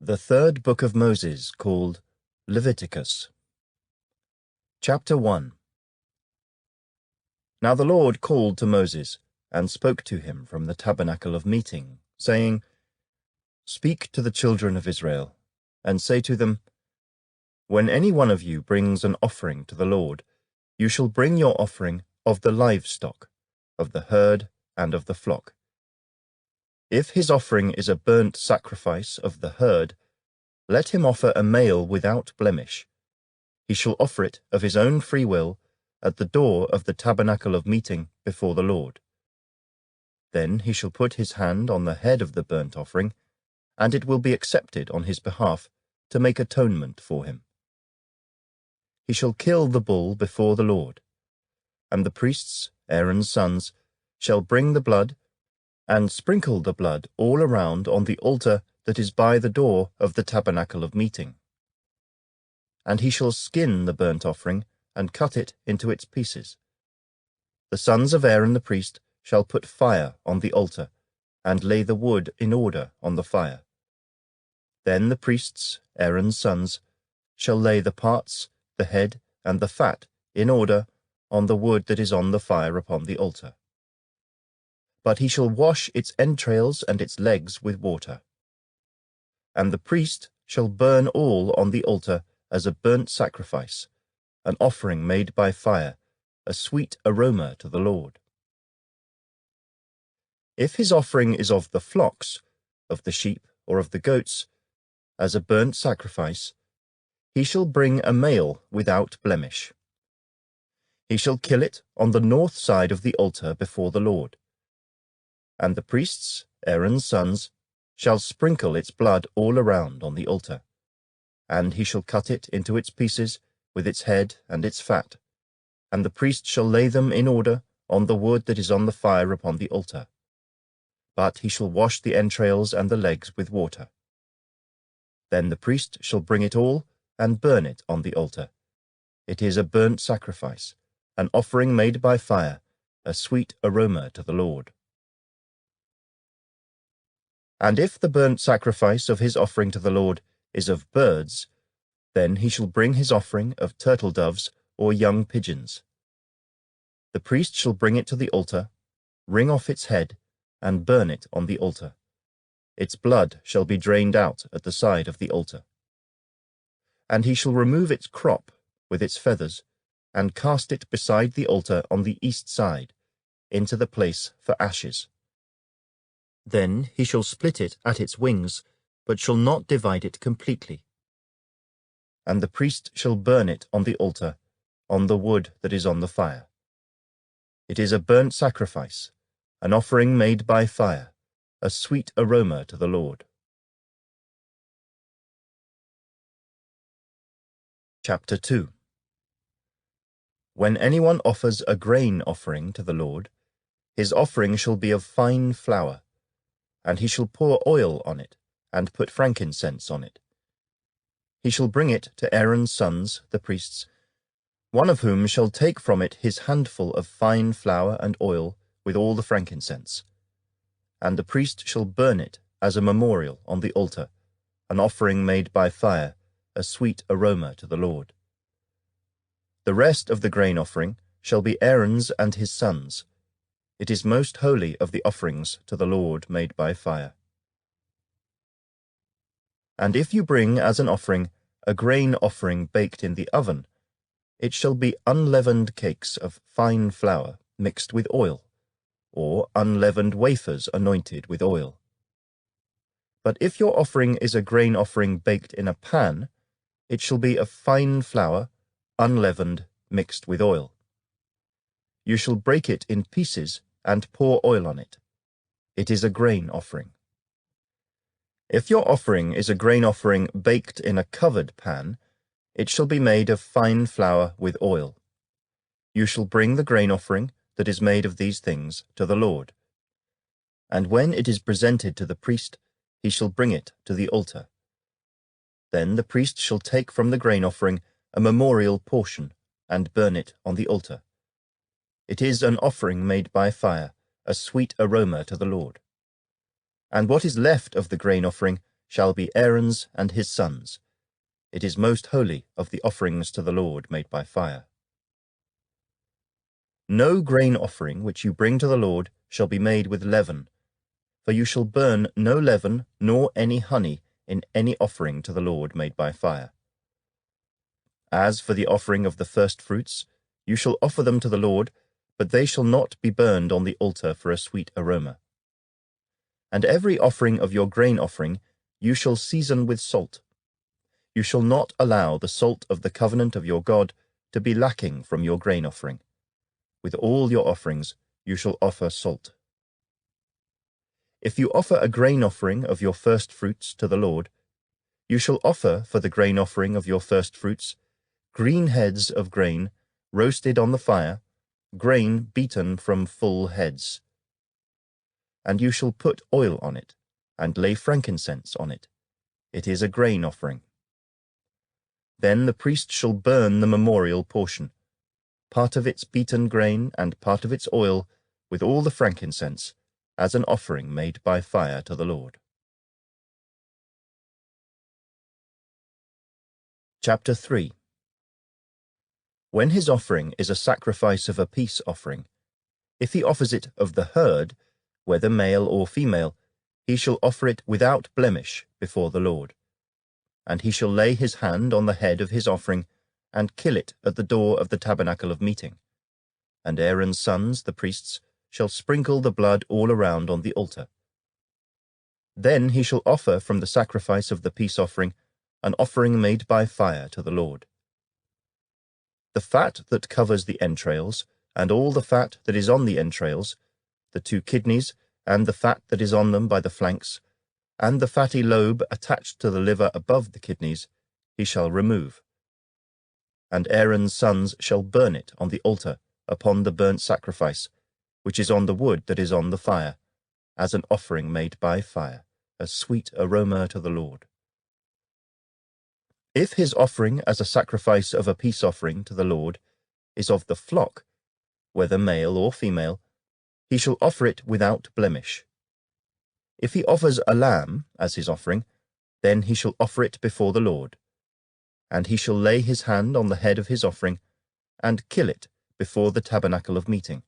The third book of Moses, called Leviticus. Chapter 1. Now the Lord called to Moses, and spoke to him from the tabernacle of meeting, saying, Speak to the children of Israel, and say to them, When any one of you brings an offering to the Lord, you shall bring your offering of the livestock, of the herd and of the flock. If his offering is a burnt sacrifice of the herd, let him offer a male without blemish. He shall offer it of his own free will at the door of the tabernacle of meeting before the Lord. Then he shall put his hand on the head of the burnt offering, and it will be accepted on his behalf to make atonement for him. He shall kill the bull before the Lord, and the priests, Aaron's sons, shall bring the blood and sprinkle the blood all around on the altar that is by the door of the tabernacle of meeting. And he shall skin the burnt offering and cut it into its pieces. The sons of Aaron the priest shall put fire on the altar, and lay the wood in order on the fire. Then the priests, Aaron's sons, shall lay the parts, the head, and the fat in order on the wood that is on the fire upon the altar. But he shall wash its entrails and its legs with water. And the priest shall burn all on the altar as a burnt sacrifice, an offering made by fire, a sweet aroma to the Lord. If his offering is of the flocks, of the sheep or of the goats, as a burnt sacrifice, he shall bring a male without blemish. He shall kill it on the north side of the altar before the Lord. And the priests, Aaron's sons, shall sprinkle its blood all around on the altar. And he shall cut it into its pieces with its head and its fat, and the priest shall lay them in order on the wood that is on the fire upon the altar. But he shall wash the entrails and the legs with water. Then the priest shall bring it all and burn it on the altar. It is a burnt sacrifice, an offering made by fire, a sweet aroma to the Lord. And if the burnt sacrifice of his offering to the Lord is of birds, then he shall bring his offering of turtle doves or young pigeons. The priest shall bring it to the altar, wring off its head, and burn it on the altar. Its blood shall be drained out at the side of the altar. And he shall remove its crop with its feathers, and cast it beside the altar on the east side, into the place for ashes. Then he shall split it at its wings, but shall not divide it completely. And the priest shall burn it on the altar, on the wood that is on the fire. It is a burnt sacrifice, an offering made by fire, a sweet aroma to the Lord. Chapter 2. When anyone offers a grain offering to the Lord, his offering shall be of fine flour, and he shall pour oil on it, and put frankincense on it. He shall bring it to Aaron's sons, the priests, one of whom shall take from it his handful of fine flour and oil with all the frankincense. And the priest shall burn it as a memorial on the altar, an offering made by fire, a sweet aroma to the Lord. The rest of the grain offering shall be Aaron's and his sons'. It is most holy of the offerings to the Lord made by fire. And if you bring as an offering a grain offering baked in the oven, it shall be unleavened cakes of fine flour mixed with oil, or unleavened wafers anointed with oil. But if your offering is a grain offering baked in a pan, it shall be of fine flour, unleavened, mixed with oil. You shall break it in pieces and pour oil on it. It is a grain offering. If your offering is a grain offering baked in a covered pan, it shall be made of fine flour with oil. You shall bring the grain offering that is made of these things to the Lord. And when it is presented to the priest, he shall bring it to the altar. Then the priest shall take from the grain offering a memorial portion, and burn it on the altar. It is an offering made by fire, a sweet aroma to the Lord. And what is left of the grain offering shall be Aaron's and his sons. It is most holy of the offerings to the Lord made by fire. No grain offering which you bring to the Lord shall be made with leaven, for you shall burn no leaven nor any honey in any offering to the Lord made by fire. As for the offering of the firstfruits, you shall offer them to the Lord, but they shall not be burned on the altar for a sweet aroma. And every offering of your grain offering you shall season with salt. You shall not allow the salt of the covenant of your God to be lacking from your grain offering. With all your offerings you shall offer salt. If you offer a grain offering of your firstfruits to the Lord, you shall offer for the grain offering of your firstfruits green heads of grain roasted on the fire, grain beaten from full heads. And you shall put oil on it, and lay frankincense on it. It is a grain offering. Then the priest shall burn the memorial portion, part of its beaten grain and part of its oil, with all the frankincense, as an offering made by fire to the Lord. Chapter 3. When his offering is a sacrifice of a peace offering, if he offers it of the herd, whether male or female, he shall offer it without blemish before the Lord. And he shall lay his hand on the head of his offering, and kill it at the door of the tabernacle of meeting. And Aaron's sons, the priests, shall sprinkle the blood all around on the altar. Then he shall offer from the sacrifice of the peace offering an offering made by fire to the Lord. The fat that covers the entrails, and all the fat that is on the entrails, the 2 kidneys, and the fat that is on them by the flanks, and the fatty lobe attached to the liver above the kidneys, he shall remove. And Aaron's sons shall burn it on the altar upon the burnt sacrifice, which is on the wood that is on the fire, as an offering made by fire, a sweet aroma to the Lord. If his offering as a sacrifice of a peace offering to the Lord is of the flock, whether male or female, he shall offer it without blemish. If he offers a lamb as his offering, then he shall offer it before the Lord. And he shall lay his hand on the head of his offering, and kill it before the tabernacle of meeting.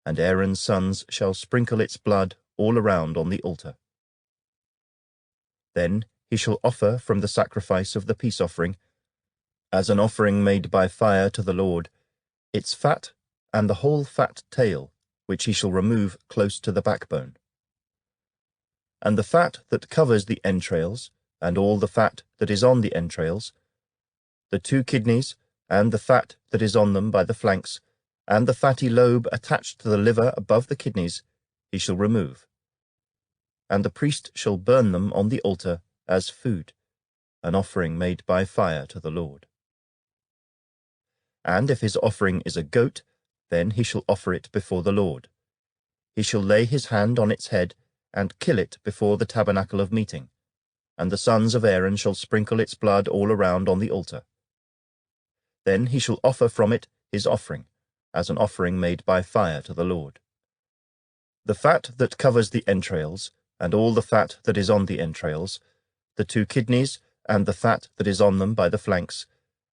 And Aaron's sons shall sprinkle its blood all around on the altar. Then he shall offer from the sacrifice of the peace offering, as an offering made by fire to the Lord, its fat and the whole fat tail, which he shall remove close to the backbone. And the fat that covers the entrails, and all the fat that is on the entrails, the 2 kidneys, and the fat that is on them by the flanks, and the fatty lobe attached to the liver above the kidneys, he shall remove. And the priest shall burn them on the altar as food, an offering made by fire to the Lord. And if his offering is a goat, then he shall offer it before the Lord. He shall lay his hand on its head, and kill it before the tabernacle of meeting, and the sons of Aaron shall sprinkle its blood all around on the altar. Then he shall offer from it his offering, as an offering made by fire to the Lord. The fat that covers the entrails, and all the fat that is on the entrails, the 2 kidneys, and the fat that is on them by the flanks,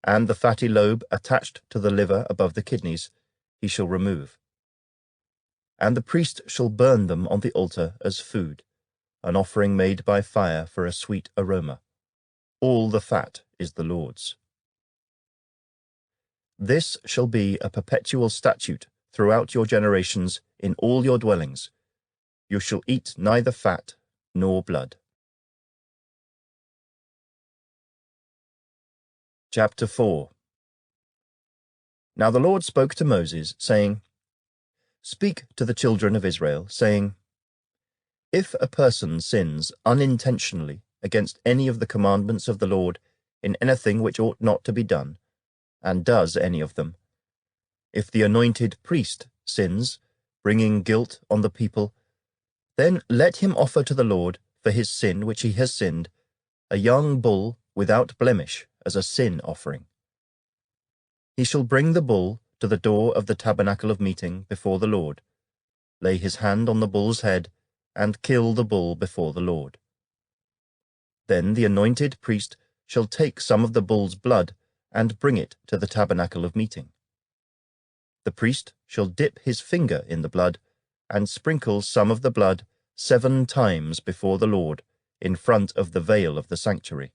and the fatty lobe attached to the liver above the kidneys, he shall remove. And the priest shall burn them on the altar as food, an offering made by fire for a sweet aroma. All the fat is the Lord's. This shall be a perpetual statute throughout your generations in all your dwellings. You shall eat neither fat nor blood. Chapter 4. Now the Lord spoke to Moses, saying, Speak to the children of Israel, saying, If a person sins unintentionally against any of the commandments of the Lord in anything which ought not to be done, and does any of them, if the anointed priest sins, bringing guilt on the people, then let him offer to the Lord for his sin which he has sinned, a young bull without blemish as a sin offering. He shall bring the bull to the door of the tabernacle of meeting before the Lord, lay his hand on the bull's head, and kill the bull before the Lord. Then the anointed priest shall take some of the bull's blood and bring it to the tabernacle of meeting. The priest shall dip his finger in the blood and sprinkle some of the blood 7 times before the Lord in front of the veil of the sanctuary.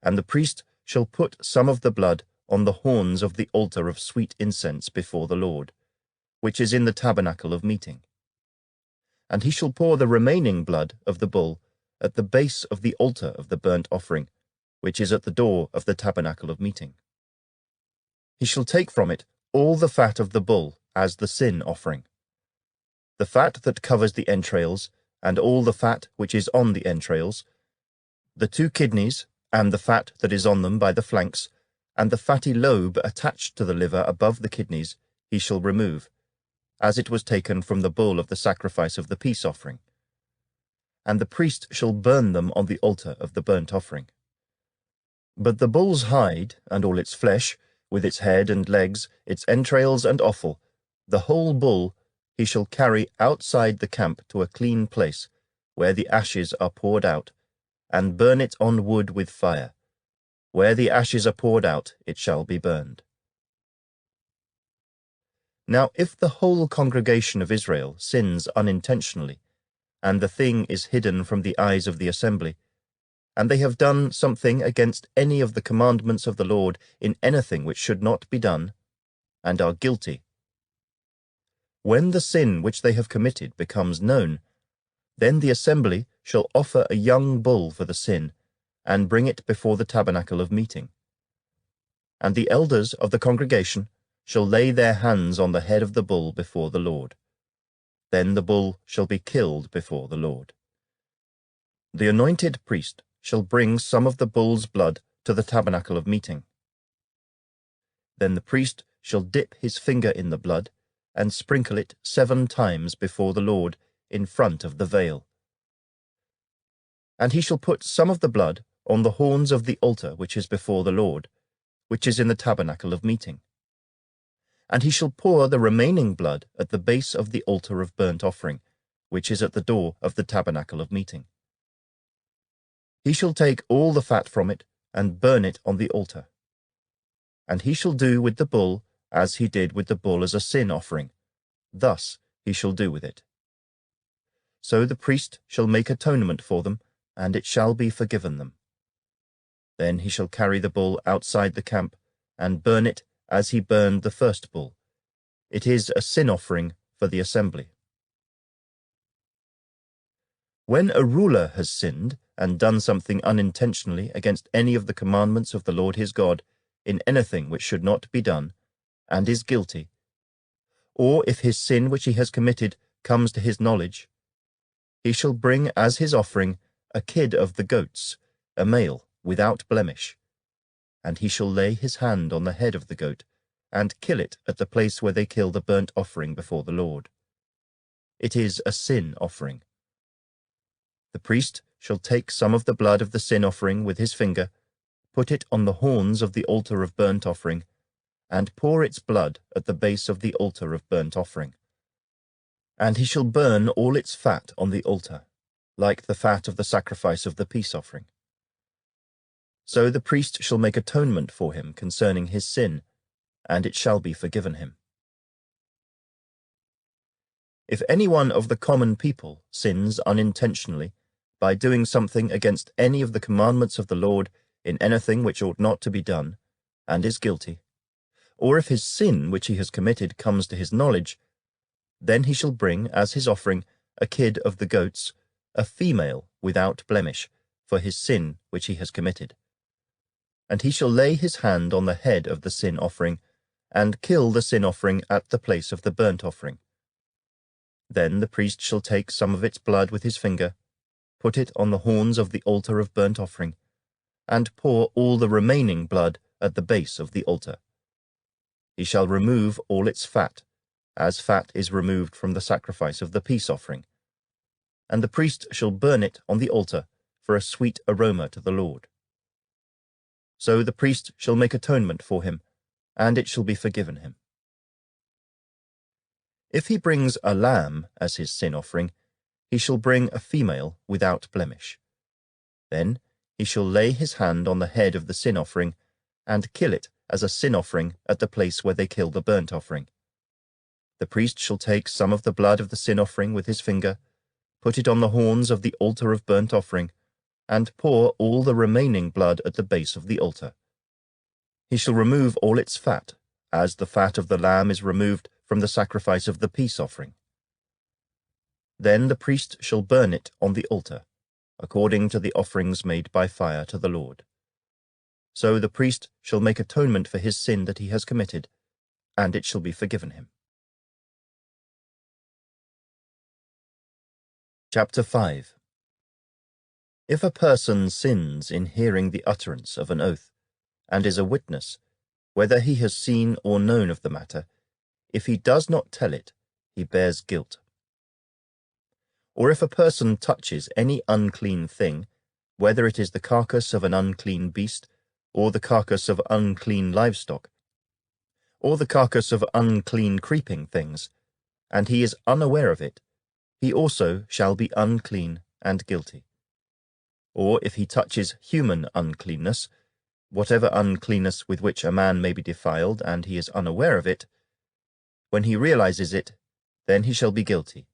And the priest shall put some of the blood on the horns of the altar of sweet incense before the Lord, which is in the tabernacle of meeting. And he shall pour the remaining blood of the bull at the base of the altar of the burnt offering, which is at the door of the tabernacle of meeting. He shall take from it all the fat of the bull as the sin offering, the fat that covers the entrails, and all the fat which is on the entrails, the 2 kidneys, and the fat that is on them by the flanks, and the fatty lobe attached to the liver above the kidneys, he shall remove, as it was taken from the bull of the sacrifice of the peace offering. And the priest shall burn them on the altar of the burnt offering. But the bull's hide, and all its flesh, with its head and legs, its entrails and offal, the whole bull, he shall carry outside the camp to a clean place, where the ashes are poured out, and burn it on wood with fire. Where the ashes are poured out, it shall be burned. Now if the whole congregation of Israel sins unintentionally, and the thing is hidden from the eyes of the assembly, and they have done something against any of the commandments of the Lord in anything which should not be done, and are guilty, when the sin which they have committed becomes known, then the assembly shall offer a young bull for the sin, and bring it before the tabernacle of meeting. And the elders of the congregation shall lay their hands on the head of the bull before the Lord. Then the bull shall be killed before the Lord. The anointed priest shall bring some of the bull's blood to the tabernacle of meeting. Then the priest shall dip his finger in the blood, and sprinkle it 7 times before the Lord in front of the veil. And he shall put some of the blood on the horns of the altar which is before the Lord, which is in the tabernacle of meeting. And he shall pour the remaining blood at the base of the altar of burnt offering, which is at the door of the tabernacle of meeting. He shall take all the fat from it, and burn it on the altar. And he shall do with the bull as he did with the bull as a sin offering. Thus he shall do with it. So the priest shall make atonement for them, and it shall be forgiven them. Then he shall carry the bull outside the camp, and burn it as he burned the first bull. It is a sin offering for the assembly. When a ruler has sinned and done something unintentionally against any of the commandments of the Lord his God, in anything which should not be done, and is guilty, or if his sin which he has committed comes to his knowledge, he shall bring as his offering a kid of the goats, a male, without blemish, and he shall lay his hand on the head of the goat, and kill it at the place where they kill the burnt offering before the Lord. It is a sin offering. The priest shall take some of the blood of the sin offering with his finger, put it on the horns of the altar of burnt offering, and pour its blood at the base of the altar of burnt offering. And he shall burn all its fat on the altar, like the fat of the sacrifice of the peace offering. So the priest shall make atonement for him concerning his sin, and it shall be forgiven him. If any one of the common people sins unintentionally by doing something against any of the commandments of the Lord in anything which ought not to be done, and is guilty, or if his sin which he has committed comes to his knowledge, then he shall bring as his offering a kid of the goats, a female without blemish, for his sin which he has committed. And he shall lay his hand on the head of the sin offering, and kill the sin offering at the place of the burnt offering. Then the priest shall take some of its blood with his finger, put it on the horns of the altar of burnt offering, and pour all the remaining blood at the base of the altar. He shall remove all its fat, as fat is removed from the sacrifice of the peace offering, and the priest shall burn it on the altar for a sweet aroma to the Lord. So the priest shall make atonement for him, and it shall be forgiven him. If he brings a lamb as his sin offering, he shall bring a female without blemish. Then he shall lay his hand on the head of the sin offering, and kill it as a sin offering at the place where they kill the burnt offering. The priest shall take some of the blood of the sin offering with his finger, put it on the horns of the altar of burnt offering, and pour all the remaining blood at the base of the altar. He shall remove all its fat, as the fat of the lamb is removed from the sacrifice of the peace offering. Then the priest shall burn it on the altar, according to the offerings made by fire to the Lord. So the priest shall make atonement for his sin that he has committed, and it shall be forgiven him. Chapter 5. If a person sins in hearing the utterance of an oath, and is a witness, whether he has seen or known of the matter, if he does not tell it, he bears guilt. Or if a person touches any unclean thing, whether it is the carcass of an unclean beast, or the carcass of unclean livestock, or the carcass of unclean creeping things, and he is unaware of it, he also shall be unclean and guilty. Or if he touches human uncleanness, whatever uncleanness with which a man may be defiled, and he is unaware of it, when he realizes it, then he shall be guilty.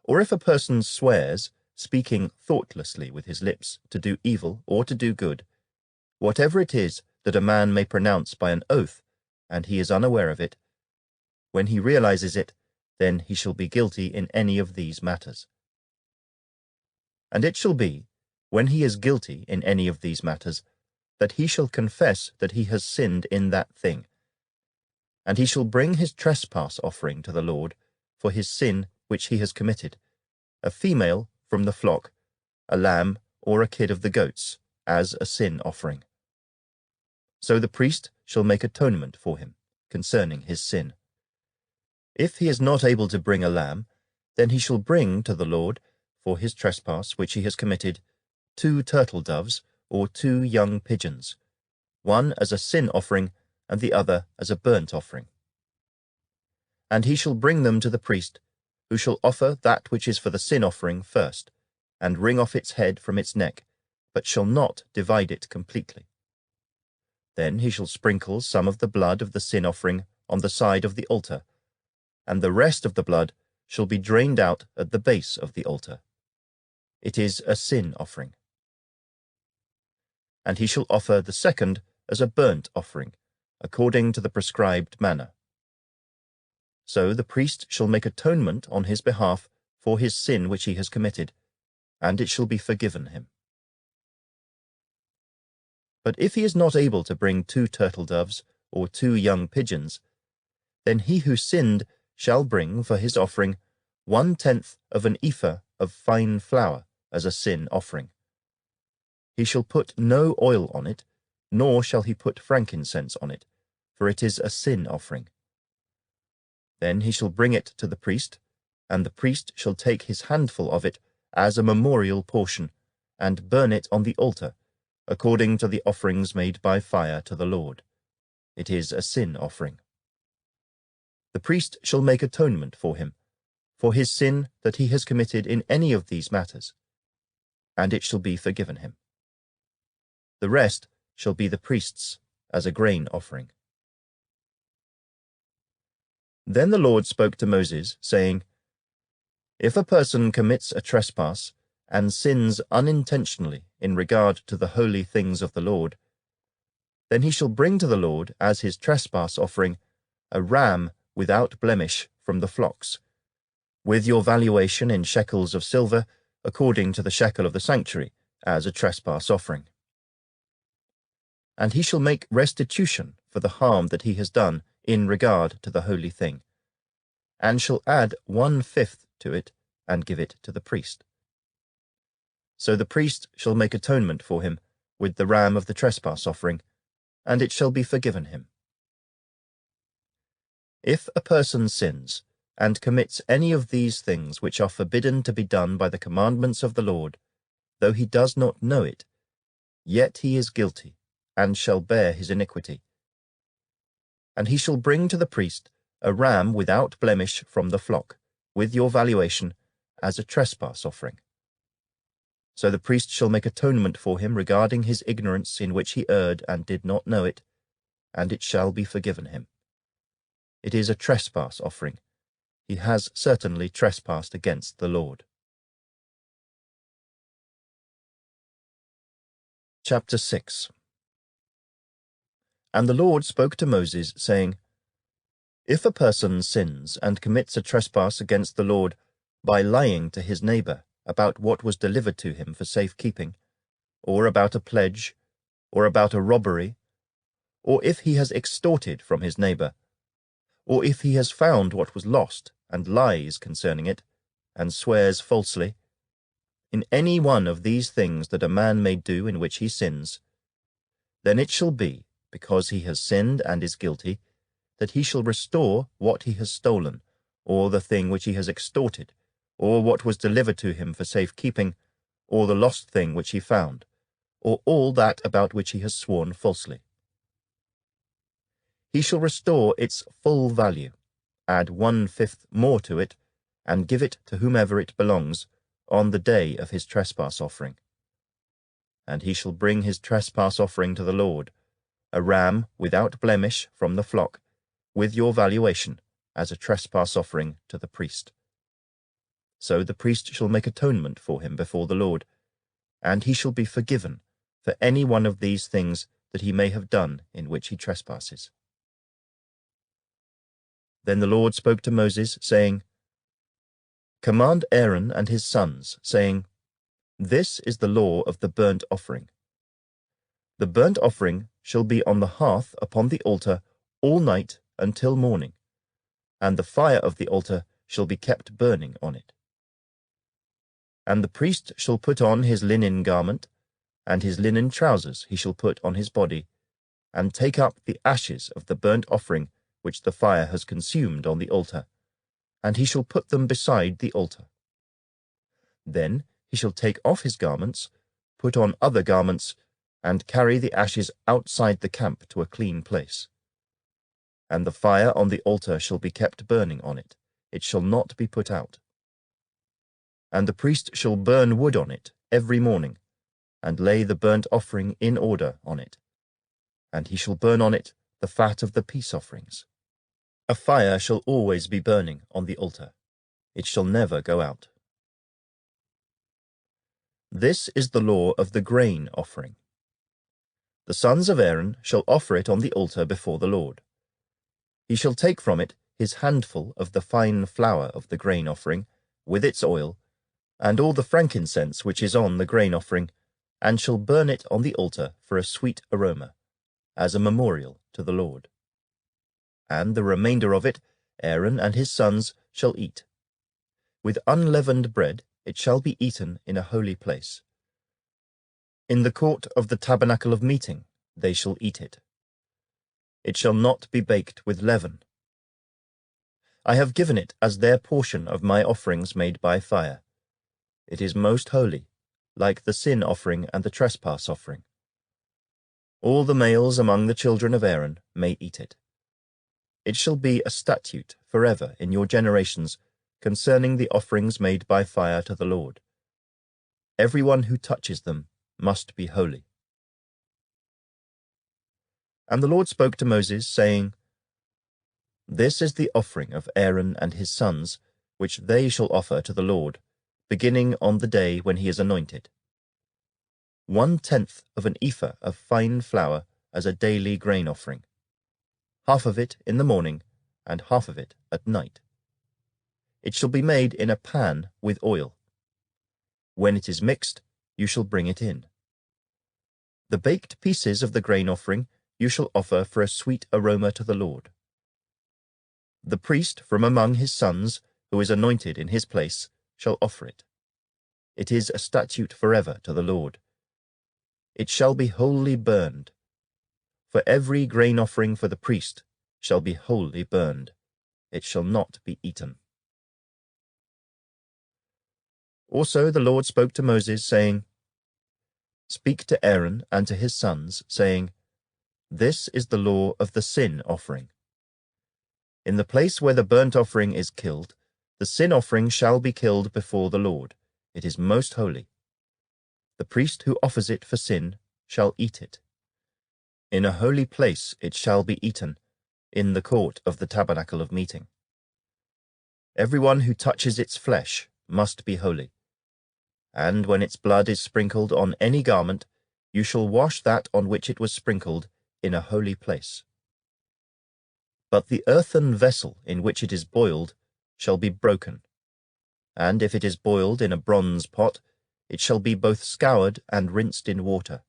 Or if a person swears, speaking thoughtlessly with his lips, to do evil or to do good, whatever it is that a man may pronounce by an oath, and he is unaware of it, when he realizes it, then he shall be guilty in any of these matters. And it shall be, when he is guilty in any of these matters, that he shall confess that he has sinned in that thing. And he shall bring his trespass offering to the Lord for his sin which he has committed, a female from the flock, a lamb or a kid of the goats, as a sin offering. So the priest shall make atonement for him concerning his sin. If he is not able to bring a lamb, then he shall bring to the Lord, for his trespass which he has committed, 2 turtle doves or 2 young pigeons, one as a sin offering and the other as a burnt offering. And he shall bring them to the priest, who shall offer that which is for the sin offering first, and wring off its head from its neck, but shall not divide it completely. Then he shall sprinkle some of the blood of the sin offering on the side of the altar, and the rest of the blood shall be drained out at the base of the altar. It is a sin offering. And he shall offer the second as a burnt offering, according to the prescribed manner. So the priest shall make atonement on his behalf for his sin which he has committed, and it shall be forgiven him. But if he is not able to bring 2 turtle doves or 2 young pigeons, then he who sinned shall bring for his offering 1/10 of an ephah of fine flour as a sin offering. He shall put no oil on it, nor shall he put frankincense on it, for it is a sin offering. Then he shall bring it to the priest, and the priest shall take his handful of it as a memorial portion, and burn it on the altar, according to the offerings made by fire to the Lord. It is a sin offering. The priest shall make atonement for him, for his sin that he has committed in any of these matters, and it shall be forgiven him. The rest shall be the priest's as a grain offering. Then the Lord spoke to Moses, saying, If a person commits a trespass and sins unintentionally in regard to the holy things of the Lord, then he shall bring to the Lord as his trespass offering a ram without blemish from the flocks, with your valuation in shekels of silver, according to the shekel of the sanctuary, as a trespass offering. And he shall make restitution for the harm that he has done in regard to the holy thing, and shall add 1/5 to it, and give it to the priest. So the priest shall make atonement for him with the ram of the trespass offering, and it shall be forgiven him. If a person sins, and commits any of these things which are forbidden to be done by the commandments of the Lord, though he does not know it, yet he is guilty, and shall bear his iniquity. And he shall bring to the priest a ram without blemish from the flock, with your valuation, as a trespass offering. So the priest shall make atonement for him regarding his ignorance in which he erred and did not know it, and it shall be forgiven him. It is a trespass offering. He has certainly trespassed against the Lord. Chapter 6. And the Lord spoke to Moses, saying, If a person sins and commits a trespass against the Lord by lying to his neighbor about what was delivered to him for safekeeping, or about a pledge, or about a robbery, or if he has extorted from his neighbor, or if he has found what was lost and lies concerning it, and swears falsely, in any one of these things that a man may do in which he sins, then it shall be, because he has sinned and is guilty, that he shall restore what he has stolen, or the thing which he has extorted, or what was delivered to him for safekeeping, or the lost thing which he found, or all that about which he has sworn falsely. He shall restore its full value, add 1/5 more to it, and give it to whomever it belongs, on the day of his trespass offering. And he shall bring his trespass offering to the Lord, a ram without blemish from the flock, with your valuation, as a trespass offering to the priest. So the priest shall make atonement for him before the Lord, and he shall be forgiven for any one of these things that he may have done in which he trespasses. Then the Lord spoke to Moses, saying, Command Aaron and his sons, saying, This is the law of the burnt offering. The burnt offering shall be on the hearth upon the altar all night until morning, and the fire of the altar shall be kept burning on it. And the priest shall put on his linen garment, and his linen trousers he shall put on his body, and take up the ashes of the burnt offering which the fire has consumed on the altar, and he shall put them beside the altar. Then he shall take off his garments, put on other garments, and carry the ashes outside the camp to a clean place. And the fire on the altar shall be kept burning on it, it shall not be put out. And the priest shall burn wood on it every morning, and lay the burnt offering in order on it, and he shall burn on it the fat of the peace offerings. A fire shall always be burning on the altar, it shall never go out. This is the law of the grain offering. The sons of Aaron shall offer it on the altar before the Lord. He shall take from it his handful of the fine flour of the grain offering, with its oil, and all the frankincense which is on the grain offering, and shall burn it on the altar for a sweet aroma, as a memorial to the Lord. And the remainder of it Aaron and his sons shall eat. With unleavened bread it shall be eaten in a holy place. In the court of the tabernacle of meeting they shall eat it. It shall not be baked with leaven. I have given it as their portion of my offerings made by fire. It is most holy, like the sin offering and the trespass offering. All the males among the children of Aaron may eat it. It shall be a statute forever in your generations concerning the offerings made by fire to the Lord. Everyone who touches them must be holy. And the Lord spoke to Moses, saying, This is the offering of Aaron and his sons, which they shall offer to the Lord, beginning on the day when he is anointed. 1/10 of an ephah of fine flour as a daily grain offering, half of it in the morning, and half of it at night. It shall be made in a pan with oil. When it is mixed, you shall bring it in. The baked pieces of the grain offering you shall offer for a sweet aroma to the Lord. The priest from among his sons, who is anointed in his place, shall offer it. It is a statute forever to the Lord. It shall be wholly burned. For every grain offering for the priest shall be wholly burned. It shall not be eaten. Also the Lord spoke to Moses, saying, Speak to Aaron and to his sons, saying, This is the law of the sin offering. In the place where the burnt offering is killed, the sin offering shall be killed before the Lord. It is most holy. The priest who offers it for sin shall eat it. In a holy place it shall be eaten, in the court of the tabernacle of meeting. Everyone who touches its flesh must be holy. And when its blood is sprinkled on any garment, you shall wash that on which it was sprinkled in a holy place. But the earthen vessel in which it is boiled shall be broken, and if it is boiled in a bronze pot, it shall be both scoured and rinsed in water.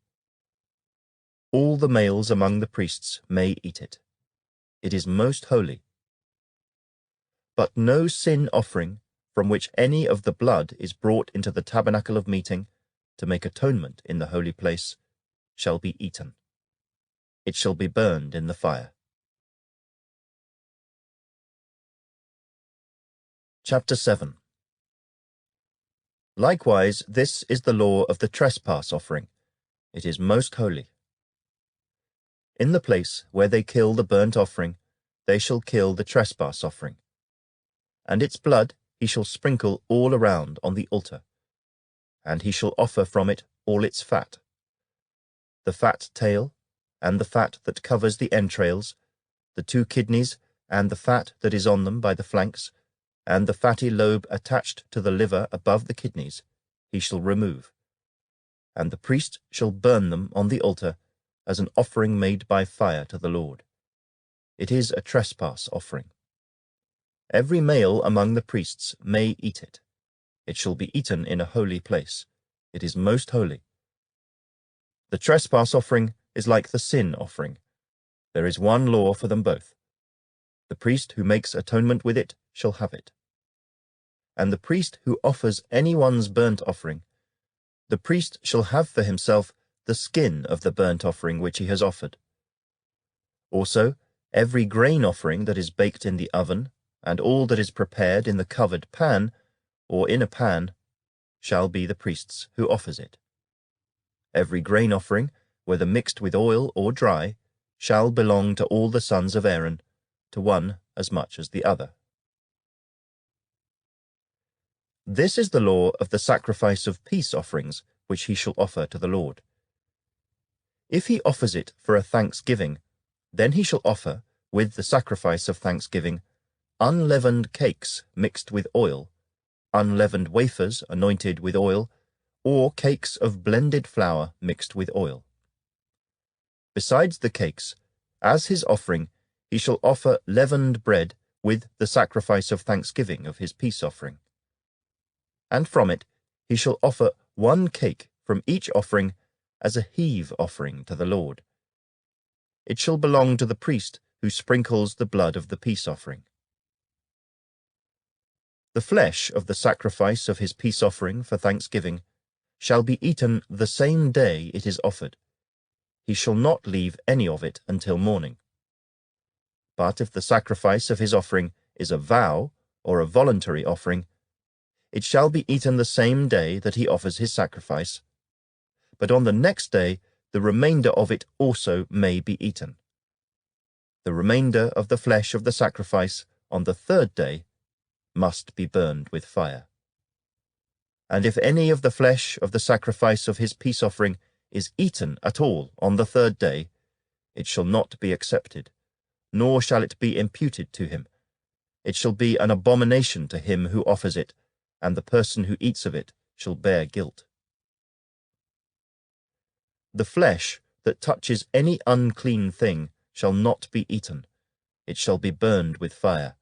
All the males among the priests may eat it. It is most holy. But no sin offering from which any of the blood is brought into the tabernacle of meeting to make atonement in the holy place shall be eaten. It shall be burned in the fire. Chapter 7. Likewise, this is the law of the trespass offering. It is most holy. In the place where they kill the burnt offering, they shall kill the trespass offering. And its blood he shall sprinkle all around on the altar, and he shall offer from it all its fat, the fat tail, and the fat that covers the entrails, the 2 kidneys, and the fat that is on them by the flanks, and the fatty lobe attached to the liver above the kidneys, he shall remove. And the priest shall burn them on the altar as an offering made by fire to the Lord. It is a trespass offering. Every male among the priests may eat it. It shall be eaten in a holy place. It is most holy. The trespass offering is like the sin offering. There is one law for them both. The priest who makes atonement with it shall have it. And the priest who offers anyone's burnt offering, the priest shall have for himself the skin of the burnt offering which he has offered. Also, every grain offering that is baked in the oven, and all that is prepared in the covered pan, or in a pan, shall be the priest's who offers it. Every grain offering, whether mixed with oil or dry, shall belong to all the sons of Aaron, to one as much as the other. This is the law of the sacrifice of peace offerings which he shall offer to the Lord. If he offers it for a thanksgiving, then he shall offer, with the sacrifice of thanksgiving, unleavened cakes mixed with oil, unleavened wafers anointed with oil, or cakes of blended flour mixed with oil. Besides the cakes, as his offering, he shall offer leavened bread with the sacrifice of thanksgiving of his peace offering. And from it he shall offer 1 cake from each offering as a heave offering to the Lord. It shall belong to the priest who sprinkles the blood of the peace offering. The flesh of the sacrifice of his peace offering for thanksgiving shall be eaten the same day it is offered. He shall not leave any of it until morning. But if the sacrifice of his offering is a vow or a voluntary offering, it shall be eaten the same day that he offers his sacrifice. But on the next day the remainder of it also may be eaten. The remainder of the flesh of the sacrifice on the 3rd day must be burned with fire. And if any of the flesh of the sacrifice of his peace offering is eaten at all on the 3rd day, it shall not be accepted, nor shall it be imputed to him. It shall be an abomination to him who offers it, and the person who eats of it shall bear guilt. The flesh that touches any unclean thing shall not be eaten. It shall be burned with fire.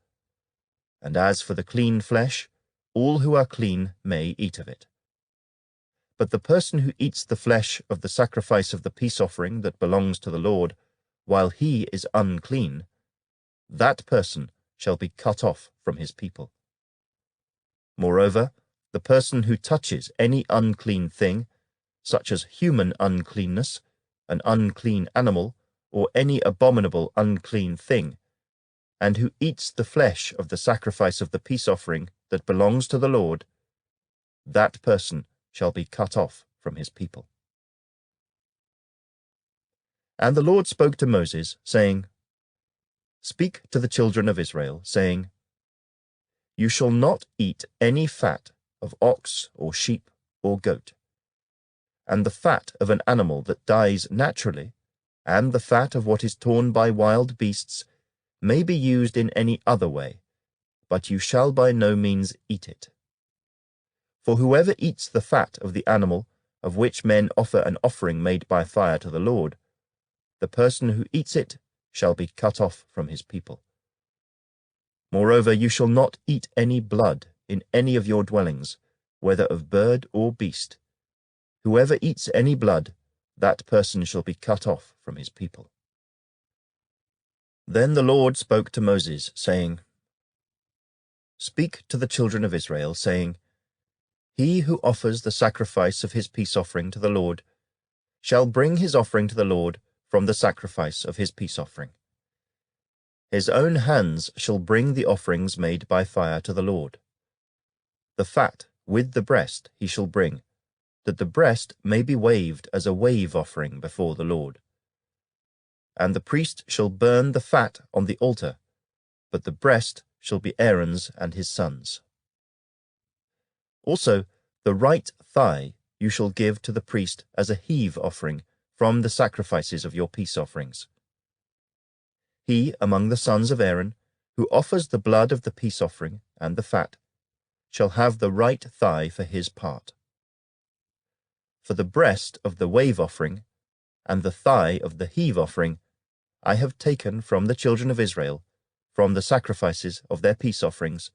And as for the clean flesh, all who are clean may eat of it. But the person who eats the flesh of the sacrifice of the peace offering that belongs to the Lord, while he is unclean, that person shall be cut off from his people. Moreover, the person who touches any unclean thing, such as human uncleanness, an unclean animal, or any abominable unclean thing, and who eats the flesh of the sacrifice of the peace offering that belongs to the Lord, that person shall be cut off from his people. And the Lord spoke to Moses, saying, Speak to the children of Israel, saying, You shall not eat any fat of ox or sheep or goat. and the fat of an animal that dies naturally, and the fat of what is torn by wild beasts, may be used in any other way, but you shall by no means eat it. For whoever eats the fat of the animal of which men offer an offering made by fire to the Lord, the person who eats it shall be cut off from his people. Moreover, you shall not eat any blood in any of your dwellings, whether of bird or beast. Whoever eats any blood, that person shall be cut off from his people. Then the Lord spoke to Moses, saying, Speak to the children of Israel, saying, He who offers the sacrifice of his peace offering to the Lord shall bring his offering to the Lord from the sacrifice of his peace offering. His own hands shall bring the offerings made by fire to the Lord. The fat with the breast he shall bring, that the breast may be waved as a wave offering before the Lord. And the priest shall burn the fat on the altar, but the breast shall be Aaron's and his sons'. Also the right thigh you shall give to the priest as a heave offering from the sacrifices of your peace offerings. He among the sons of Aaron, who offers the blood of the peace offering and the fat, shall have the right thigh for his part. For the breast of the wave offering and the thigh of the heave offering I have taken from the children of Israel, from the sacrifices of their peace offerings,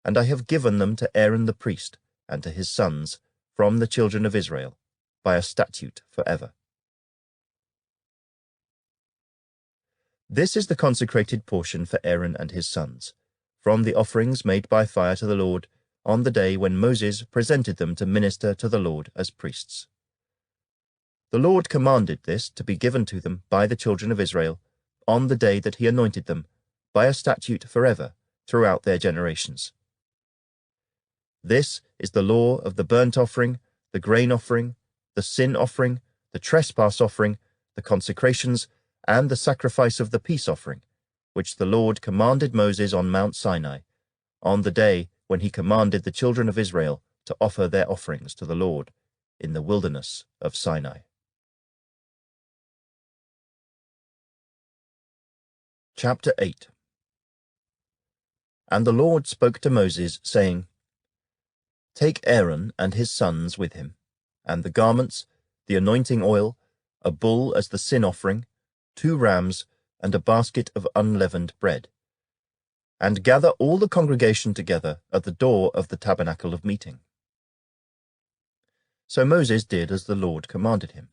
and I have given them to Aaron the priest and to his sons from the children of Israel, by a statute forever. This is the consecrated portion for Aaron and his sons, from the offerings made by fire to the Lord on the day when Moses presented them to minister to the Lord as priests. The Lord commanded this to be given to them by the children of Israel on the day that he anointed them, by a statute forever, throughout their generations. This is the law of the burnt offering, the grain offering, the sin offering, the trespass offering, the consecrations, and the sacrifice of the peace offering, which the Lord commanded Moses on Mount Sinai, on the day when he commanded the children of Israel to offer their offerings to the Lord in the wilderness of Sinai. Chapter 8. And the Lord spoke to Moses, saying, Take Aaron and his sons with him, and the garments, the anointing oil, a bull as the sin offering, 2 rams, and a basket of unleavened bread, and gather all the congregation together at the door of the tabernacle of meeting. So Moses did as the Lord commanded him.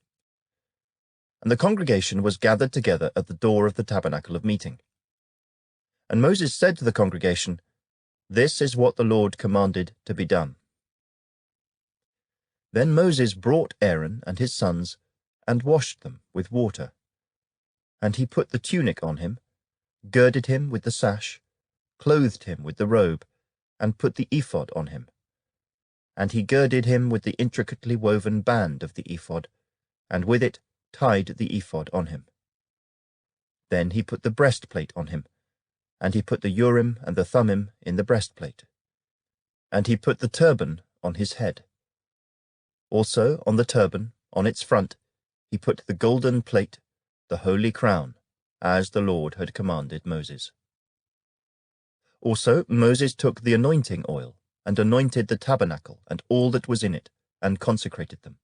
And the congregation was gathered together at the door of the tabernacle of meeting. And Moses said to the congregation, This is what the Lord commanded to be done. Then Moses brought Aaron and his sons, and washed them with water. And he put the tunic on him, girded him with the sash, clothed him with the robe, and put the ephod on him. And he girded him with the intricately woven band of the ephod, and with it tied the ephod on him. Then he put the breastplate on him, and he put the Urim and the Thummim in the breastplate. And he put the turban on his head. Also on the turban, on its front, he put the golden plate, the holy crown, as the Lord had commanded Moses. Also Moses took the anointing oil, and anointed the tabernacle and all that was in it, and consecrated them.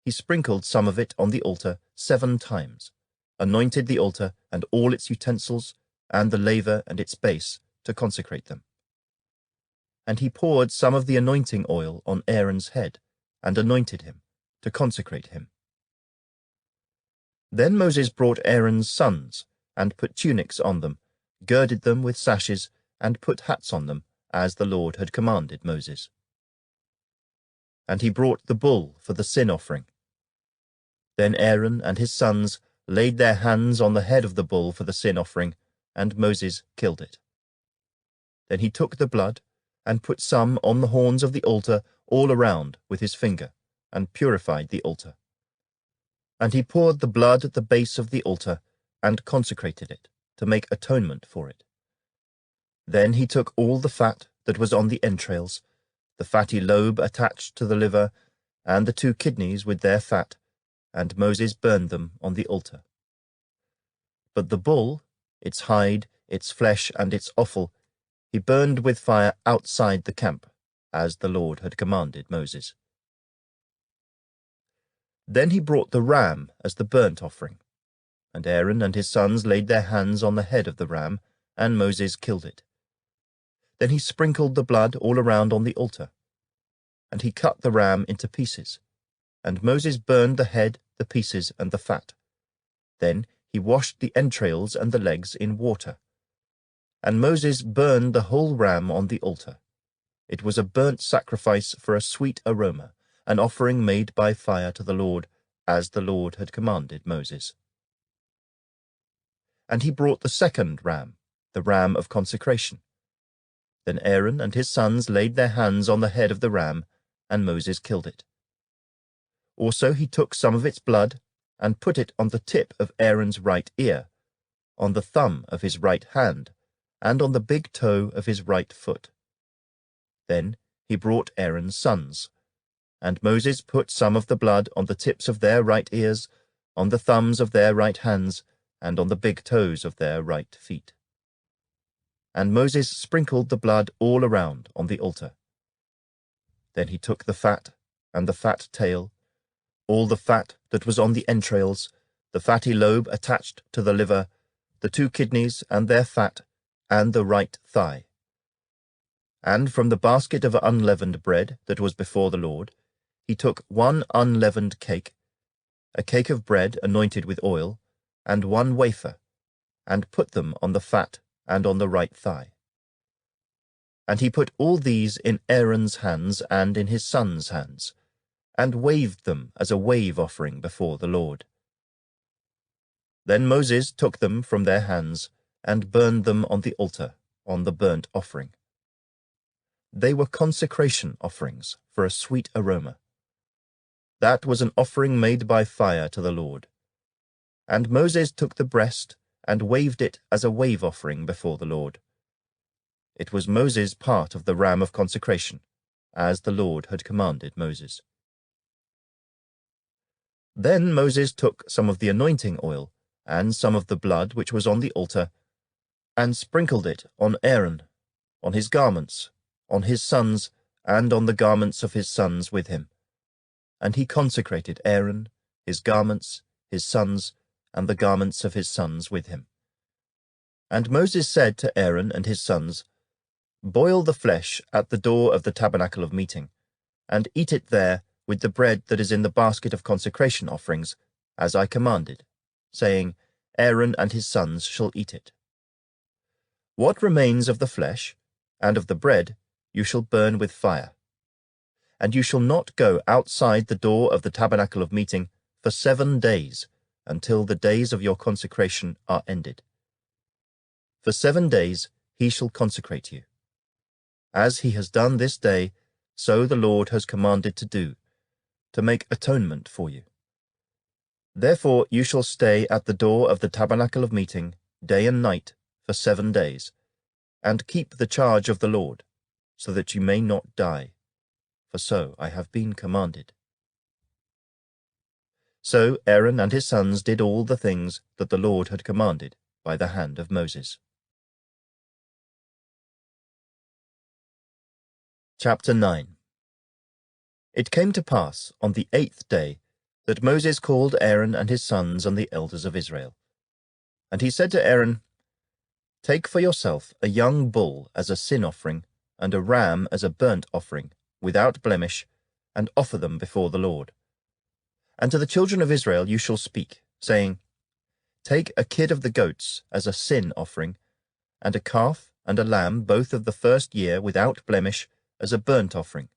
He sprinkled some of it on the altar 7 times, anointed the altar and all its utensils, and the laver and its base, to consecrate them. And he poured some of the anointing oil on Aaron's head, and anointed him, to consecrate him. Then Moses brought Aaron's sons, and put tunics on them, girded them with sashes, and put hats on them, as the Lord had commanded Moses. And he brought the bull for the sin offering. Then Aaron and his sons laid their hands on the head of the bull for the sin offering, and Moses killed it. Then he took the blood, and put some on the horns of the altar all around with his finger, and purified the altar. And he poured the blood at the base of the altar, and consecrated it, to make atonement for it. Then he took all the fat that was on the entrails, the fatty lobe attached to the liver, and the 2 kidneys with their fat, and Moses burned them on the altar. But the bull, its hide, its flesh, and its offal, he burned with fire outside the camp, as the Lord had commanded Moses. Then he brought the ram as the burnt offering, and Aaron and his sons laid their hands on the head of the ram, and Moses killed it. Then he sprinkled the blood all around on the altar, and he cut the ram into pieces, and Moses burned the head, the pieces, and the fat. Then he washed the entrails and the legs in water. And Moses burned the whole ram on the altar. It was a burnt sacrifice for a sweet aroma, an offering made by fire to the Lord, as the Lord had commanded Moses. And he brought the second ram, the ram of consecration. Then Aaron and his sons laid their hands on the head of the ram, and Moses killed it. Also he took some of its blood, and put it on the tip of Aaron's right ear, on the thumb of his right hand, and on the big toe of his right foot. Then he brought Aaron's sons, and Moses put some of the blood on the tips of their right ears, on the thumbs of their right hands, and on the big toes of their right feet. And Moses sprinkled the blood all around on the altar. Then he took the fat, and the fat tail, all the fat that was on the entrails, the fatty lobe attached to the liver, the 2 kidneys and their fat, and the right thigh. And from the basket of unleavened bread that was before the Lord, he took 1 unleavened cake, a cake of bread anointed with oil, and 1 wafer, and put them on the fat and on the right thigh. And he put all these in Aaron's hands and in his sons' hands, and waved them as a wave offering before the Lord. Then Moses took them from their hands, and burned them on the altar, on the burnt offering. They were consecration offerings for a sweet aroma. That was an offering made by fire to the Lord. And Moses took the breast, and waved it as a wave offering before the Lord. It was Moses' part of the ram of consecration, as the Lord had commanded Moses. Then Moses took some of the anointing oil, and some of the blood which was on the altar, and sprinkled it on Aaron, on his garments, on his sons, and on the garments of his sons with him. And he consecrated Aaron, his garments, his sons, and the garments of his sons with him. And Moses said to Aaron and his sons, Boil the flesh at the door of the tabernacle of meeting, and eat it there with the bread that is in the basket of consecration offerings, as I commanded, saying, Aaron and his sons shall eat it. What remains of the flesh and of the bread you shall burn with fire. And you shall not go outside the door of the tabernacle of meeting for 7 days, until the days of your consecration are ended. For 7 days he shall consecrate you. As he has done this day, so the Lord has commanded to do, to make atonement for you. Therefore you shall stay at the door of the tabernacle of meeting, day and night, for 7 days, and keep the charge of the Lord, so that you may not die, for so I have been commanded. So Aaron and his sons did all the things that the Lord had commanded by the hand of Moses. Chapter 9. It came to pass on the 8th day that Moses called Aaron and his sons and the elders of Israel. And he said to Aaron, Take for yourself a young bull as a sin offering, and a ram as a burnt offering, without blemish, and offer them before the Lord. And to the children of Israel you shall speak, saying, Take a kid of the goats as a sin offering, and a calf and a lamb both of the first year without blemish as a burnt offering.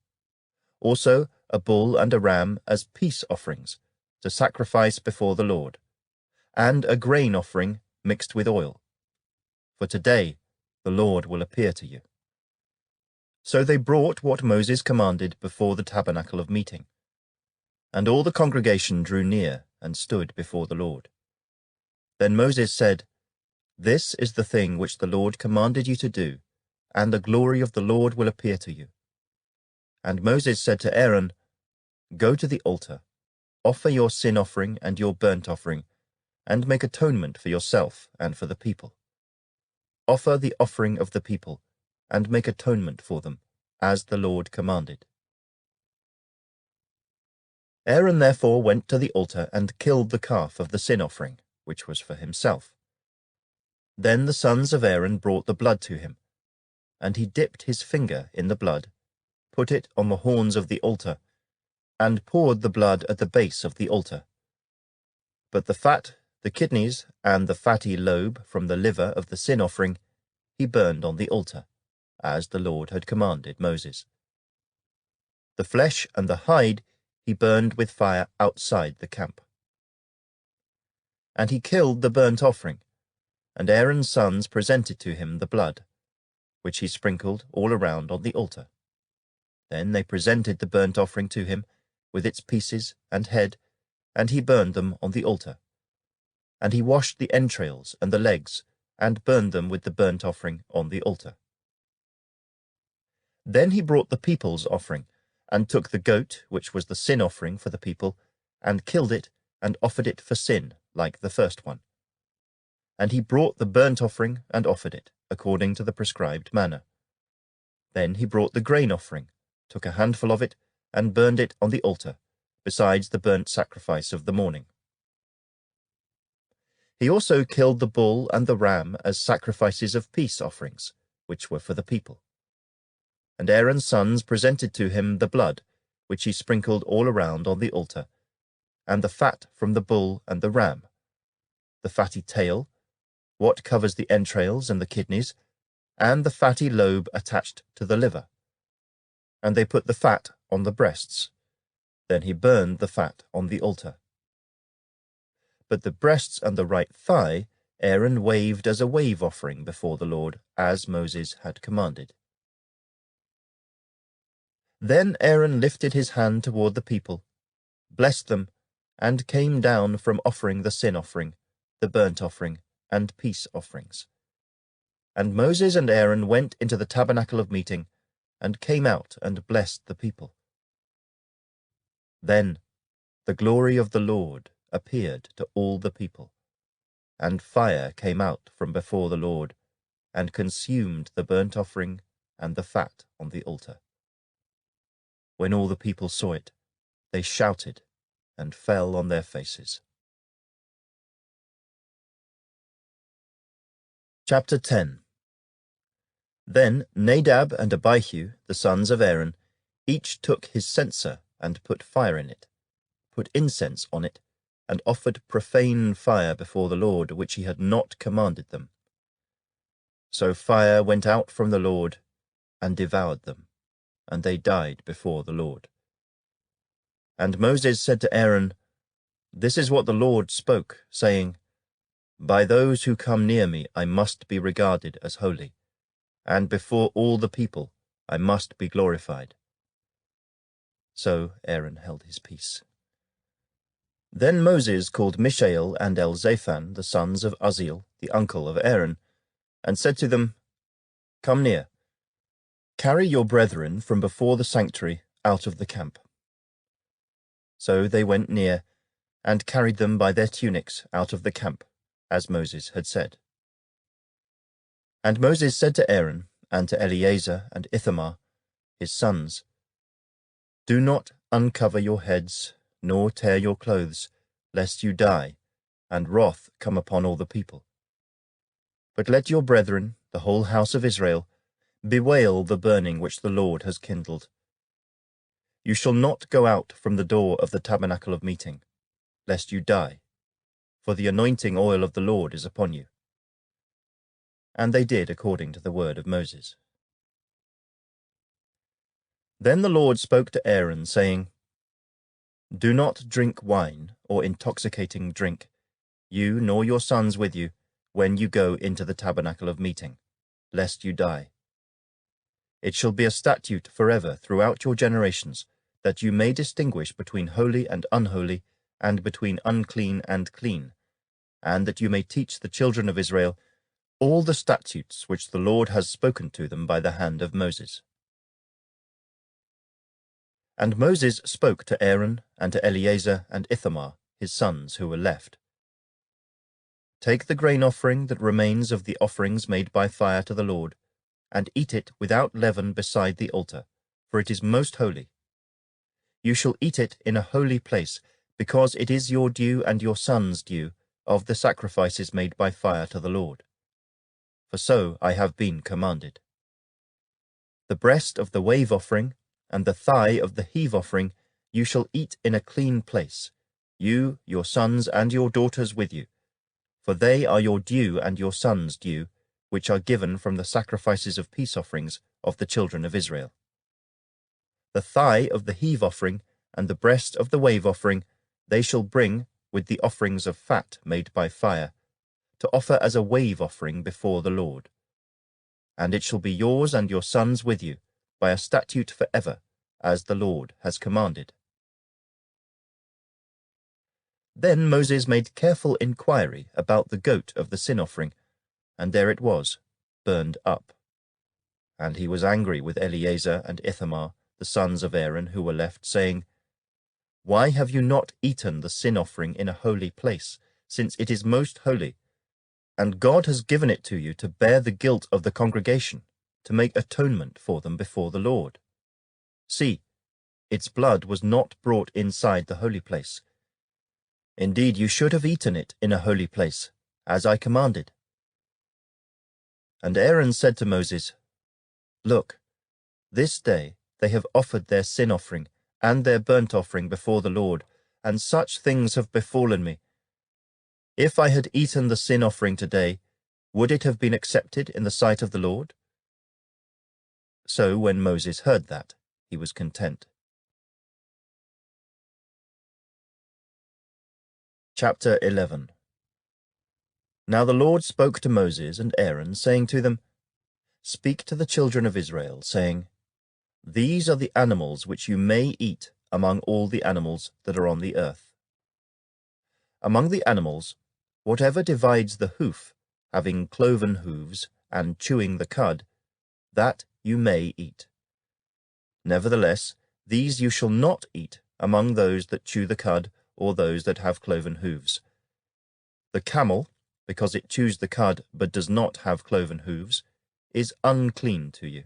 Also a bull and a ram as peace offerings, to sacrifice before the Lord, and a grain offering mixed with oil. For today the Lord will appear to you. So they brought what Moses commanded before the tabernacle of meeting. And all the congregation drew near and stood before the Lord. Then Moses said, This is the thing which the Lord commanded you to do, and the glory of the Lord will appear to you. And Moses said to Aaron, "Go to the altar, offer your sin offering and your burnt offering, and make atonement for yourself and for the people. Offer the offering of the people, and make atonement for them, as the Lord commanded." Aaron therefore went to the altar and killed the calf of the sin offering, which was for himself. Then the sons of Aaron brought the blood to him, and he dipped his finger in the blood, put it on the horns of the altar, and poured the blood at the base of the altar. But the fat, the kidneys, and the fatty lobe from the liver of the sin offering he burned on the altar, as the Lord had commanded Moses. The flesh and the hide he burned with fire outside the camp. And he killed the burnt offering, and Aaron's sons presented to him the blood, which he sprinkled all around on the altar. Then they presented the burnt offering to him, with its pieces and head, and he burned them on the altar. And he washed the entrails and the legs, and burned them with the burnt offering on the altar. Then he brought the people's offering, and took the goat, which was the sin offering for the people, and killed it, and offered it for sin, like the first one. And he brought the burnt offering, and offered it, according to the prescribed manner. Then he brought the grain offering, took a handful of it, and burned it on the altar, besides the burnt sacrifice of the morning. He also killed the bull and the ram as sacrifices of peace offerings, which were for the people. And Aaron's sons presented to him the blood, which he sprinkled all around on the altar, and the fat from the bull and the ram, the fatty tail, what covers the entrails and the kidneys, and the fatty lobe attached to the liver. And they put the fat on the breasts. Then he burned the fat on the altar. But the breasts and the right thigh Aaron waved as a wave offering before the Lord, as Moses had commanded. Then Aaron lifted his hand toward the people, blessed them, and came down from offering the sin offering, the burnt offering, and peace offerings. And Moses and Aaron went into the tabernacle of meeting, and came out and blessed the people. Then the glory of the Lord appeared to all the people, and fire came out from before the Lord, and consumed the burnt offering and the fat on the altar. When all the people saw it, they shouted and fell on their faces. Chapter 10. Then Nadab and Abihu, the sons of Aaron, each took his censer and put fire in it, put incense on it, and offered profane fire before the Lord, which he had not commanded them. So fire went out from the Lord and devoured them, and they died before the Lord. And Moses said to Aaron, "This is what the Lord spoke, saying, By those who come near me I must be regarded as holy, and before all the people I must be glorified." So Aaron held his peace. Then Moses called Mishael and Elzaphan, the sons of Uzziel, the uncle of Aaron, and said to them, "Come near. Carry your brethren from before the sanctuary out of the camp." So they went near, and carried them by their tunics out of the camp, as Moses had said. And Moses said to Aaron, and to Eleazar and Ithamar, his sons, "Do not uncover your heads, nor tear your clothes, lest you die, and wrath come upon all the people. But let your brethren, the whole house of Israel, bewail the burning which the Lord has kindled. You shall not go out from the door of the tabernacle of meeting, lest you die, for the anointing oil of the Lord is upon you." And they did according to the word of Moses. Then the Lord spoke to Aaron, saying, "Do not drink wine or intoxicating drink, you nor your sons with you, when you go into the tabernacle of meeting, lest you die. It shall be a statute forever throughout your generations, that you may distinguish between holy and unholy, and between unclean and clean, and that you may teach the children of Israel all the statutes which the Lord has spoken to them by the hand of Moses." And Moses spoke to Aaron and to Eleazar and Ithamar, his sons who were left. Take the grain offering that remains of the offerings made by fire to the Lord, and eat it without leaven beside the altar, for it is most holy. You shall eat it in a holy place, because it is your due and your sons' due of the sacrifices made by fire to the Lord. For so I have been commanded. The breast of the wave offering and the thigh of the heave offering you shall eat in a clean place, you, your sons, and your daughters with you, for they are your due and your sons' due, which are given from the sacrifices of peace offerings of the children of Israel. The thigh of the heave offering and the breast of the wave offering they shall bring with the offerings of fat made by fire, to offer as a wave offering before the Lord. And it shall be yours and your sons with you, by a statute forever, as the Lord has commanded. Then Moses made careful inquiry about the goat of the sin offering, and there it was, burned up. And he was angry with Eleazar and Ithamar, the sons of Aaron who were left, saying, Why have you not eaten the sin offering in a holy place, since it is most holy? And God has given it to you to bear the guilt of the congregation, to make atonement for them before the Lord. See, its blood was not brought inside the holy place. Indeed, you should have eaten it in a holy place, as I commanded. And Aaron said to Moses, Look, this day they have offered their sin offering and their burnt offering before the Lord, and such things have befallen me. If I had eaten the sin offering today, would it have been accepted in the sight of the Lord? So when Moses heard that, he was content. Chapter 11. Now the Lord spoke to Moses and Aaron, saying to them, Speak to the children of Israel, saying, These are the animals which you may eat among all the animals that are on the earth. Among the animals, whatever divides the hoof, having cloven hooves, and chewing the cud, that you may eat. Nevertheless, these you shall not eat among those that chew the cud, or those that have cloven hooves. The camel, because it chews the cud but does not have cloven hooves, is unclean to you.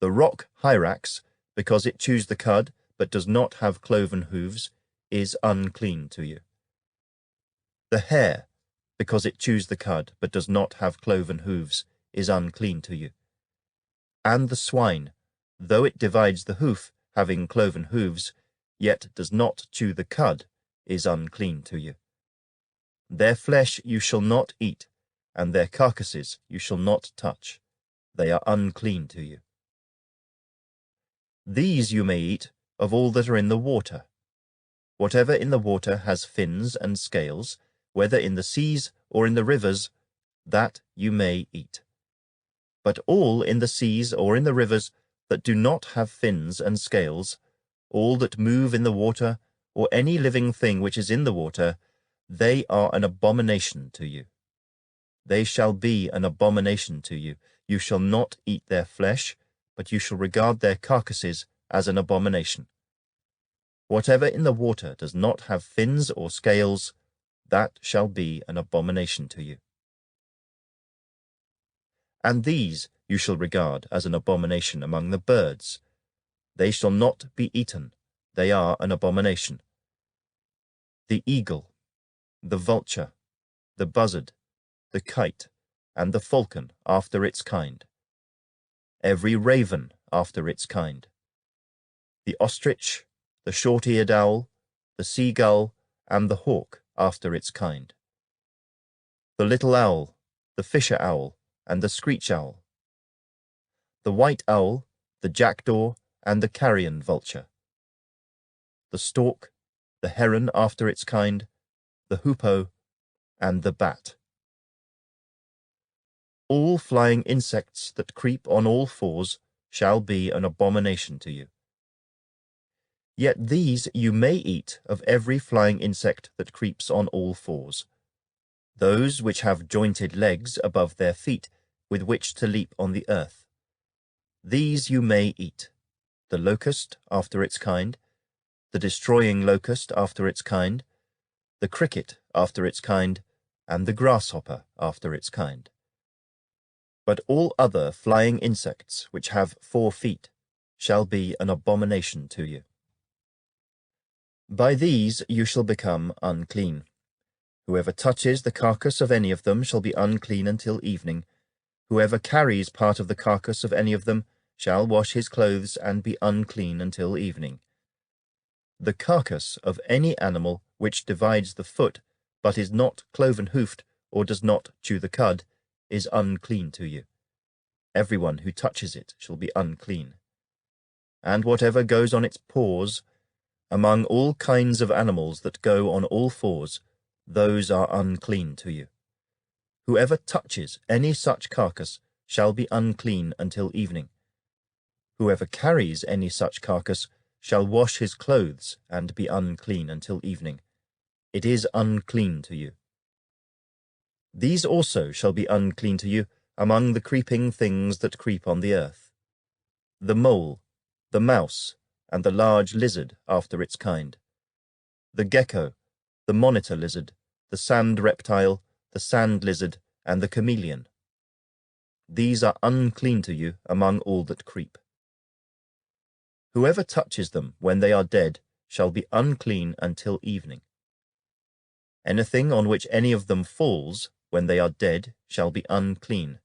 The rock hyrax, because it chews the cud but does not have cloven hooves, is unclean to you. The hare, because it chews the cud but does not have cloven hooves, is unclean to you. And the swine, though it divides the hoof, having cloven hooves, yet does not chew the cud, is unclean to you. Their flesh you shall not eat, and their carcasses you shall not touch. They are unclean to you. These you may eat of all that are in the water. Whatever in the water has fins and scales, whether in the seas or in the rivers, that you may eat. But all in the seas or in the rivers that do not have fins and scales, all that move in the water, or any living thing which is in the water, they are an abomination to you. They shall be an abomination to you. You shall not eat their flesh, but you shall regard their carcasses as an abomination. Whatever in the water does not have fins or scales, that shall be an abomination to you. And these you shall regard as an abomination among the birds. They shall not be eaten. They are an abomination. The eagle, the vulture, the buzzard, the kite, and the falcon after its kind. Every raven after its kind. The ostrich, the short-eared owl, the seagull, and the hawk after its kind. The little owl, the fisher owl, and the screech owl. The white owl, the jackdaw, and the carrion vulture. The stork, the heron after its kind, the hoopoe, and the bat. All flying insects that creep on all fours shall be an abomination to you. Yet these you may eat of every flying insect that creeps on all fours, those which have jointed legs above their feet with which to leap on the earth. These you may eat. the locust after its kind, the destroying locust after its kind, the cricket after its kind, and the grasshopper after its kind. But all other flying insects which have 4 feet shall be an abomination to you. By these you shall become unclean. Whoever touches the carcass of any of them shall be unclean until evening. Whoever carries part of the carcass of any of them shall wash his clothes and be unclean until evening. The carcass of any animal which divides the foot, but is not cloven-hoofed, or does not chew the cud, is unclean to you. Everyone who touches it shall be unclean. And whatever goes on its paws, among all kinds of animals that go on all fours, those are unclean to you. Whoever touches any such carcass shall be unclean until evening. Whoever carries any such carcass shall wash his clothes and be unclean until evening. It is unclean to you. These also shall be unclean to you among the creeping things that creep on the earth: the mole, the mouse, and the large lizard after its kind, the gecko, the monitor lizard, the sand reptile, the sand lizard, and the chameleon. These are unclean to you among all that creep. Whoever touches them when they are dead shall be unclean until evening. Anything on which any of them falls when they are dead shall be unclean,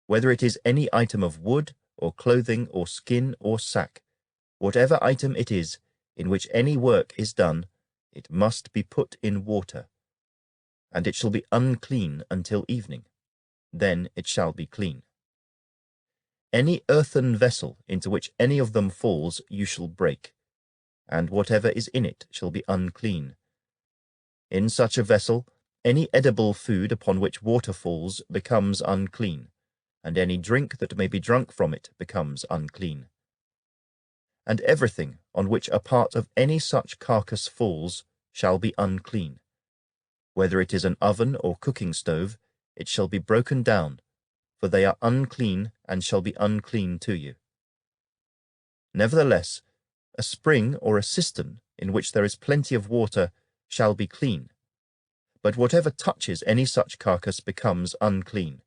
whether it is any item of wood, or clothing, or skin, or sack. Whatever item it is in which any work is done, it must be put in water, and it shall be unclean until evening. Then it shall be clean. Any earthen vessel into which any of them falls you shall break, and whatever is in it shall be unclean. In such a vessel any edible food upon which water falls becomes unclean, and any drink that may be drunk from it becomes unclean. And everything on which a part of any such carcass falls shall be unclean. Whether it is an oven or cooking stove, it shall be broken down, for they are unclean and shall be unclean to you. Nevertheless, a spring or a cistern in which there is plenty of water shall be clean, but whatever touches any such carcass becomes unclean.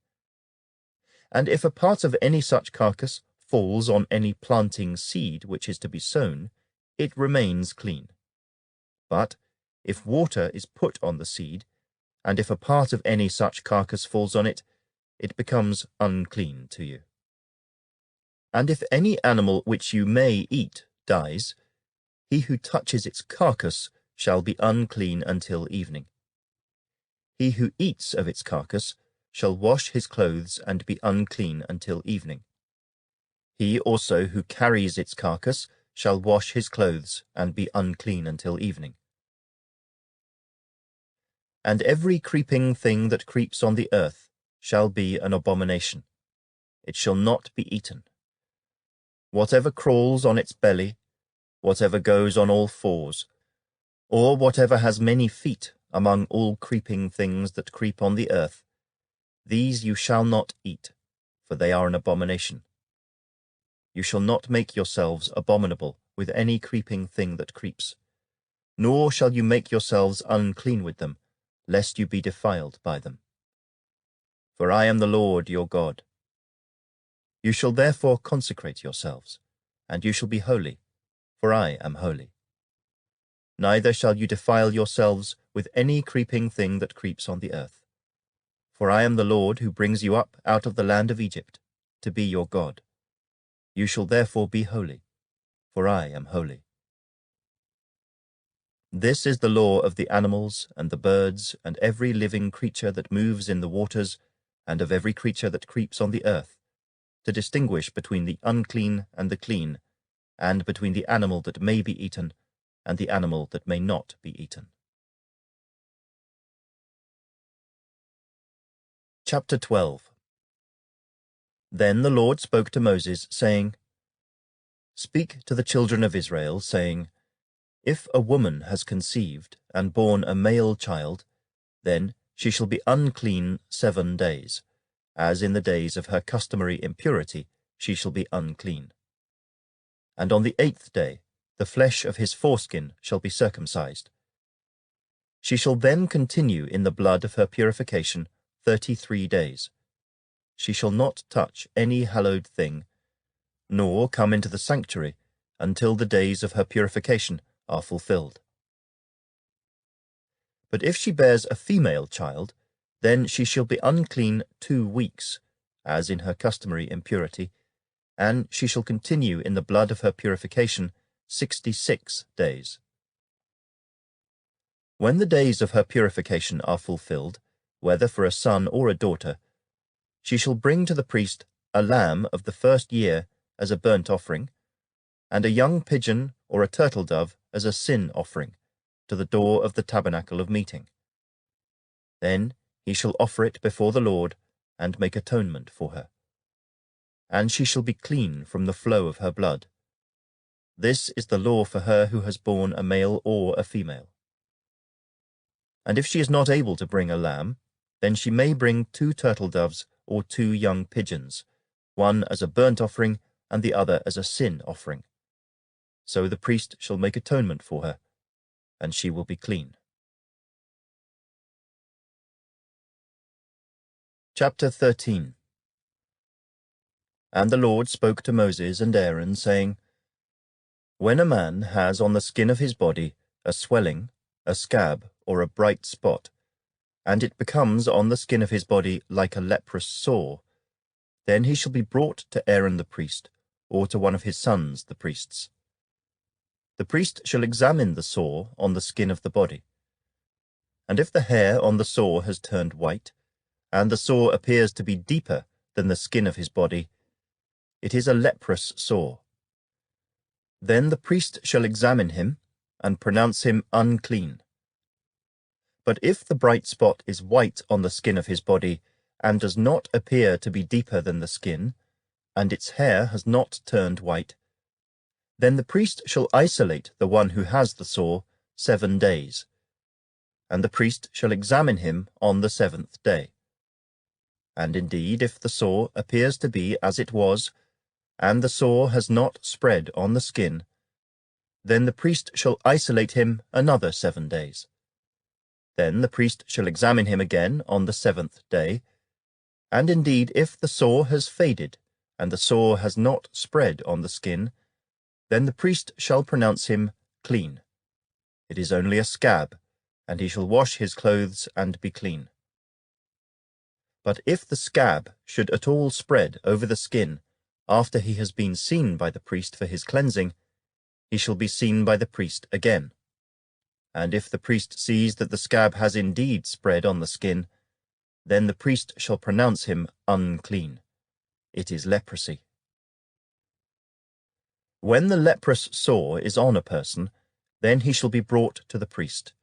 And if a part of any such carcass falls on any planting seed which is to be sown, it remains clean. But if water is put on the seed, and if a part of any such carcass falls on it, it becomes unclean to you. And if any animal which you may eat dies, he who touches its carcass shall be unclean until evening. He who eats of its carcass shall wash his clothes and be unclean until evening. He also who carries its carcass shall wash his clothes and be unclean until evening. And every creeping thing that creeps on the earth shall be an abomination. It shall not be eaten. Whatever crawls on its belly, whatever goes on all fours, or whatever has many feet among all creeping things that creep on the earth, these you shall not eat, for they are an abomination. You shall not make yourselves abominable with any creeping thing that creeps, nor shall you make yourselves unclean with them, lest you be defiled by them. For I am the Lord your God. You shall therefore consecrate yourselves, and you shall be holy, for I am holy. Neither shall you defile yourselves with any creeping thing that creeps on the earth. For I am the Lord who brings you up out of the land of Egypt, to be your God. You shall therefore be holy, for I am holy. This is the law of the animals and the birds and every living creature that moves in the waters, and of every creature that creeps on the earth, to distinguish between the unclean and the clean, and between the animal that may be eaten and the animal that may not be eaten. Chapter 12. Then the Lord spoke to Moses, saying, Speak to the children of Israel, saying, If a woman has conceived and borne a male child, then she shall be unclean 7 days, as in the days of her customary impurity she shall be unclean. and on the 8th day the flesh of his foreskin shall be circumcised. She shall then continue in the blood of her purification 33 days. She shall not touch any hallowed thing, nor come into the sanctuary until the days of her purification are fulfilled. But if she bears a female child, then she shall be unclean 2 weeks, as in her customary impurity, and she shall continue in the blood of her purification 66 days. When the days of her purification are fulfilled, whether for a son or a daughter, she shall bring to the priest a lamb of the first year as a burnt offering, and a young pigeon or a turtle dove as a sin offering, to the door of the tabernacle of meeting. Then he shall offer it before the Lord, and make atonement for her. And she shall be clean from the flow of her blood. This is the law for her who has borne a male or a female. And if she is not able to bring a lamb, then she may bring 2 turtle doves or 2 young pigeons, one as a burnt offering and the other as a sin offering. So the priest shall make atonement for her, and she will be clean. Chapter 13. And the Lord spoke to Moses and Aaron, saying, When a man has on the skin of his body a swelling, a scab, or a bright spot, and it becomes on the skin of his body like a leprous sore, then he shall be brought to Aaron the priest, or to one of his sons the priests. The priest shall examine the sore on the skin of the body. And if the hair on the sore has turned white, and the sore appears to be deeper than the skin of his body, it is a leprous sore. Then the priest shall examine him, and pronounce him unclean. But if the bright spot is white on the skin of his body, and does not appear to be deeper than the skin, and its hair has not turned white, then the priest shall isolate the one who has the sore 7 days, and the priest shall examine him on the 7th day. And indeed, if the sore appears to be as it was, and the sore has not spread on the skin, then the priest shall isolate him another 7 days. Then the priest shall examine him again on the 7th day, and indeed, if the sore has faded, and the sore has not spread on the skin, then the priest shall pronounce him clean. It is only a scab, and he shall wash his clothes and be clean. But if the scab should at all spread over the skin, after he has been seen by the priest for his cleansing, he shall be seen by the priest again. And if the priest sees that the scab has indeed spread on the skin, then the priest shall pronounce him unclean. It is leprosy. When the leprous sore is on a person, then he shall be brought to the priest,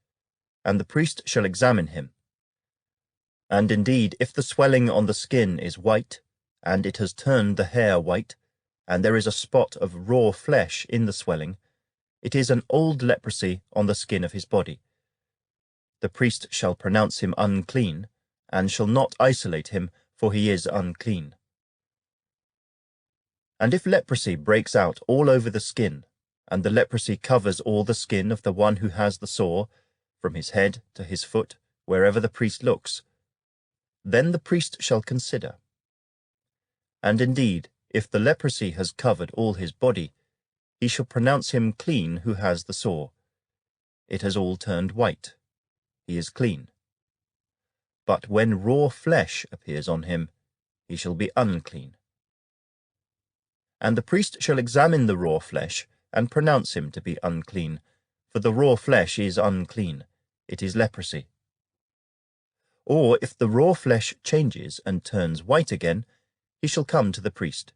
and the priest shall examine him. And indeed, if the swelling on the skin is white, and it has turned the hair white, and there is a spot of raw flesh in the swelling, it is an old leprosy on the skin of his body. The priest shall pronounce him unclean, and shall not isolate him, for he is unclean. And if leprosy breaks out all over the skin, and the leprosy covers all the skin of the one who has the sore, from his head to his foot, wherever the priest looks, then the priest shall consider. And indeed, if the leprosy has covered all his body, he shall pronounce him clean who has the sore. It has all turned white. He is clean. But when raw flesh appears on him, he shall be unclean. And the priest shall examine the raw flesh, and pronounce him to be unclean, for the raw flesh is unclean. It is leprosy. Or if the raw flesh changes and turns white again, he shall come to the priest,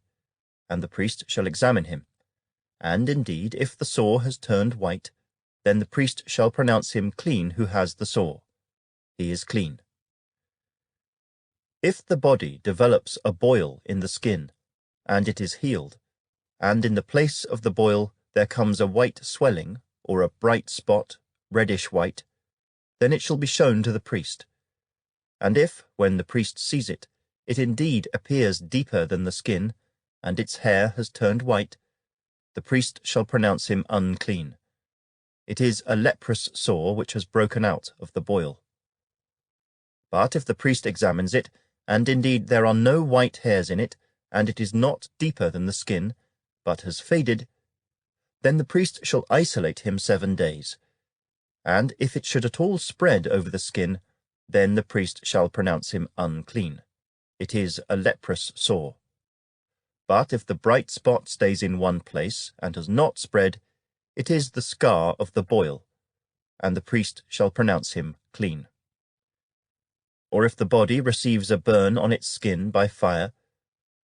and the priest shall examine him. And indeed, if the sore has turned white, then the priest shall pronounce him clean who has the sore. He is clean. If the body develops a boil in the skin, and it is healed, and in the place of the boil there comes a white swelling, or a bright spot, reddish white, then it shall be shown to the priest. And if, when the priest sees it, it indeed appears deeper than the skin, and its hair has turned white, the priest shall pronounce him unclean. It is a leprous sore which has broken out of the boil. But if the priest examines it, and indeed there are no white hairs in it, and it is not deeper than the skin, but has faded, then the priest shall isolate him 7 days. And if it should at all spread over the skin, then the priest shall pronounce him unclean. It is a leprous sore. But if the bright spot stays in one place, and has not spread, it is the scar of the boil, and the priest shall pronounce him clean. Or if the body receives a burn on its skin by fire,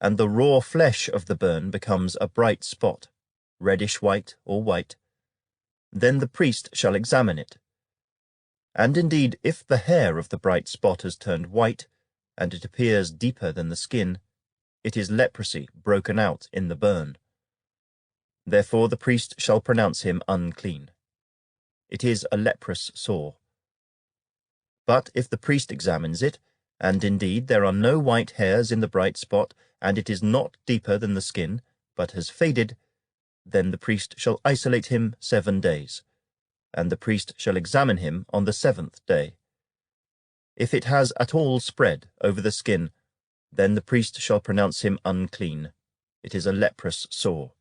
and the raw flesh of the burn becomes a bright spot, reddish-white or white, then the priest shall examine it. And indeed, if the hair of the bright spot has turned white, and it appears deeper than the skin, it is leprosy broken out in the burn. Therefore the priest shall pronounce him unclean. It is a leprous sore. But if the priest examines it, and indeed there are no white hairs in the bright spot, and it is not deeper than the skin, but has faded, then the priest shall isolate him 7 days, and the priest shall examine him on the 7th day. If it has at all spread over the skin, then the priest shall pronounce him unclean. It is a leprous sore.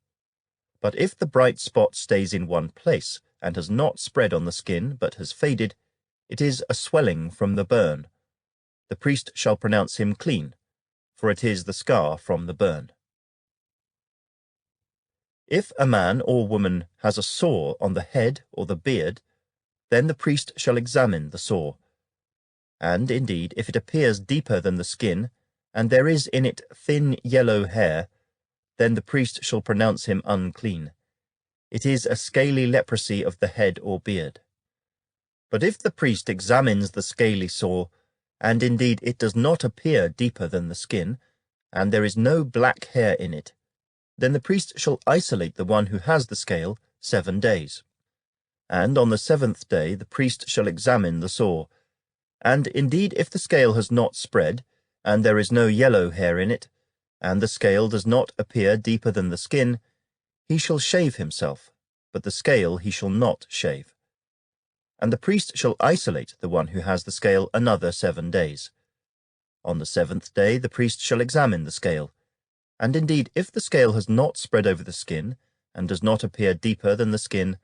But if the bright spot stays in one place, and has not spread on the skin, but has faded, it is a swelling from the burn. The priest shall pronounce him clean, for it is the scar from the burn. If a man or woman has a sore on the head or the beard, then the priest shall examine the sore. And indeed, if it appears deeper than the skin, and there is in it thin yellow hair, then the priest shall pronounce him unclean. It is a scaly leprosy of the head or beard. But if the priest examines the scaly sore, and indeed it does not appear deeper than the skin, and there is no black hair in it, then the priest shall isolate the one who has the scale 7 days. And on the 7th day the priest shall examine the sore. And indeed if the scale has not spread, and there is no yellow hair in it, and the scale does not appear deeper than the skin, he shall shave himself, but the scale he shall not shave. And the priest shall isolate the one who has the scale another 7 days. On the 7th day the priest shall examine the scale. And indeed, if the scale has not spread over the skin, and does not appear deeper than the skin,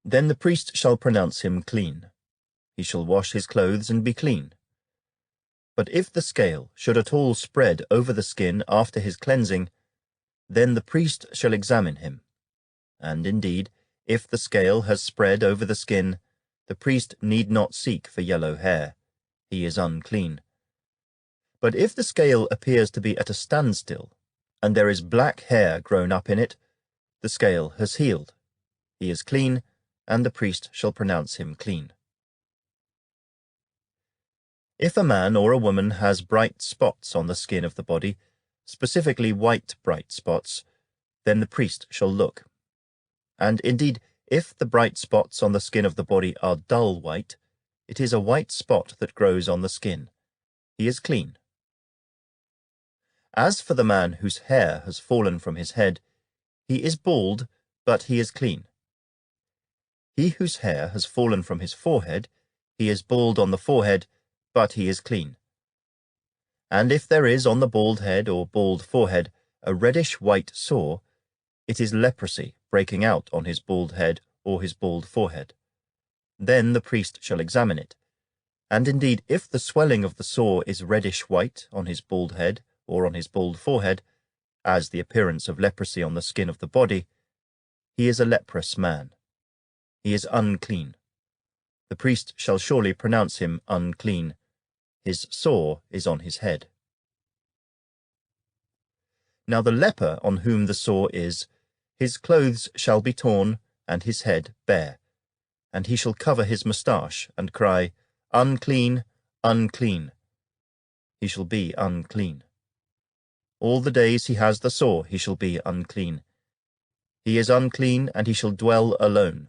then the priest shall pronounce him clean. He shall wash his clothes and be clean. But if the scale should at all spread over the skin after his cleansing, then the priest shall examine him. And indeed, if the scale has spread over the skin, the priest need not seek for yellow hair. He is unclean. But if the scale appears to be at a standstill, and there is black hair grown up in it, the scale has healed. He is clean, and the priest shall pronounce him clean. If a man or a woman has bright spots on the skin of the body, specifically white bright spots, then the priest shall look. And indeed, if the bright spots on the skin of the body are dull white, it is a white spot that grows on the skin. He is clean. As for the man whose hair has fallen from his head, he is bald, but he is clean. He whose hair has fallen from his forehead, he is bald on the forehead, but he is clean. And if there is on the bald head or bald forehead a reddish-white sore, it is leprosy breaking out on his bald head or his bald forehead. Then the priest shall examine it. And indeed, if the swelling of the sore is reddish-white on his bald head or on his bald forehead, as the appearance of leprosy on the skin of the body, he is a leprous man. He is unclean. The priest shall surely pronounce him unclean. His sore is on his head. Now the leper on whom the sore is, his clothes shall be torn, and his head bare, and he shall cover his moustache, and cry, Unclean, unclean. He shall be unclean. All the days he has the sore he shall be unclean. He is unclean, and he shall dwell alone.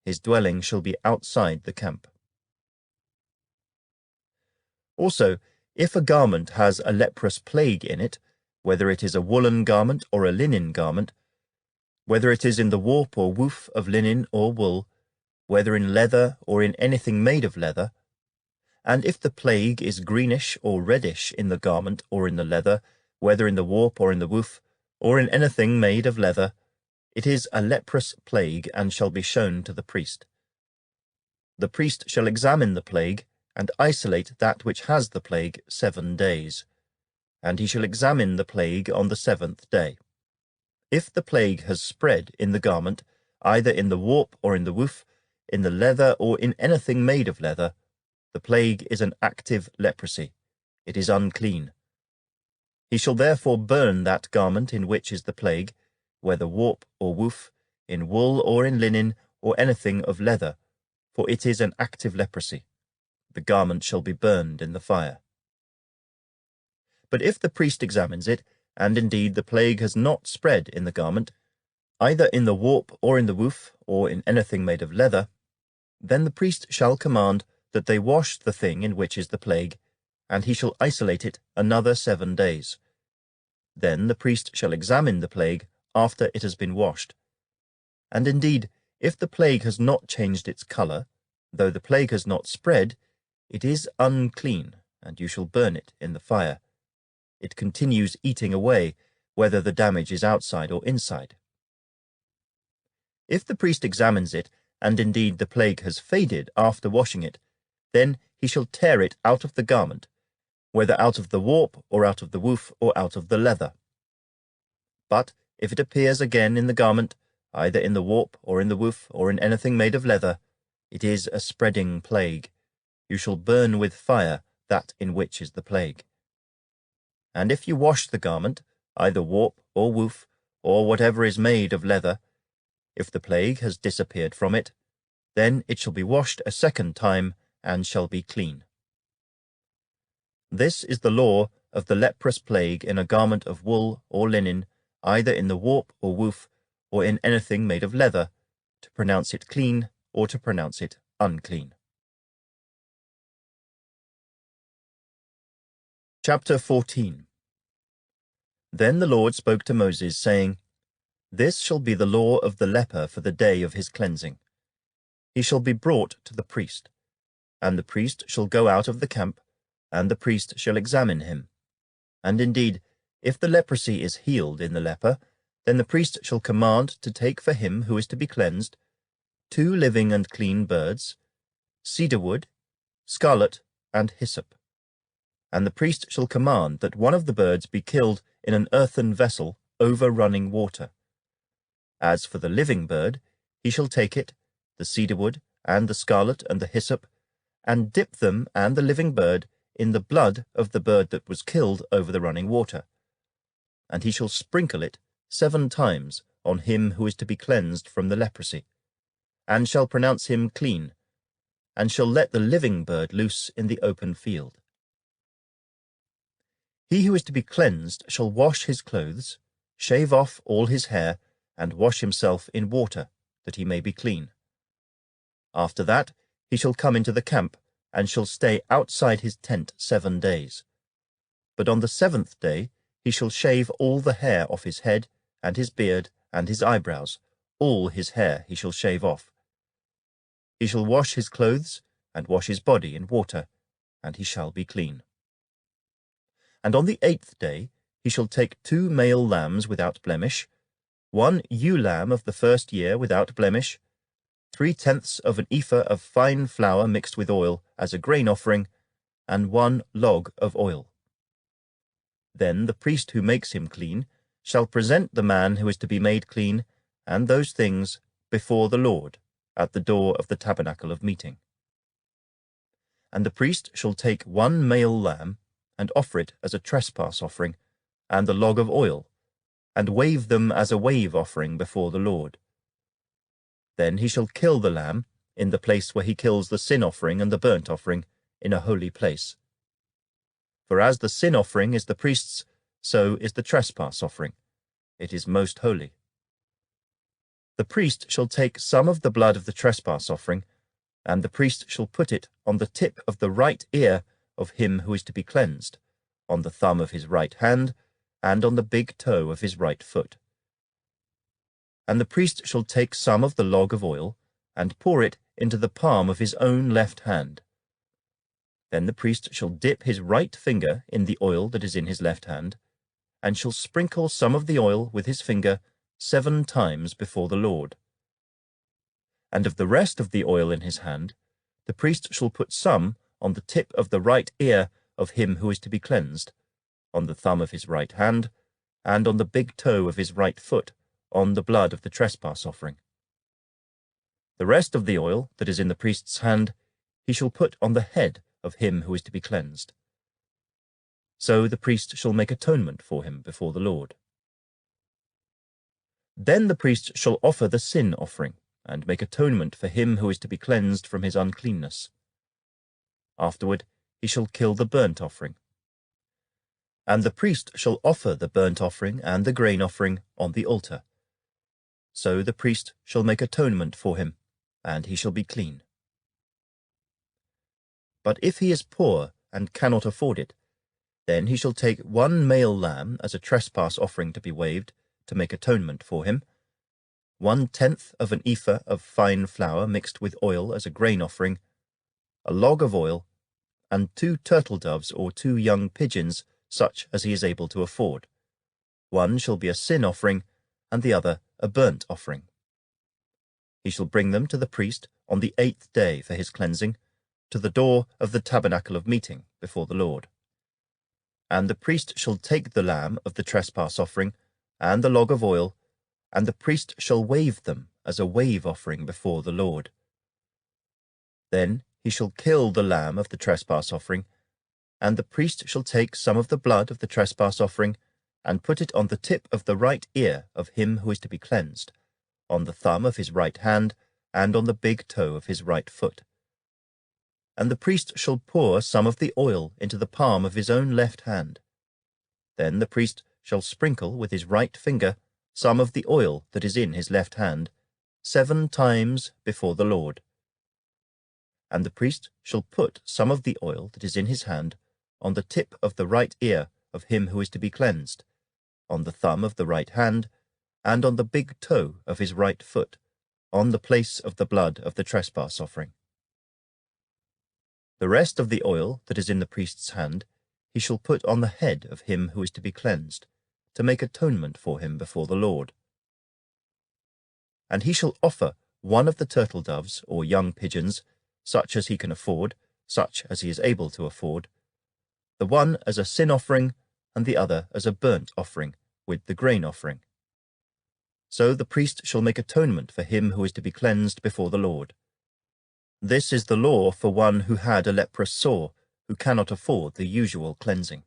His dwelling shall be outside the camp. Also, if a garment has a leprous plague in it, whether it is a woolen garment or a linen garment, whether it is in the warp or woof of linen or wool, whether in leather or in anything made of leather, and if the plague is greenish or reddish in the garment or in the leather, whether in the warp or in the woof, or in anything made of leather, it is a leprous plague, and shall be shown to the priest. The priest shall examine the plague, and isolate that which has the plague 7 days. And he shall examine the plague on the 7th day. If the plague has spread in the garment, either in the warp or in the woof, in the leather or in anything made of leather, the plague is an active leprosy. It is unclean. He shall therefore burn that garment in which is the plague, whether warp or woof, in wool or in linen, or anything of leather, for it is an active leprosy. The garment shall be burned in the fire. But if the priest examines it, and indeed the plague has not spread in the garment, either in the warp or in the woof, or in anything made of leather, then the priest shall command that they wash the thing in which is the plague, and he shall isolate it another 7 days. Then the priest shall examine the plague after it has been washed. And indeed, if the plague has not changed its colour, though the plague has not spread, it is unclean, and you shall burn it in the fire. It continues eating away, whether the damage is outside or inside. If the priest examines it, and indeed the plague has faded after washing it, then he shall tear it out of the garment, whether out of the warp, or out of the woof, or out of the leather. But if it appears again in the garment, either in the warp, or in the woof, or in anything made of leather, it is a spreading plague. You shall burn with fire that in which is the plague. And if you wash the garment, either warp or woof, or whatever is made of leather, if the plague has disappeared from it, then it shall be washed a 2nd time, and shall be clean. This is the law of the leprous plague in a garment of wool or linen, either in the warp or woof, or in anything made of leather, to pronounce it clean or to pronounce it unclean. Chapter 14. Then the Lord spoke to Moses, saying, This shall be the law of the leper for the day of his cleansing. He shall be brought to the priest, and the priest shall go out of the camp, and the priest shall examine him. And indeed, if the leprosy is healed in the leper, then the priest shall command to take for him who is to be cleansed 2 living and clean birds, cedar wood, scarlet, and hyssop. And the priest shall command that one of the birds be killed in an earthen vessel over running water. As for the living bird, he shall take it, the cedar wood, and the scarlet, and the hyssop, and dip them and the living bird in the blood of the bird that was killed over the running water. And he shall sprinkle it 7 times on him who is to be cleansed from the leprosy, and shall pronounce him clean, and shall let the living bird loose in the open field. He who is to be cleansed shall wash his clothes, shave off all his hair, and wash himself in water, that he may be clean. After that he shall come into the camp, and shall stay outside his tent 7 days. But on the 7th day he shall shave all the hair off his head, and his beard, and his eyebrows. All his hair he shall shave off. He shall wash his clothes, and wash his body in water, and he shall be clean. And on the 8th day he shall take 2 male lambs without blemish, 1 ewe lamb of the 1st year without blemish, 3/10 of an ephah of fine flour mixed with oil as a grain offering, and 1 log of oil. Then the priest who makes him clean shall present the man who is to be made clean, and those things, before the Lord, at the door of the tabernacle of meeting. And the priest shall take 1 male lamb, and offer it as a trespass offering, and the log of oil, and wave them as a wave offering before the Lord. Then he shall kill the lamb in the place where he kills the sin offering and the burnt offering, in a holy place. For as the sin offering is the priest's, so is the trespass offering. It is most holy. The priest shall take some of the blood of the trespass offering, and the priest shall put it on the tip of the right ear of him who is to be cleansed, on the thumb of his right hand, and on the big toe of his right foot. And the priest shall take some of the log of oil, and pour it into the palm of his own left hand. Then the priest shall dip his right finger in the oil that is in his left hand, and shall sprinkle some of the oil with his finger 7 times before the Lord. And of the rest of the oil in his hand, the priest shall put some on the tip of the right ear of him who is to be cleansed, on the thumb of his right hand, and on the big toe of his right foot, on the blood of the trespass offering. The rest of the oil that is in the priest's hand he shall put on the head of him who is to be cleansed. So the priest shall make atonement for him before the Lord. Then the priest shall offer the sin offering, and make atonement for him who is to be cleansed from his uncleanness. Afterward he shall kill the burnt offering. And the priest shall offer the burnt offering and the grain offering on the altar. So the priest shall make atonement for him, and he shall be clean. But if he is poor and cannot afford it, then he shall take 1 male lamb as a trespass offering to be waved, to make atonement for him, 1/10 of an ephah of fine flour mixed with oil as a grain offering, a log of oil, and 2 turtle doves or 2 young pigeons, such as he is able to afford. One shall be a sin offering, and the other a burnt offering. He shall bring them to the priest on the 8th day for his cleansing, to the door of the tabernacle of meeting before the Lord. And the priest shall take the lamb of the trespass offering, and the log of oil, and the priest shall wave them as a wave offering before the Lord. Then he shall kill the lamb of the trespass offering, and the priest shall take some of the blood of the trespass offering, and put it on the tip of the right ear of him who is to be cleansed, on the thumb of his right hand, and on the big toe of his right foot. And the priest shall pour some of the oil into the palm of his own left hand. Then the priest shall sprinkle with his right finger some of the oil that is in his left hand 7 times before the Lord. And the priest shall put some of the oil that is in his hand on the tip of the right ear of him who is to be cleansed, on the thumb of the right hand, and on the big toe of his right foot, on the place of the blood of the trespass offering. The rest of the oil that is in the priest's hand he shall put on the head of him who is to be cleansed, to make atonement for him before the Lord. And he shall offer 1 of the turtle doves or young pigeons, such as he can afford, such as he is able to afford, the one as a sin offering, and the other as a burnt offering, with the grain offering. So the priest shall make atonement for him who is to be cleansed before the Lord. This is the law for one who had a leprous sore, who cannot afford the usual cleansing.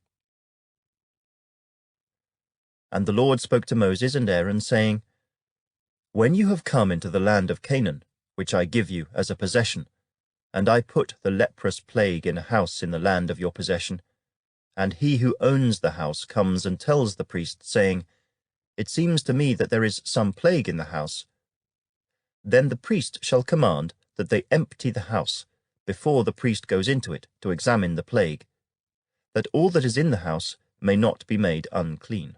And the Lord spoke to Moses and Aaron, saying, When you have come into the land of Canaan, which I give you as a possession, and I put the leprous plague in a house in the land of your possession, and he who owns the house comes and tells the priest, saying, It seems to me that there is some plague in the house, then the priest shall command that they empty the house before the priest goes into it to examine the plague, that all that is in the house may not be made unclean.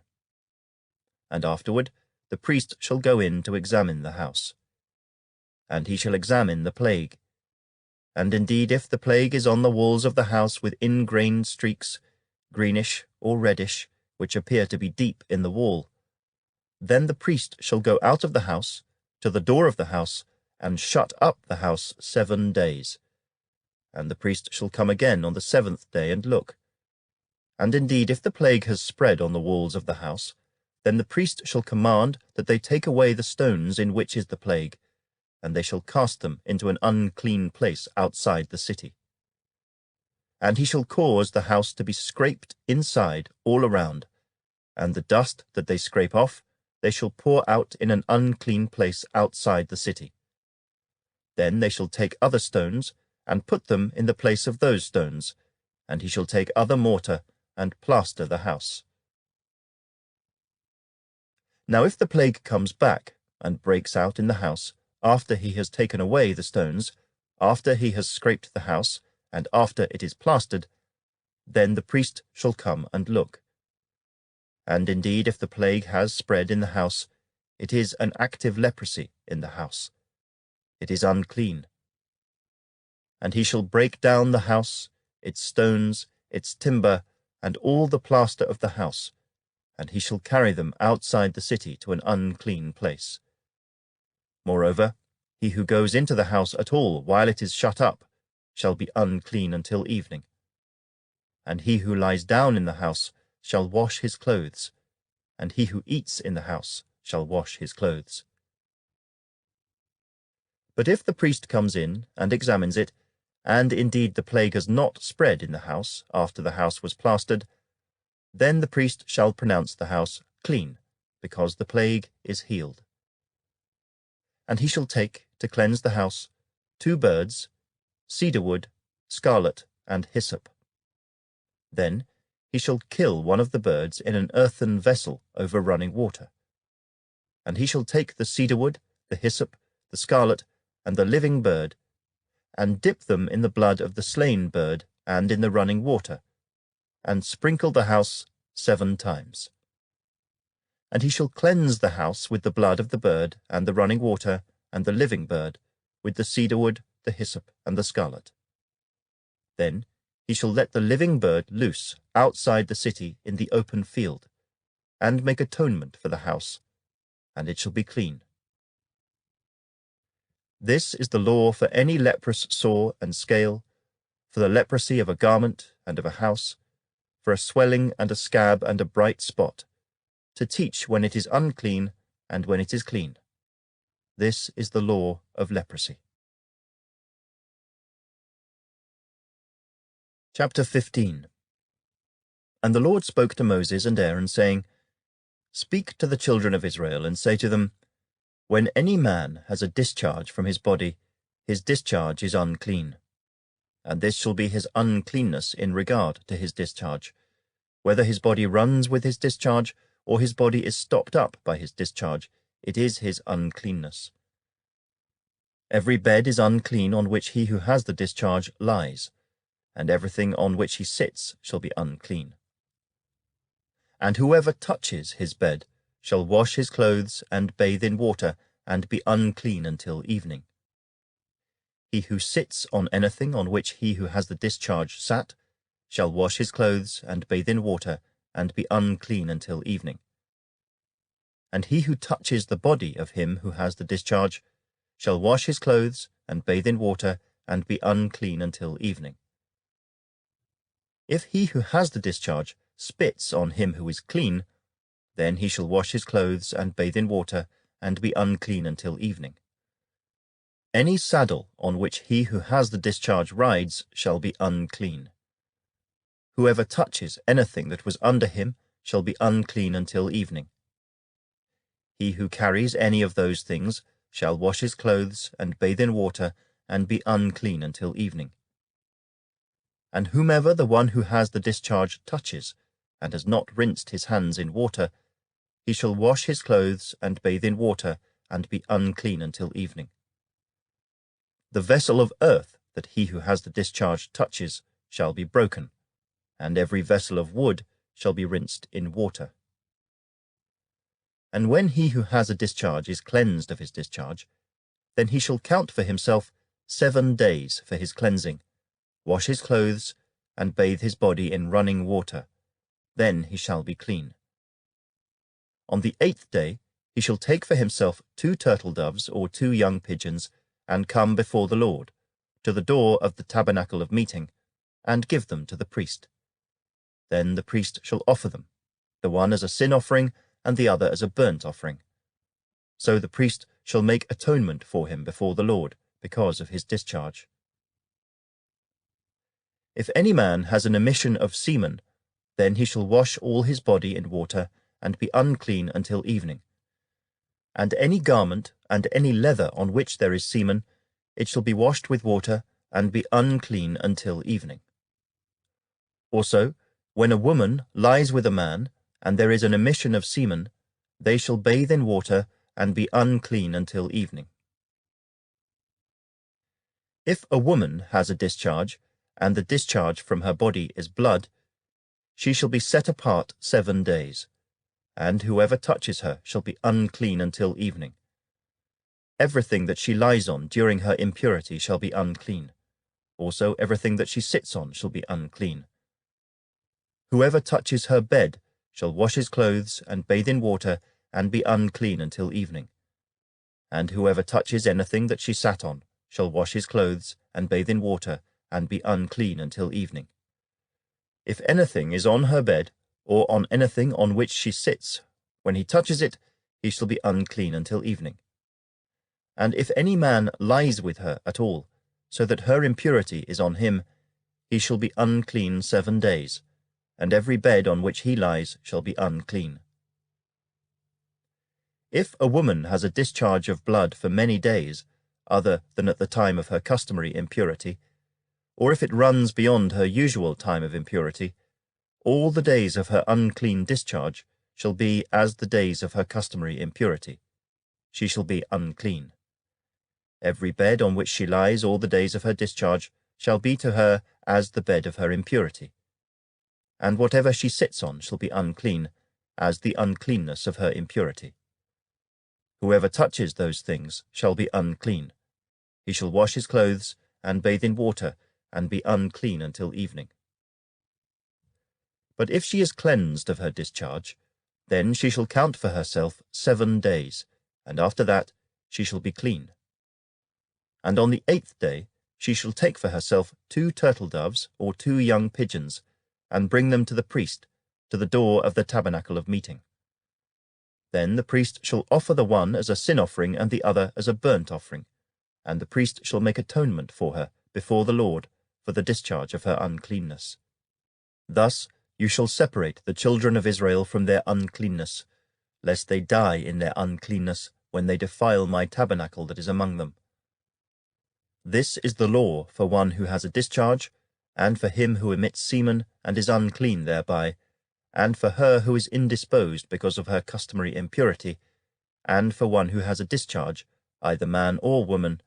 And afterward the priest shall go in to examine the house. And he shall examine the plague. And indeed, if the plague is on the walls of the house with ingrained streaks, greenish or reddish, which appear to be deep in the wall, then the priest shall go out of the house to the door of the house, and shut up the house 7 days. And the priest shall come again on the 7th day and look. And indeed, if the plague has spread on the walls of the house, then the priest shall command that they take away the stones in which is the plague, and they shall cast them into an unclean place outside the city. And he shall cause the house to be scraped inside all around, and the dust that they scrape off they shall pour out in an unclean place outside the city. Then they shall take other stones, and put them in the place of those stones, and he shall take other mortar, and plaster the house. Now if the plague comes back, and breaks out in the house, after he has taken away the stones, after he has scraped the house, and after it is plastered, then the priest shall come and look. And indeed, if the plague has spread in the house, It is an active leprosy in the house. It is unclean. And he shall break down the house, its stones, its timber, and all the plaster of the house, and he shall carry them outside the city to an unclean place. Moreover, he who goes into the house at all while it is shut up shall be unclean until evening. And he who lies down in the house shall wash his clothes, and he who eats in the house shall wash his clothes. But if the priest comes in and examines it, and indeed the plague has not spread in the house after the house was plastered, then the priest shall pronounce the house clean, because the plague is healed. And he shall take, to cleanse the house, 2 birds, cedar wood, scarlet, and hyssop. Then he shall kill one of the birds in an earthen vessel over running water. And he shall take the cedar wood, the hyssop, the scarlet, and the living bird, and dip them in the blood of the slain bird and in the running water, and sprinkle the house 7 times. And he shall cleanse the house with the blood of the bird and the running water and the living bird, with the cedar wood, the hyssop, and the scarlet. Then he shall let the living bird loose outside the city in the open field, and make atonement for the house, and it shall be clean. This is the law for any leprous sore and scale, for the leprosy of a garment and of a house, for a swelling and a scab and a bright spot, to teach when it is unclean and when it is clean. This is the law of leprosy. Chapter 15. And the Lord spoke to Moses and Aaron, saying, Speak to the children of Israel, and say to them, When any man has a discharge from his body, his discharge is unclean. And this shall be his uncleanness in regard to his discharge, whether his body runs with his discharge, or his body is stopped up by his discharge, it is his uncleanness. Every bed is unclean on which he who has the discharge lies, and everything on which he sits shall be unclean. And whoever touches his bed shall wash his clothes and bathe in water, and be unclean until evening. He who sits on anything on which he who has the discharge sat shall wash his clothes and bathe in water, and be unclean until evening. And he who touches the body of him who has the discharge shall wash his clothes and bathe in water, and be unclean until evening. If he who has the discharge spits on him who is clean, then he shall wash his clothes and bathe in water, and be unclean until evening. Any saddle on which he who has the discharge rides shall be unclean. Whoever touches anything that was under him shall be unclean until evening. He who carries any of those things shall wash his clothes and bathe in water, and be unclean until evening. And whomever the one who has the discharge touches, and has not rinsed his hands in water, he shall wash his clothes and bathe in water, and be unclean until evening. The vessel of earth that he who has the discharge touches shall be broken, and every vessel of wood shall be rinsed in water. And when he who has a discharge is cleansed of his discharge, then he shall count for himself 7 days for his cleansing, wash his clothes, and bathe his body in running water. Then he shall be clean. On the 8th day he shall take for himself 2 turtle doves or 2 young pigeons, and come before the Lord, to the door of the tabernacle of meeting, and give them to the priest. Then the priest shall offer them, the one as a sin offering, and the other as a burnt offering. So the priest shall make atonement for him before the Lord, because of his discharge. If any man has an emission of semen, then he shall wash all his body in water, and be unclean until evening. And any garment and any leather on which there is semen, it shall be washed with water, and be unclean until evening. Also, when a woman lies with a man, and there is an emission of semen, they shall bathe in water, and be unclean until evening. If a woman has a discharge, and the discharge from her body is blood, she shall be set apart 7 days, and whoever touches her shall be unclean until evening. Everything that she lies on during her impurity shall be unclean. Also everything that she sits on shall be unclean. Whoever touches her bed shall wash his clothes and bathe in water and be unclean until evening. And whoever touches anything that she sat on shall wash his clothes and bathe in water and be unclean until evening. If anything is on her bed, or on anything on which she sits, when he touches it, he shall be unclean until evening. And if any man lies with her at all, so that her impurity is on him, he shall be unclean 7 days, and every bed on which he lies shall be unclean. If a woman has a discharge of blood for many days, other than at the time of her customary impurity, or if it runs beyond her usual time of impurity, all the days of her unclean discharge shall be as the days of her customary impurity. She shall be unclean. Every bed on which she lies all the days of her discharge shall be to her as the bed of her impurity. And whatever she sits on shall be unclean, as the uncleanness of her impurity. Whoever touches those things shall be unclean. He shall wash his clothes and bathe in water, and be unclean until evening. But if she is cleansed of her discharge, then she shall count for herself 7 days, and after that she shall be clean. And on the 8th day she shall take for herself 2 turtle doves or 2 young pigeons, and bring them to the priest, to the door of the tabernacle of meeting. Then the priest shall offer the one as a sin offering and the other as a burnt offering, and the priest shall make atonement for her before the Lord for the discharge of her uncleanness. Thus you shall separate the children of Israel from their uncleanness, lest they die in their uncleanness when they defile my tabernacle that is among them. This is the law for one who has a discharge, and for him who emits semen and is unclean thereby, and for her who is indisposed because of her customary impurity, and for one who has a discharge, either man or woman,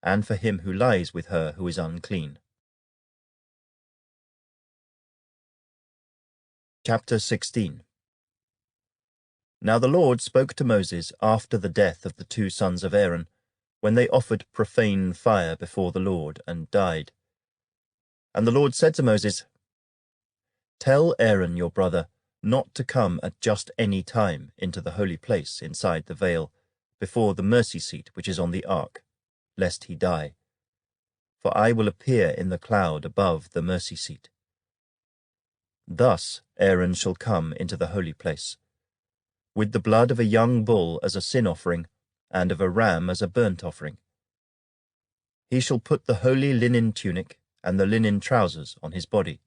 and for him who lies with her who is unclean. Chapter 16. Now the Lord spoke to Moses after the death of the 2 sons of Aaron, when they offered profane fire before the Lord and died. And the Lord said to Moses, "Tell Aaron your brother not to come at just any time into the holy place inside the veil, before the mercy seat which is on the ark, lest he die. For I will appear in the cloud above the mercy seat. Thus Aaron shall come into the holy place, with the blood of a young bull as a sin offering, and of a ram as a burnt offering. He shall put the holy linen tunic and the linen trousers on his body.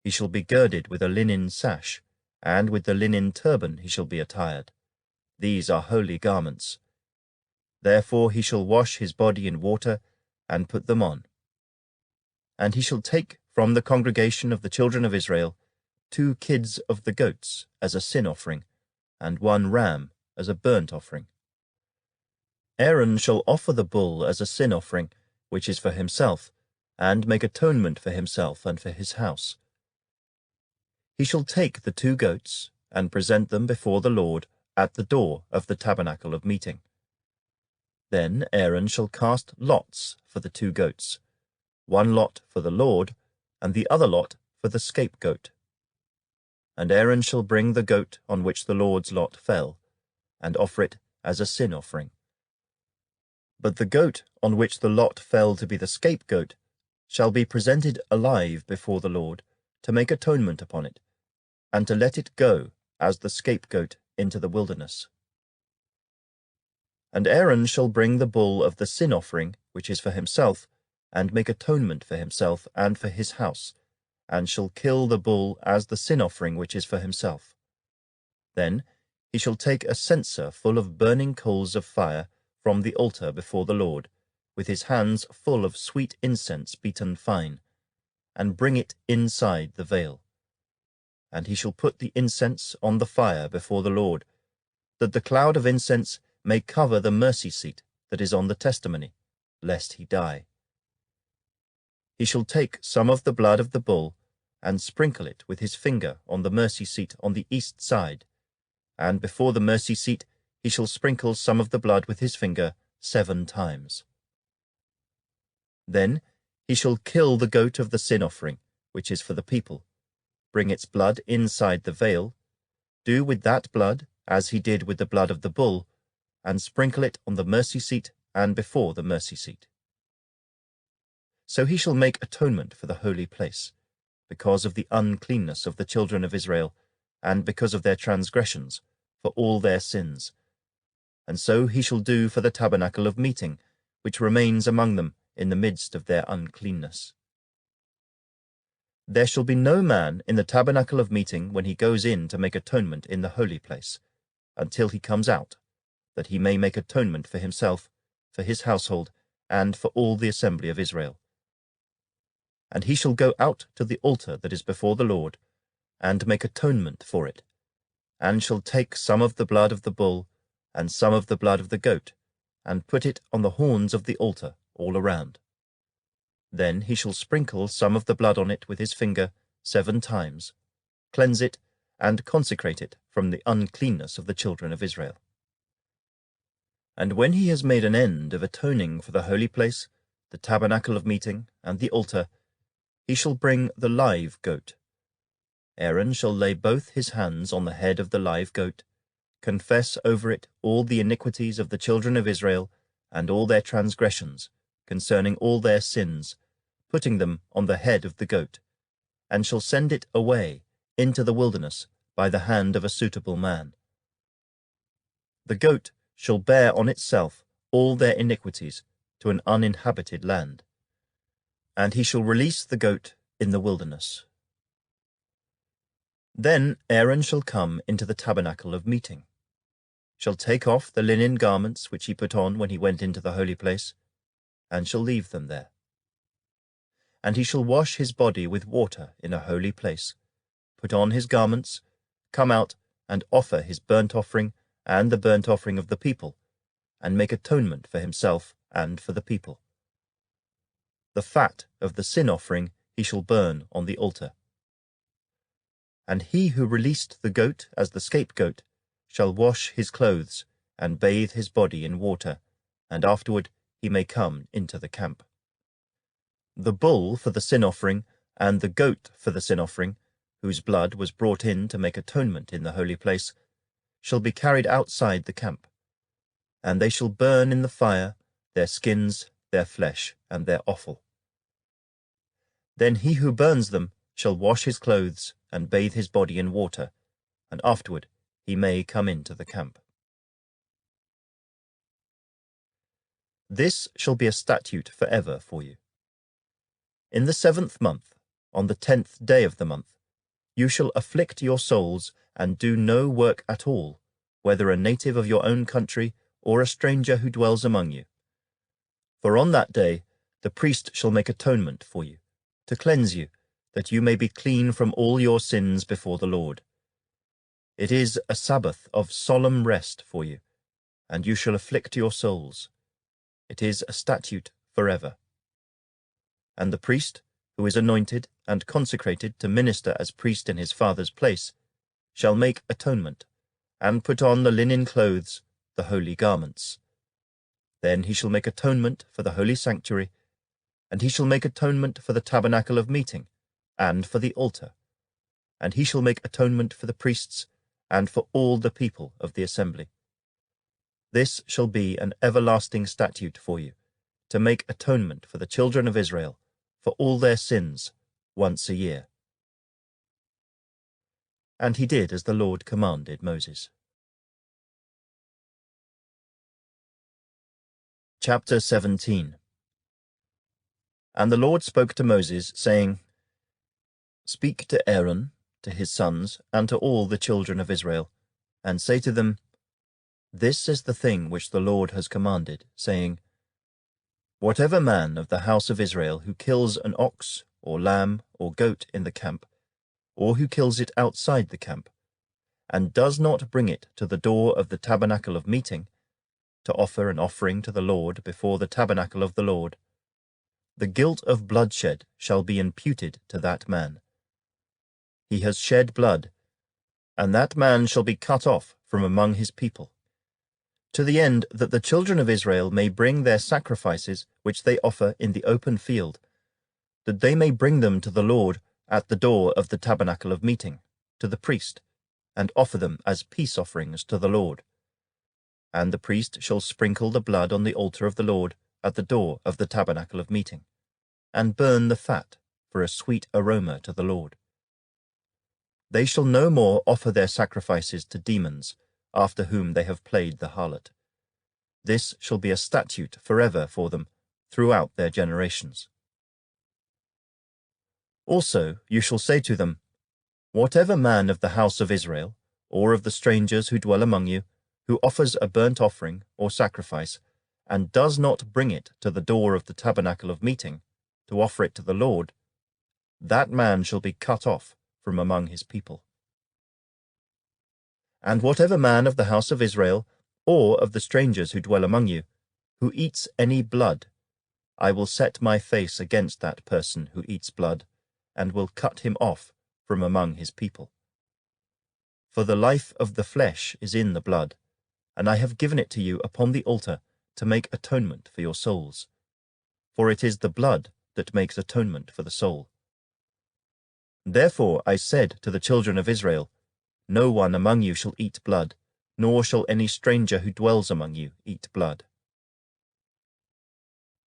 He shall be girded with a linen sash, and with the linen turban he shall be attired. These are holy garments. Therefore he shall wash his body in water, and put them on. And he shall take from the congregation of the children of Israel 2 kids of the goats as a sin offering, and 1 ram as a burnt offering. Aaron shall offer the bull as a sin offering, which is for himself, and make atonement for himself and for his house. He shall take the 2 goats, and present them before the Lord at the door of the tabernacle of meeting. Then Aaron shall cast lots for the 2 goats, 1 lot for the Lord, and the other lot for the scapegoat. And Aaron shall bring the goat on which the Lord's lot fell, and offer it as a sin offering. But the goat on which the lot fell to be the scapegoat shall be presented alive before the Lord, to make atonement upon it, and to let it go as the scapegoat into the wilderness. And Aaron shall bring the bull of the sin offering, which is for himself, and make atonement for himself and for his house, and shall kill the bull as the sin offering which is for himself. Then he shall take a censer full of burning coals of fire from the altar before the Lord, with his hands full of sweet incense beaten fine, and bring it inside the veil. And he shall put the incense on the fire before the Lord, that the cloud of incense may cover the mercy seat that is on the testimony, lest he die. He shall take some of the blood of the bull, and sprinkle it with his finger on the mercy seat on the east side, and before the mercy seat he shall sprinkle some of the blood with his finger 7 times. Then he shall kill the goat of the sin offering, which is for the people, bring its blood inside the veil, do with that blood as he did with the blood of the bull, and sprinkle it on the mercy seat and before the mercy seat. So he shall make atonement for the holy place, because of the uncleanness of the children of Israel, and because of their transgressions, for all their sins. And so he shall do for the tabernacle of meeting, which remains among them in the midst of their uncleanness. There shall be no man in the tabernacle of meeting when he goes in to make atonement in the holy place, until he comes out, that he may make atonement for himself, for his household, and for all the assembly of Israel. And he shall go out to the altar that is before the Lord, and make atonement for it, and shall take some of the blood of the bull, and some of the blood of the goat, and put it on the horns of the altar all around. Then he shall sprinkle some of the blood on it with his finger 7 times, cleanse it, and consecrate it from the uncleanness of the children of Israel. And when he has made an end of atoning for the holy place, the tabernacle of meeting, and the altar, he shall bring the live goat. Aaron shall lay both his hands on the head of the live goat, confess over it all the iniquities of the children of Israel, and all their transgressions, concerning all their sins, putting them on the head of the goat, and shall send it away into the wilderness by the hand of a suitable man. The goat shall bear on itself all their iniquities to an uninhabited land, and he shall release the goat in the wilderness. Then Aaron shall come into the tabernacle of meeting, shall take off the linen garments which he put on when he went into the holy place, and shall leave them there. And he shall wash his body with water in a holy place, put on his garments, come out, and offer his burnt offering and the burnt offering of the people, and make atonement for himself and for the people. The fat of the sin offering he shall burn on the altar. And he who released the goat as the scapegoat shall wash his clothes and bathe his body in water, and afterward he may come into the camp. The bull for the sin offering and the goat for the sin offering, whose blood was brought in to make atonement in the holy place, shall be carried outside the camp, and they shall burn in the fire their skins, their flesh, and their offal. Then he who burns them shall wash his clothes and bathe his body in water, and afterward he may come into the camp. This shall be a statute forever for you. In the 7th month, on the 10th day of the month, you shall afflict your souls and do no work at all, whether a native of your own country or a stranger who dwells among you. For on that day the priest shall make atonement for you, to cleanse you, that you may be clean from all your sins before the Lord. It is a Sabbath of solemn rest for you, and you shall afflict your souls. It is a statute forever. And the priest, who is anointed and consecrated to minister as priest in his father's place, shall make atonement, and put on the linen clothes, the holy garments. Then he shall make atonement for the holy sanctuary, and he shall make atonement for the tabernacle of meeting, and for the altar, and he shall make atonement for the priests, and for all the people of the assembly. This shall be an everlasting statute for you, to make atonement for the children of Israel, for all their sins, once a year. And he did as the Lord commanded Moses. Chapter 17. And the Lord spoke to Moses, saying, Speak to Aaron, to his sons, and to all the children of Israel, and say to them, This is the thing which the Lord has commanded, saying, Whatever man of the house of Israel who kills an ox, or lamb, or goat in the camp, or who kills it outside the camp, and does not bring it to the door of the tabernacle of meeting, to offer an offering to the Lord before the tabernacle of the Lord, the guilt of bloodshed shall be imputed to that man. He has shed blood, and that man shall be cut off from among his people, to the end that the children of Israel may bring their sacrifices which they offer in the open field, that they may bring them to the Lord at the door of the tabernacle of meeting, to the priest, and offer them as peace offerings to the Lord. And the priest shall sprinkle the blood on the altar of the Lord at the door of the tabernacle of meeting, and burn the fat for a sweet aroma to the Lord. They shall no more offer their sacrifices to demons, after whom they have played the harlot. This shall be a statute forever for them throughout their generations. Also you shall say to them, Whatever man of the house of Israel, or of the strangers who dwell among you, who offers a burnt offering or sacrifice, and does not bring it to the door of the tabernacle of meeting, to offer it to the Lord, that man shall be cut off from among his people. And whatever man of the house of Israel, or of the strangers who dwell among you, who eats any blood, I will set my face against that person who eats blood, and will cut him off from among his people. For the life of the flesh is in the blood, and I have given it to you upon the altar to make atonement for your souls. For it is the blood that makes atonement for the soul. Therefore I said to the children of Israel, No one among you shall eat blood, nor shall any stranger who dwells among you eat blood.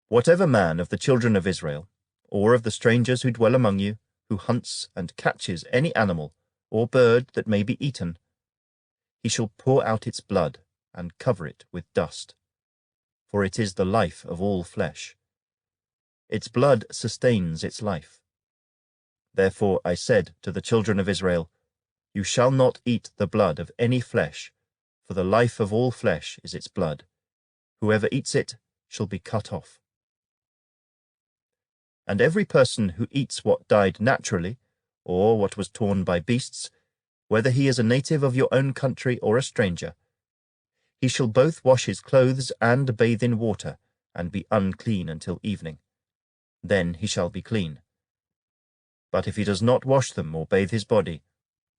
Whatever man of the children of Israel, or of the strangers who dwell among you, who hunts and catches any animal or bird that may be eaten, he shall pour out its blood and cover it with dust. For it is the life of all flesh. Its blood sustains its life. Therefore I said to the children of Israel, You shall not eat the blood of any flesh, for the life of all flesh is its blood. Whoever eats it shall be cut off. And every person who eats what died naturally, or what was torn by beasts, whether he is a native of your own country or a stranger, he shall both wash his clothes and bathe in water, and be unclean until evening. Then he shall be clean. But if he does not wash them or bathe his body,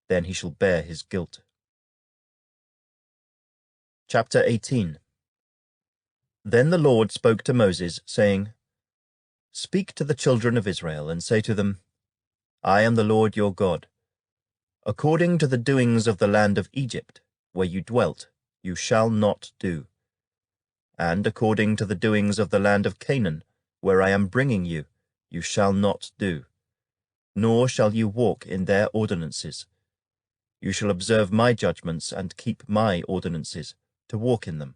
then he shall bear his guilt. Chapter 18. Then the Lord spoke to Moses, saying, Speak to the children of Israel, and say to them, I am the Lord your God. According to the doings of the land of Egypt, where you dwelt, you shall not do. And according to the doings of the land of Canaan, where I am bringing you, you shall not do. Nor shall you walk in their ordinances. You shall observe my judgments and keep my ordinances, to walk in them.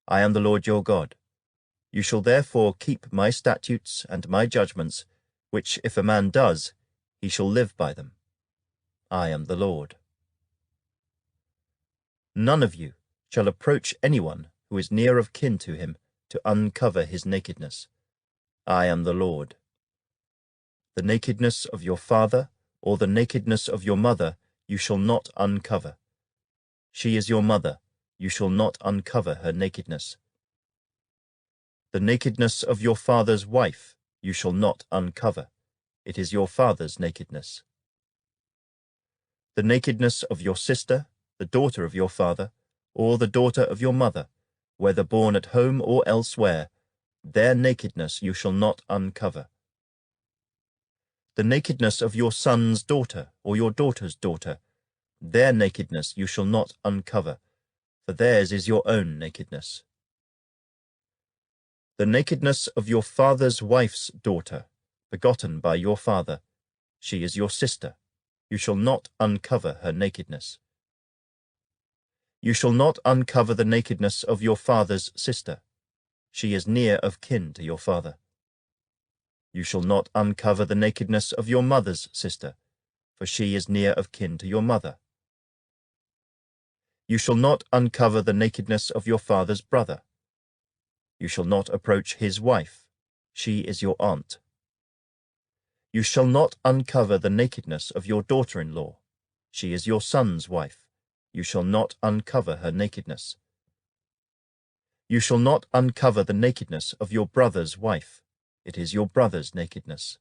I am the Lord your God. You shall therefore keep my statutes and my judgments, which if a man does, he shall live by them. I am the Lord. None of you shall approach anyone who is near of kin to him to uncover his nakedness. I am the Lord. The nakedness of your father or the nakedness of your mother you shall not uncover. She is your mother, you shall not uncover her nakedness. The nakedness of your father's wife you shall not uncover. It is your father's nakedness. The nakedness of your sister, the daughter of your father, or the daughter of your mother, whether born at home or elsewhere, their nakedness you shall not uncover. The nakedness of your son's daughter or your daughter's daughter, their nakedness you shall not uncover, for theirs is your own nakedness. The nakedness of your father's wife's daughter, begotten by your father, she is your sister, you shall not uncover her nakedness. You shall not uncover the nakedness of your father's sister, she is near of kin to your father. You shall not uncover the nakedness of your mother's sister, for she is near of kin to your mother. You shall not uncover the nakedness of your father's brother. You shall not approach his wife, she is your aunt. You shall not uncover the nakedness of your daughter-in-law, she is your son's wife, you shall not uncover her nakedness. You shall not uncover the nakedness of your brother's wife, it is your brother's nakedness.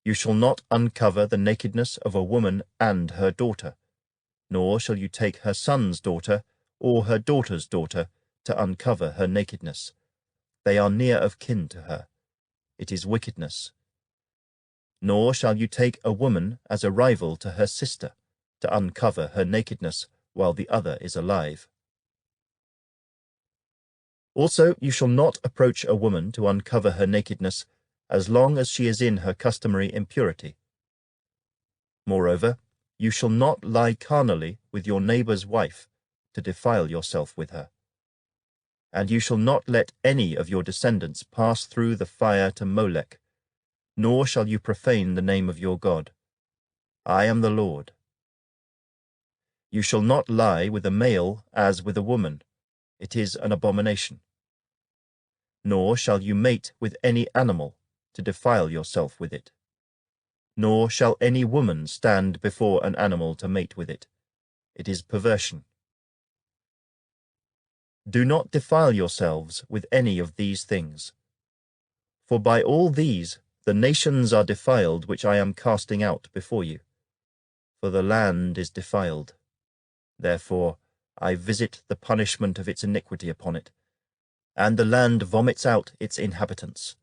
You shall not uncover the nakedness of a woman and her daughter, nor shall you take her son's daughter or her daughter's daughter to uncover her nakedness. They are near of kin to her. It is wickedness. Nor shall you take a woman as a rival to her sister to uncover her nakedness while the other is alive. Also, you shall not approach a woman to uncover her nakedness as long as she is in her customary impurity. Moreover, you shall not lie carnally with your neighbor's wife to defile yourself with her. And you shall not let any of your descendants pass through the fire to Molech, nor shall you profane the name of your God. I am the Lord. You shall not lie with a male as with a woman. It is an abomination. Nor shall you mate with any animal to defile yourself with it. Nor shall any woman stand before an animal to mate with it. It is perversion. Do not defile yourselves with any of these things. For by all these the nations are defiled which I am casting out before you. For the land is defiled. Therefore I visit the punishment of its iniquity upon it, and the land vomits out its inhabitants.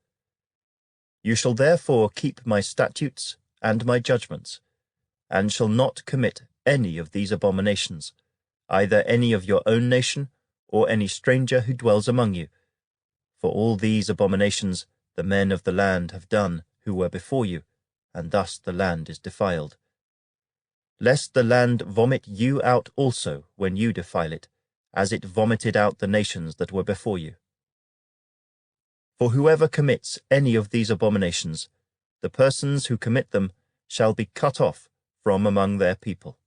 You shall therefore keep my statutes and my judgments, and shall not commit any of these abominations, either any of your own nation or any stranger who dwells among you. For all these abominations the men of the land have done who were before you, and thus the land is defiled. Lest the land vomit you out also when you defile it, as it vomited out the nations that were before you. For whoever commits any of these abominations, the persons who commit them shall be cut off from among their people.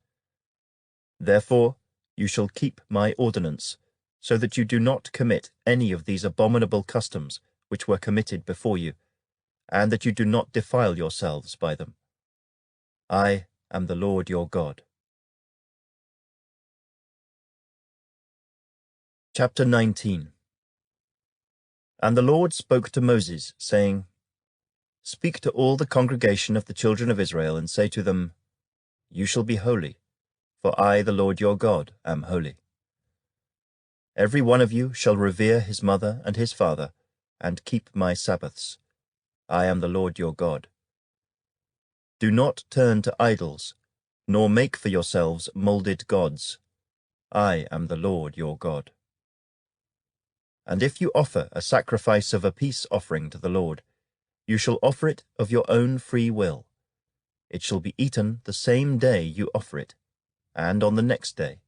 Therefore you shall keep my ordinance, so that you do not commit any of these abominable customs which were committed before you, and that you do not defile yourselves by them. I am the Lord your God. Chapter 19. And the Lord spoke to Moses, saying, Speak to all the congregation of the children of Israel, and say to them, You shall be holy, for I, the Lord your God, am holy. Every one of you shall revere his mother and his father, and keep my Sabbaths. I am the Lord your God. Do not turn to idols, nor make for yourselves molded gods. I am the Lord your God. And if you offer a sacrifice of a peace offering to the Lord, you shall offer it of your own free will. It shall be eaten the same day you offer it, and on the next day.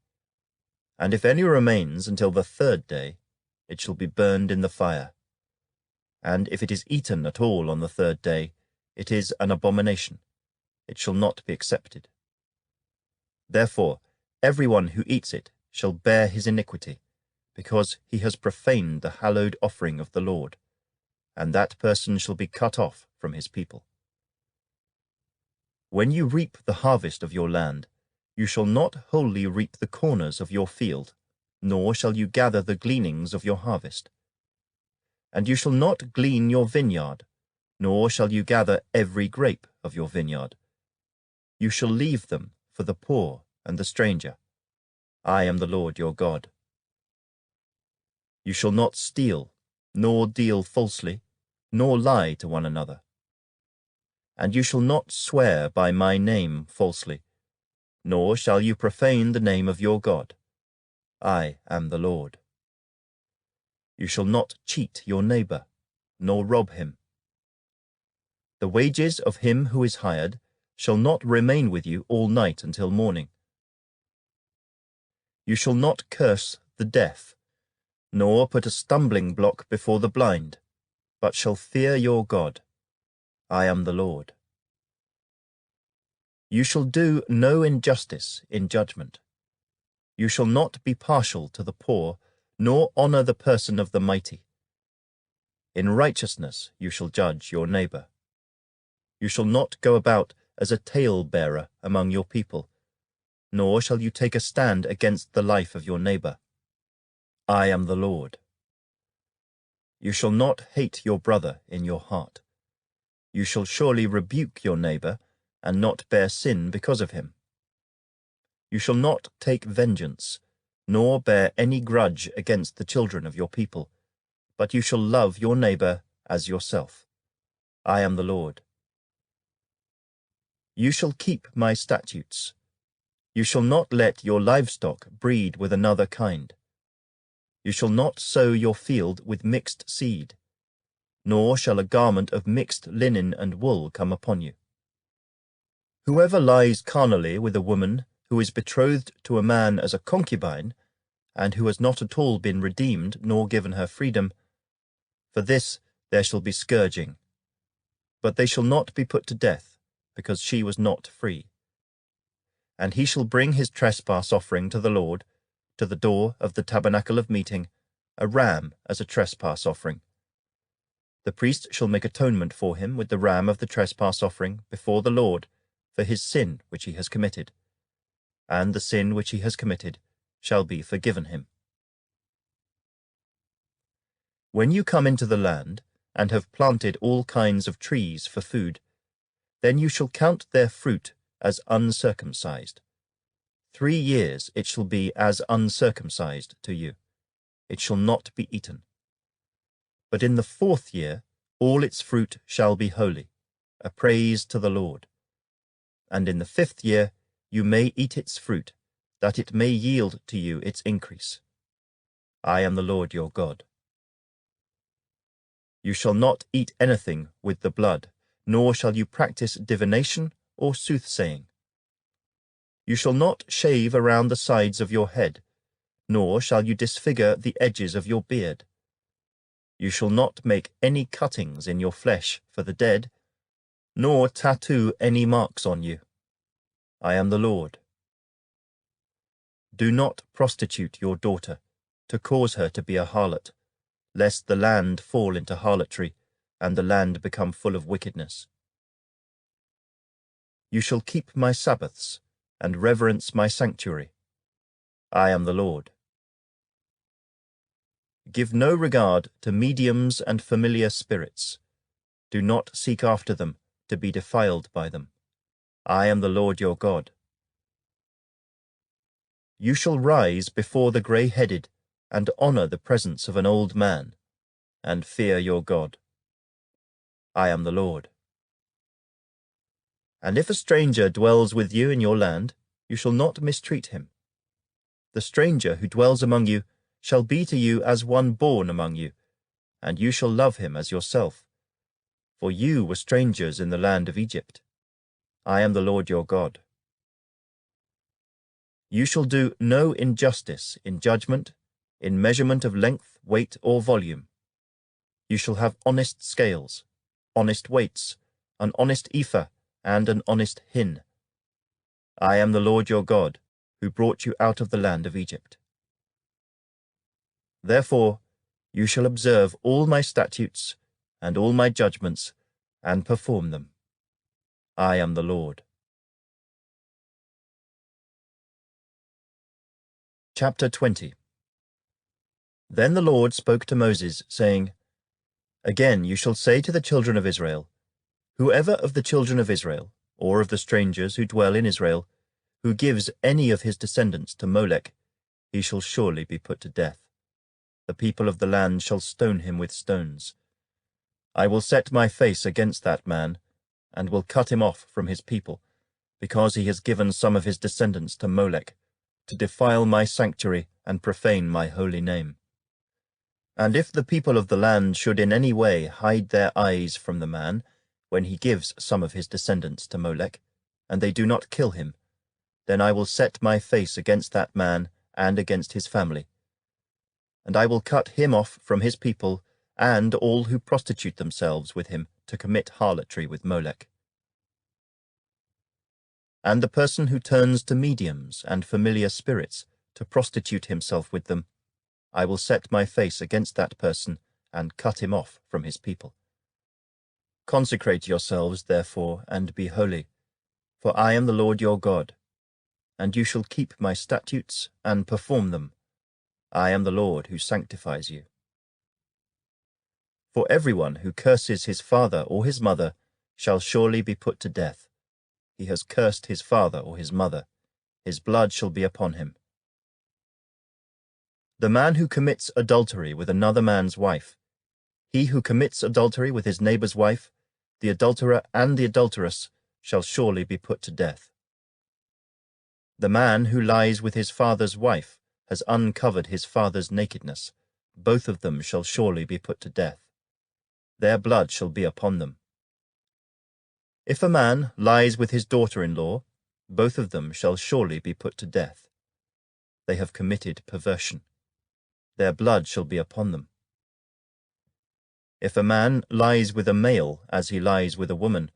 And if any remains until the third day, it shall be burned in the fire. And if it is eaten at all on the third day, it is an abomination. It shall not be accepted. Therefore, everyone who eats it shall bear his iniquity, because he has profaned the hallowed offering of the Lord, and that person shall be cut off from his people. When you reap the harvest of your land, you shall not wholly reap the corners of your field, nor shall you gather the gleanings of your harvest. And you shall not glean your vineyard, nor shall you gather every grape of your vineyard. You shall leave them for the poor and the stranger. I am the Lord your God. You shall not steal, nor deal falsely, nor lie to one another. And you shall not swear by my name falsely, nor shall you profane the name of your God. I am the Lord. You shall not cheat your neighbor, nor rob him. The wages of him who is hired shall not remain with you all night until morning. You shall not curse the deaf, nor put a stumbling block before the blind, but shall fear your God. I am the Lord. You shall do no injustice in judgment. You shall not be partial to the poor, nor honor the person of the mighty. In righteousness you shall judge your neighbor. You shall not go about as a tale-bearer among your people, nor shall you take a stand against the life of your neighbor. I am the Lord. You shall not hate your brother in your heart. You shall surely rebuke your neighbor, and not bear sin because of him. You shall not take vengeance, nor bear any grudge against the children of your people, but you shall love your neighbor as yourself. I am the Lord. You shall keep my statutes. You shall not let your livestock breed with another kind. You shall not sow your field with mixed seed, nor shall a garment of mixed linen and wool come upon you. Whoever lies carnally with a woman who is betrothed to a man as a concubine, and who has not at all been redeemed nor given her freedom, for this there shall be scourging. But they shall not be put to death, because she was not free. And he shall bring his trespass offering to the Lord, to the door of the tabernacle of meeting, a ram as a trespass offering. The priest shall make atonement for him with the ram of the trespass offering before the Lord for his sin which he has committed, and the sin which he has committed shall be forgiven him. When you come into the land, and have planted all kinds of trees for food, then you shall count their fruit as uncircumcised. 3 years it shall be as uncircumcised to you. It shall not be eaten. But in the 4th year all its fruit shall be holy, a praise to the Lord. And in the 5th year you may eat its fruit, that it may yield to you its increase. I am the Lord your God. You shall not eat anything with the blood, nor shall you practice divination or soothsaying. You shall not shave around the sides of your head, nor shall you disfigure the edges of your beard. You shall not make any cuttings in your flesh for the dead, nor tattoo any marks on you. I am the Lord. Do not prostitute your daughter, to cause her to be a harlot, lest the land fall into harlotry, and the land become full of wickedness. You shall keep my Sabbaths, and reverence my sanctuary. I am the Lord. Give no regard to mediums and familiar spirits. Do not seek after them, to be defiled by them. I am the Lord your God. You shall rise before the grey-headed, and honor the presence of an old man, and fear your God. I am the Lord. And if a stranger dwells with you in your land, you shall not mistreat him. The stranger who dwells among you shall be to you as one born among you, and you shall love him as yourself. For you were strangers in the land of Egypt. I am the Lord your God. You shall do no injustice in judgment, in measurement of length, weight, or volume. You shall have honest scales, honest weights, an honest ephah, and an honest hin. I am the Lord your God, who brought you out of the land of Egypt. Therefore you shall observe all my statutes and all my judgments, and perform them. I am the Lord. Chapter 20. Then the Lord spoke to Moses, saying, Again you shall say to the children of Israel, Whoever of the children of Israel, or of the strangers who dwell in Israel, who gives any of his descendants to Molech, he shall surely be put to death. The people of the land shall stone him with stones. I will set my face against that man, and will cut him off from his people, because he has given some of his descendants to Molech, to defile my sanctuary and profane my holy name. And if the people of the land should in any way hide their eyes from the man, when he gives some of his descendants to Molech, and they do not kill him, then I will set my face against that man and against his family. And I will cut him off from his people, and all who prostitute themselves with him to commit harlotry with Molech. And the person who turns to mediums and familiar spirits to prostitute himself with them, I will set my face against that person and cut him off from his people. Consecrate yourselves, therefore, and be holy, for I am the Lord your God, and you shall keep my statutes and perform them. I am the Lord who sanctifies you. For everyone who curses his father or his mother shall surely be put to death. He has cursed his father or his mother. his blood shall be upon him. The man who commits adultery with another man's wife, he who commits adultery with his neighbor's wife, the adulterer and the adulteress, shall surely be put to death. The man who lies with his father's wife has uncovered his father's nakedness. Both of them shall surely be put to death. Their blood shall be upon them. If a man lies with his daughter-in-law, both of them shall surely be put to death. They have committed perversion. Their blood shall be upon them. If a man lies with a male as he lies with a woman,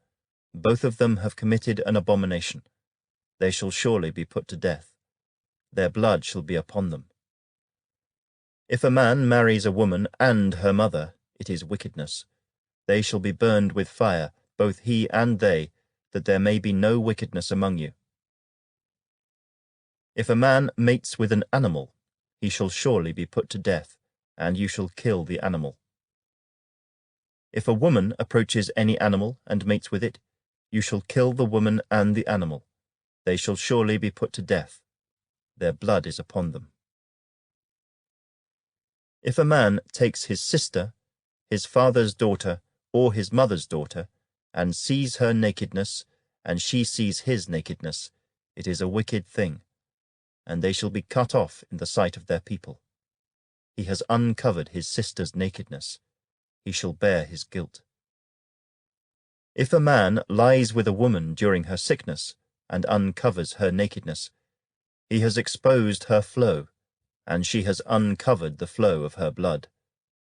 both of them have committed an abomination. They shall surely be put to death. Their blood shall be upon them. If a man marries a woman and her mother, it is wickedness. They shall be burned with fire, both he and they, that there may be no wickedness among you. If a man mates with an animal, he shall surely be put to death, and you shall kill the animal. If a woman approaches any animal and mates with it, you shall kill the woman and the animal. They shall surely be put to death. Their blood is upon them. If a man takes his sister, his father's daughter, or his mother's daughter, and sees her nakedness, and she sees his nakedness, it is a wicked thing, and they shall be cut off in the sight of their people. He has uncovered his sister's nakedness. He shall bear his guilt. If a man lies with a woman during her sickness, and uncovers her nakedness, he has exposed her flow, and she has uncovered the flow of her blood.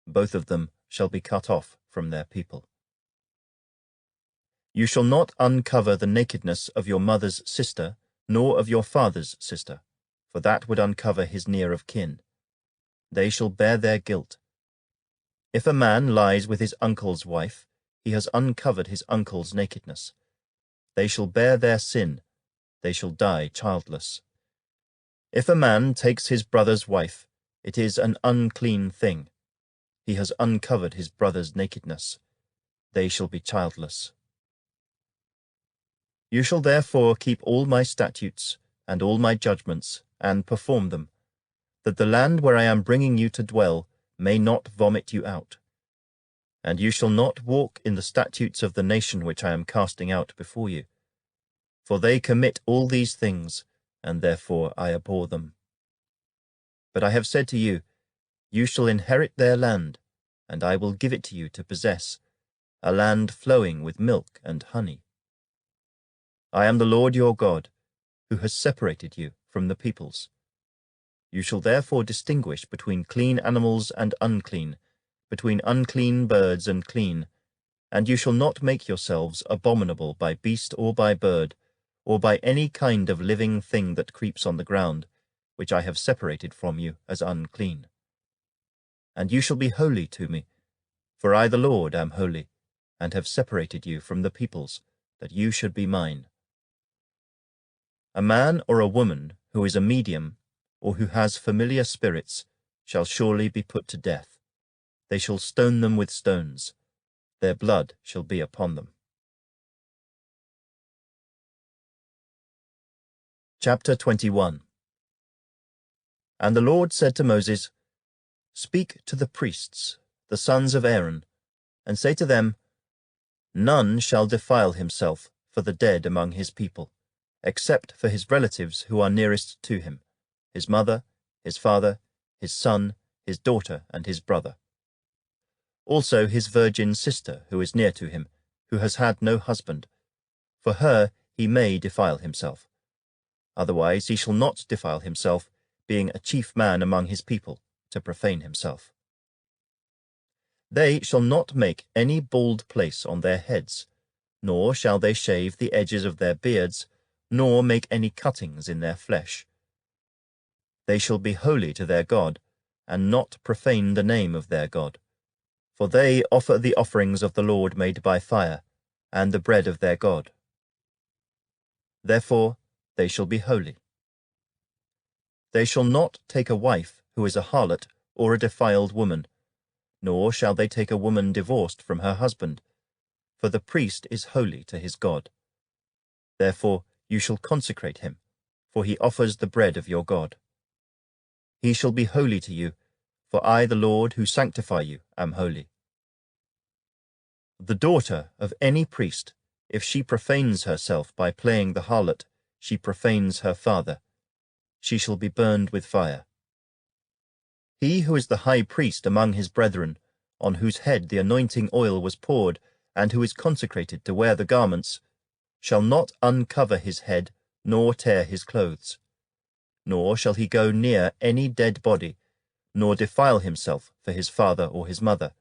Both of them shall be cut off from their people. You shall not uncover the nakedness of your mother's sister, nor of your father's sister, for that would uncover his near of kin. They shall bear their guilt. If a man lies with his uncle's wife, he has uncovered his uncle's nakedness. They shall bear their sin. They shall die childless. If a man takes his brother's wife, it is an unclean thing. He has uncovered his brother's nakedness. They shall be childless. You shall therefore keep all my statutes and all my judgments, and perform them, that the land where I am bringing you to dwell may not vomit you out. And you shall not walk in the statutes of the nation which I am casting out before you. For they commit all these things, and therefore I abhor them. But I have said to you, you shall inherit their land, and I will give it to you to possess, a land flowing with milk and honey. I am the Lord your God, who has separated you from the peoples. You shall therefore distinguish between clean animals and unclean, between unclean birds and clean, and you shall not make yourselves abominable by beast or by bird, or by any kind of living thing that creeps on the ground, which I have separated from you as unclean. And you shall be holy to me, for I the Lord am holy, and have separated you from the peoples, that you should be mine. A man or a woman who is a medium, or who has familiar spirits, shall surely be put to death. They shall stone them with stones. Their blood shall be upon them. Chapter 21. And the Lord said to Moses, Speak to the priests, the sons of Aaron, and say to them, None shall defile himself for the dead among his people, except for his relatives who are nearest to him, his mother, his father, his son, his daughter, and his brother. Also his virgin sister who is near to him, who has had no husband. For her he may defile himself. Otherwise he shall not defile himself, being a chief man among his people, to profane himself. They shall not make any bald place on their heads, nor shall they shave the edges of their beards, nor make any cuttings in their flesh. They shall be holy to their God, and not profane the name of their God. For they offer the offerings of the Lord made by fire, and the bread of their God. Therefore they shall be holy. They shall not take a wife who is a harlot or a defiled woman, nor shall they take a woman divorced from her husband, for the priest is holy to his God. Therefore you shall consecrate him, for he offers the bread of your God. He shall be holy to you, for I, the Lord, who sanctify you, am holy. The daughter of any priest, if she profanes herself by playing the harlot, she profanes her father. She shall be burned with fire. He who is the high priest among his brethren, on whose head the anointing oil was poured, and who is consecrated to wear the garments, shall not uncover his head, nor tear his clothes. Nor shall he go near any dead body, nor defile himself for his father or his mother.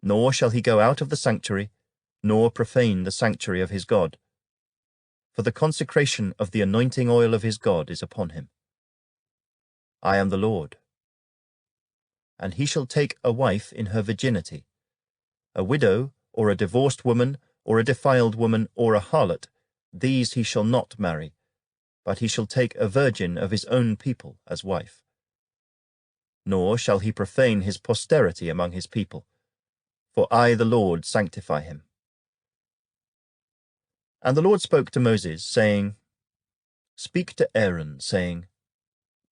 Nor shall he go out of the sanctuary, nor profane the sanctuary of his God. For the consecration of the anointing oil of his God is upon him. I am the Lord. And he shall take a wife in her virginity. A widow, or a divorced woman, or a defiled woman, or a harlot, these he shall not marry, but he shall take a virgin of his own people as wife. Nor shall he profane his posterity among his people, for I, the Lord, sanctify him. And the Lord spoke to Moses, saying, Speak to Aaron, saying,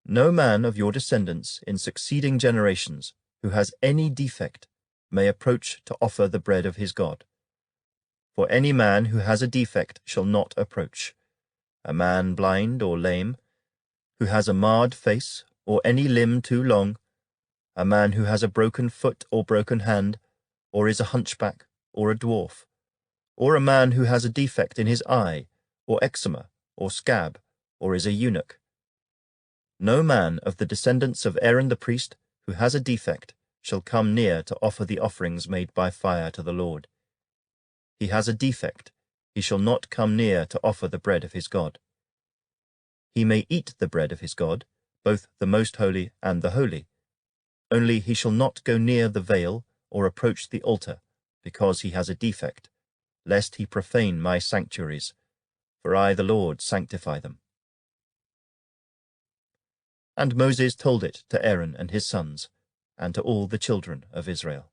No man of your descendants in succeeding generations who has any defect may approach to offer the bread of his God. For any man who has a defect shall not approach, a man blind or lame, who has a marred face, or any limb too long, a man who has a broken foot or broken hand, or is a hunchback, or a dwarf, or a man who has a defect in his eye, or eczema, or scab, or is a eunuch. No man of the descendants of Aaron the priest who has a defect shall come near to offer the offerings made by fire to the Lord. He has a defect, he shall not come near to offer the bread of his God. He may eat the bread of his God, both the most holy and the holy, only he shall not go near the veil or approach the altar, because he has a defect, lest he profane my sanctuaries, for I, the Lord, sanctify them. And Moses told it to Aaron and his sons, and to all the children of Israel.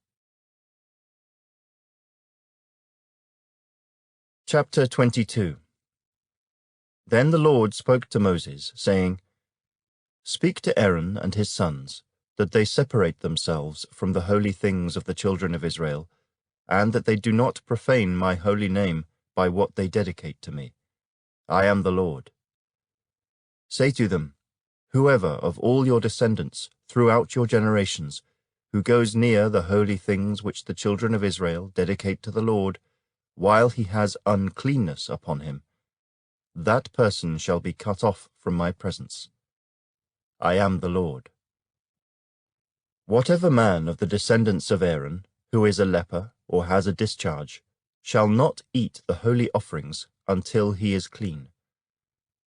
Chapter 22. Then the Lord spoke to Moses, saying, Speak to Aaron and his sons, that they separate themselves from the holy things of the children of Israel, and that they do not profane my holy name by what they dedicate to me. I am the Lord. Say to them, Whoever of all your descendants throughout your generations, who goes near the holy things which the children of Israel dedicate to the Lord, while he has uncleanness upon him, that person shall be cut off from my presence. I am the Lord. Whatever man of the descendants of Aaron, who is a leper or has a discharge, shall not eat the holy offerings until he is clean.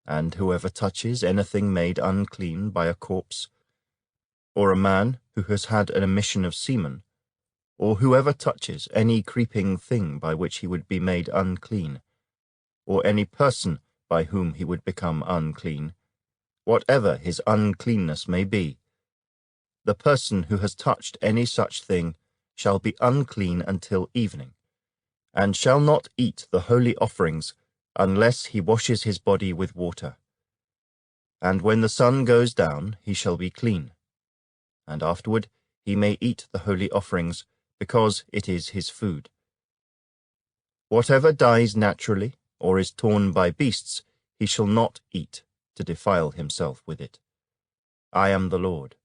And whoever touches anything made unclean by a corpse, or a man who has had an emission of semen, or whoever touches any creeping thing by which he would be made unclean, or any person by whom he would become unclean, whatever his uncleanness may be, the person who has touched any such thing shall be unclean until evening, and shall not eat the holy offerings unless he washes his body with water. And when the sun goes down, he shall be clean. And afterward he may eat the holy offerings, because it is his food. Whatever dies naturally, or is torn by beasts, he shall not eat, to defile himself with it. I am the Lord.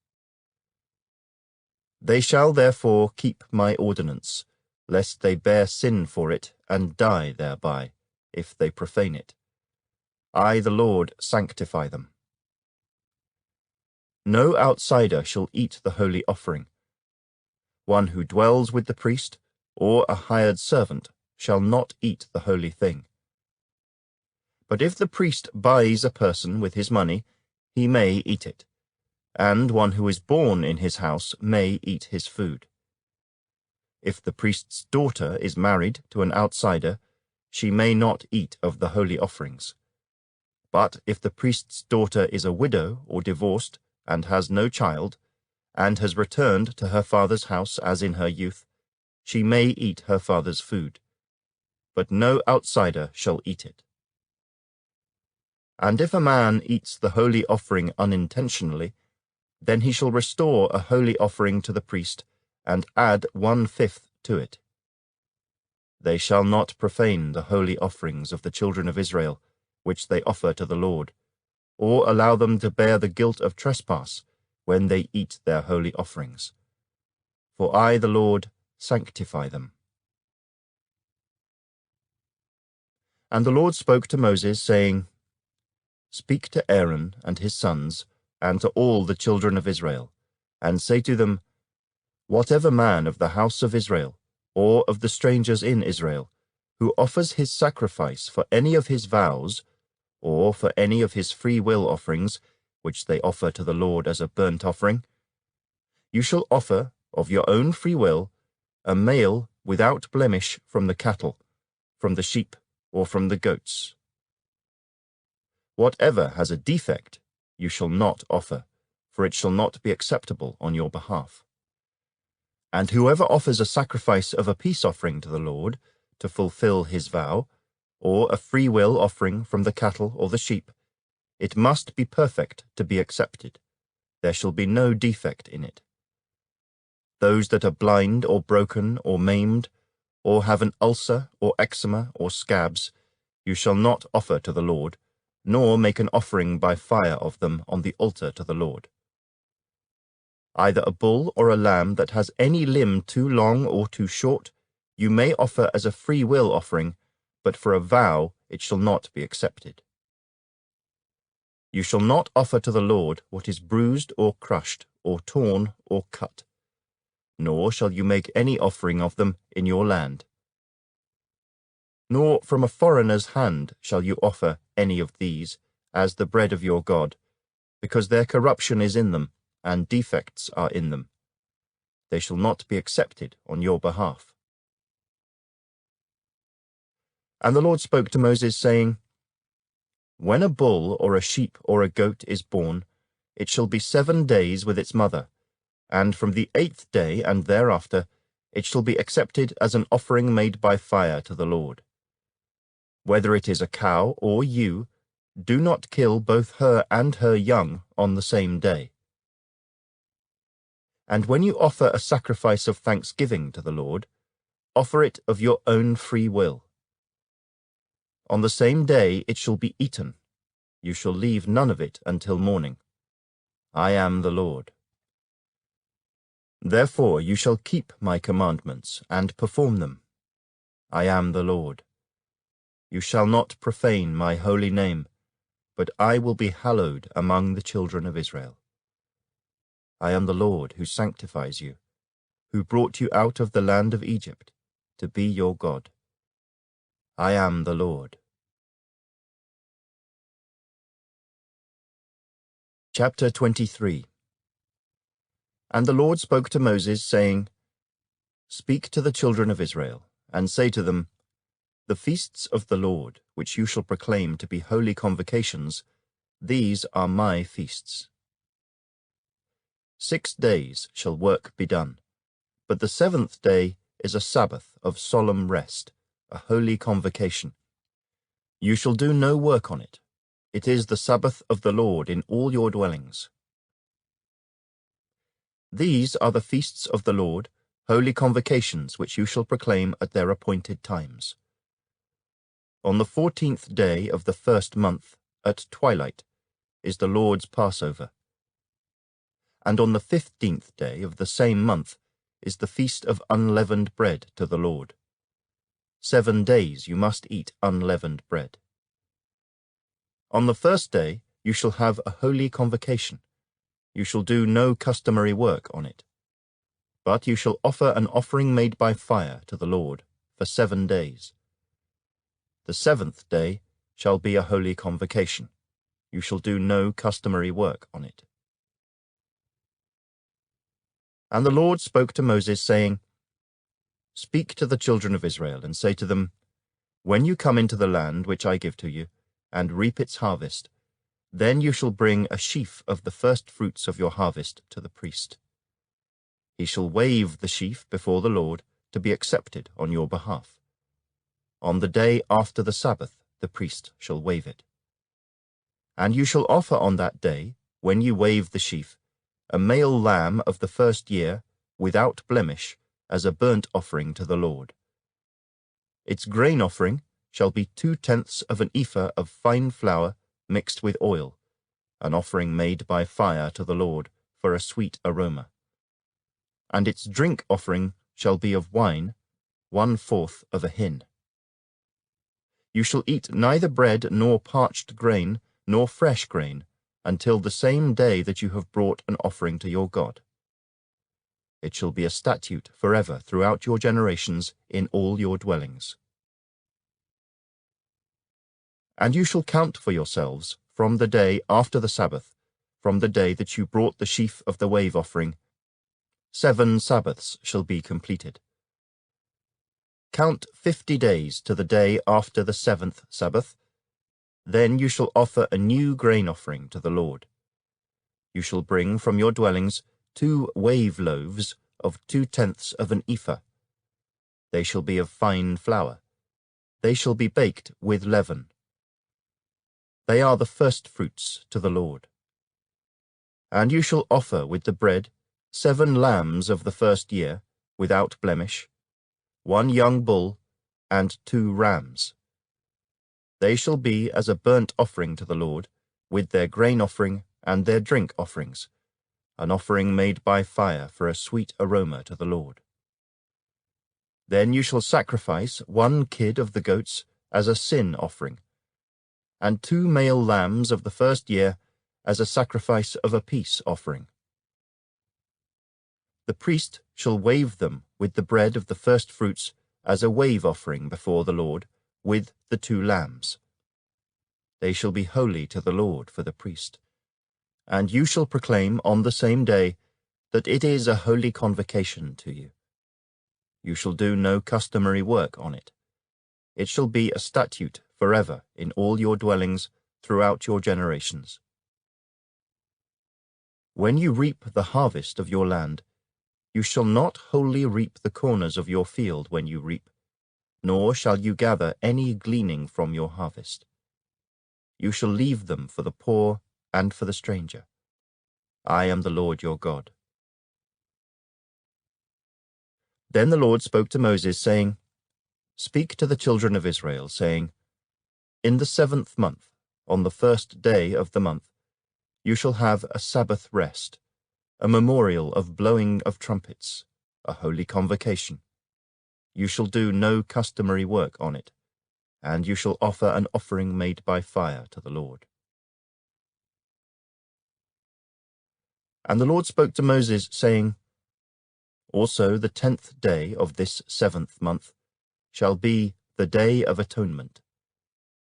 They shall therefore keep my ordinance, lest they bear sin for it and die thereby, if they profane it. I, the Lord, sanctify them. No outsider shall eat the holy offering. One who dwells with the priest, or a hired servant, shall not eat the holy thing. But if the priest buys a person with his money, he may eat it, and one who is born in his house may eat his food. If the priest's daughter is married to an outsider, she may not eat of the holy offerings. But if the priest's daughter is a widow or divorced, and has no child, and has returned to her father's house as in her youth, she may eat her father's food. But no outsider shall eat it. And if a man eats the holy offering unintentionally, then he shall restore a holy offering to the priest, and add 1/5 to it. They shall not profane the holy offerings of the children of Israel, which they offer to the Lord, or allow them to bear the guilt of trespass when they eat their holy offerings. For I, the Lord, sanctify them. And the Lord spoke to Moses, saying, Speak to Aaron and his sons, and to all the children of Israel, and say to them, Whatever man of the house of Israel, or of the strangers in Israel, who offers his sacrifice for any of his vows, or for any of his free will offerings, which they offer to the Lord as a burnt offering, you shall offer, of your own free will, a male without blemish from the cattle, from the sheep, or from the goats. Whatever has a defect, you shall not offer, for it shall not be acceptable on your behalf. And whoever offers a sacrifice of a peace offering to the Lord, to fulfill his vow, or a free will offering from the cattle or the sheep, it must be perfect to be accepted. There shall be no defect in it. Those that are blind or broken or maimed, or have an ulcer or eczema or scabs, you shall not offer to the Lord, nor make an offering by fire of them on the altar to the Lord. Either a bull or a lamb that has any limb too long or too short, you may offer as a free will offering, but for a vow it shall not be accepted. You shall not offer to the Lord what is bruised or crushed, or torn or cut, nor shall you make any offering of them in your land. Nor from a foreigner's hand shall you offer any of these as the bread of your God, because their corruption is in them, and defects are in them. They shall not be accepted on your behalf. And the Lord spoke to Moses, saying, When a bull or a sheep or a goat is born, it shall be 7 days with its mother, and from the 8th day and thereafter it shall be accepted as an offering made by fire to the Lord. Whether it is a cow or ewe, do not kill both her and her young on the same day. And when you offer a sacrifice of thanksgiving to the Lord, offer it of your own free will. On the same day it shall be eaten. You shall leave none of it until morning. I am the Lord. Therefore you shall keep my commandments and perform them. I am the Lord. You shall not profane my holy name, but I will be hallowed among the children of Israel. I am the Lord who sanctifies you, who brought you out of the land of Egypt, to be your God. I am the Lord. Chapter 23. And the Lord spoke to Moses, saying, Speak to the children of Israel, and say to them, The feasts of the Lord, which you shall proclaim to be holy convocations, these are my feasts. 6 days shall work be done, but the 7th day is a Sabbath of solemn rest, a holy convocation. You shall do no work on it. It is the Sabbath of the Lord in all your dwellings. These are the feasts of the Lord, holy convocations which you shall proclaim at their appointed times. On the 14th day of the 1st month, at twilight, is the Lord's Passover. And on the 15th day of the same month is the feast of unleavened bread to the Lord. 7 days you must eat unleavened bread. On the 1st day you shall have a holy convocation. You shall do no customary work on it. But you shall offer an offering made by fire to the Lord for 7 days. The 7th day shall be a holy convocation. You shall do no customary work on it. And the Lord spoke to Moses, saying, Speak to the children of Israel, and say to them, When you come into the land which I give to you, and reap its harvest, then you shall bring a sheaf of the first fruits of your harvest to the priest. He shall wave the sheaf before the Lord to be accepted on your behalf. On the day after the Sabbath the priest shall wave it. And you shall offer on that day, when you wave the sheaf, a male lamb of the first year, without blemish, as a burnt offering to the Lord. Its grain offering shall be 2/10 of an ephah of fine flour mixed with oil, an offering made by fire to the Lord for a sweet aroma. And its drink offering shall be of wine, 1/4 of a hin. You shall eat neither bread nor parched grain nor fresh grain until the same day that you have brought an offering to your God. It shall be a statute forever throughout your generations in all your dwellings. And you shall count for yourselves from the day after the Sabbath, from the day that you brought the sheaf of the wave offering, 7 Sabbaths shall be completed. Count 50 days to the day after the 7th Sabbath. Then you shall offer a new grain offering to the Lord. You shall bring from your dwellings 2 wave loaves of 2/10 of an ephah. They shall be of fine flour. They shall be baked with leaven. They are the first fruits to the Lord. And you shall offer with the bread 7 lambs of the first year, without blemish, 1 young bull, and 2 rams. They shall be as a burnt offering to the Lord, with their grain offering and their drink offerings, an offering made by fire for a sweet aroma to the Lord. Then you shall sacrifice 1 kid of the goats as a sin offering, and 2 male lambs of the first year as a sacrifice of a peace offering. The priest shall wave them with the bread of the first fruits as a wave offering before the Lord, with the 2 lambs. They shall be holy to the Lord for the priest. And you shall proclaim on the same day that it is a holy convocation to you. You shall do no customary work on it. It shall be a statute forever in all your dwellings throughout your generations. When you reap the harvest of your land, you shall not wholly reap the corners of your field when you reap, nor shall you gather any gleaning from your harvest. You shall leave them for the poor and for the stranger. I am the Lord your God. Then the Lord spoke to Moses, saying, Speak to the children of Israel, saying, In the 7th month, on the first day of the month, you shall have a Sabbath rest, a memorial of blowing of trumpets, a holy convocation. You shall do no customary work on it, and you shall offer an offering made by fire to the Lord. And the Lord spoke to Moses, saying, Also the 10th day of this 7th month shall be the Day of Atonement.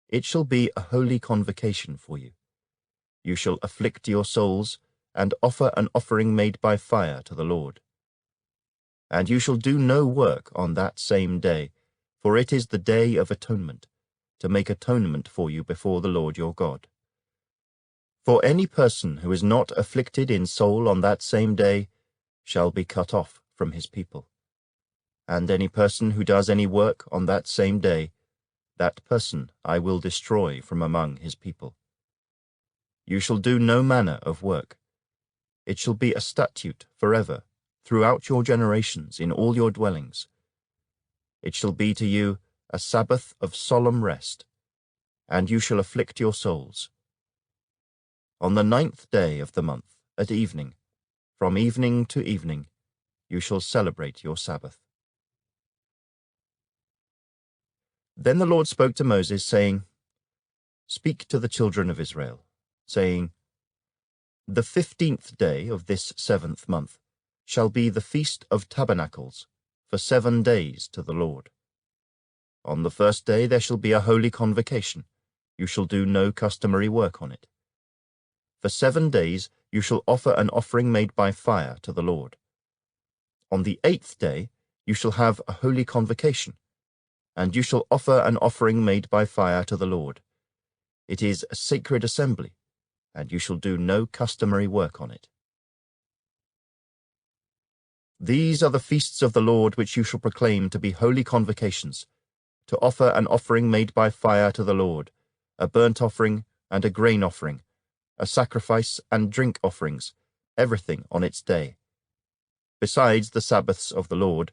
It shall be a holy convocation for you. You shall afflict your souls, and offer an offering made by fire to the Lord. And you shall do no work on that same day, for it is the Day of Atonement, to make atonement for you before the Lord your God. For any person who is not afflicted in soul on that same day shall be cut off from his people. And any person who does any work on that same day, that person I will destroy from among his people. You shall do no manner of work. It shall be a statute forever, throughout your generations in all your dwellings. It shall be to you a Sabbath of solemn rest, and you shall afflict your souls. On the 9th day of the month, at evening, from evening to evening, you shall celebrate your Sabbath. Then the Lord spoke to Moses, saying, Speak to the children of Israel, saying, The 15th day of this 7th month shall be the Feast of Tabernacles, for 7 days to the Lord. On the first day there shall be a holy convocation. You shall do no customary work on it. For 7 days you shall offer an offering made by fire to the Lord. On the 8th day you shall have a holy convocation, and you shall offer an offering made by fire to the Lord. It is a sacred assembly, and you shall do no customary work on it. These are the feasts of the Lord which you shall proclaim to be holy convocations, to offer an offering made by fire to the Lord, a burnt offering, and a grain offering, a sacrifice and drink offerings, everything on its day. Besides the Sabbaths of the Lord,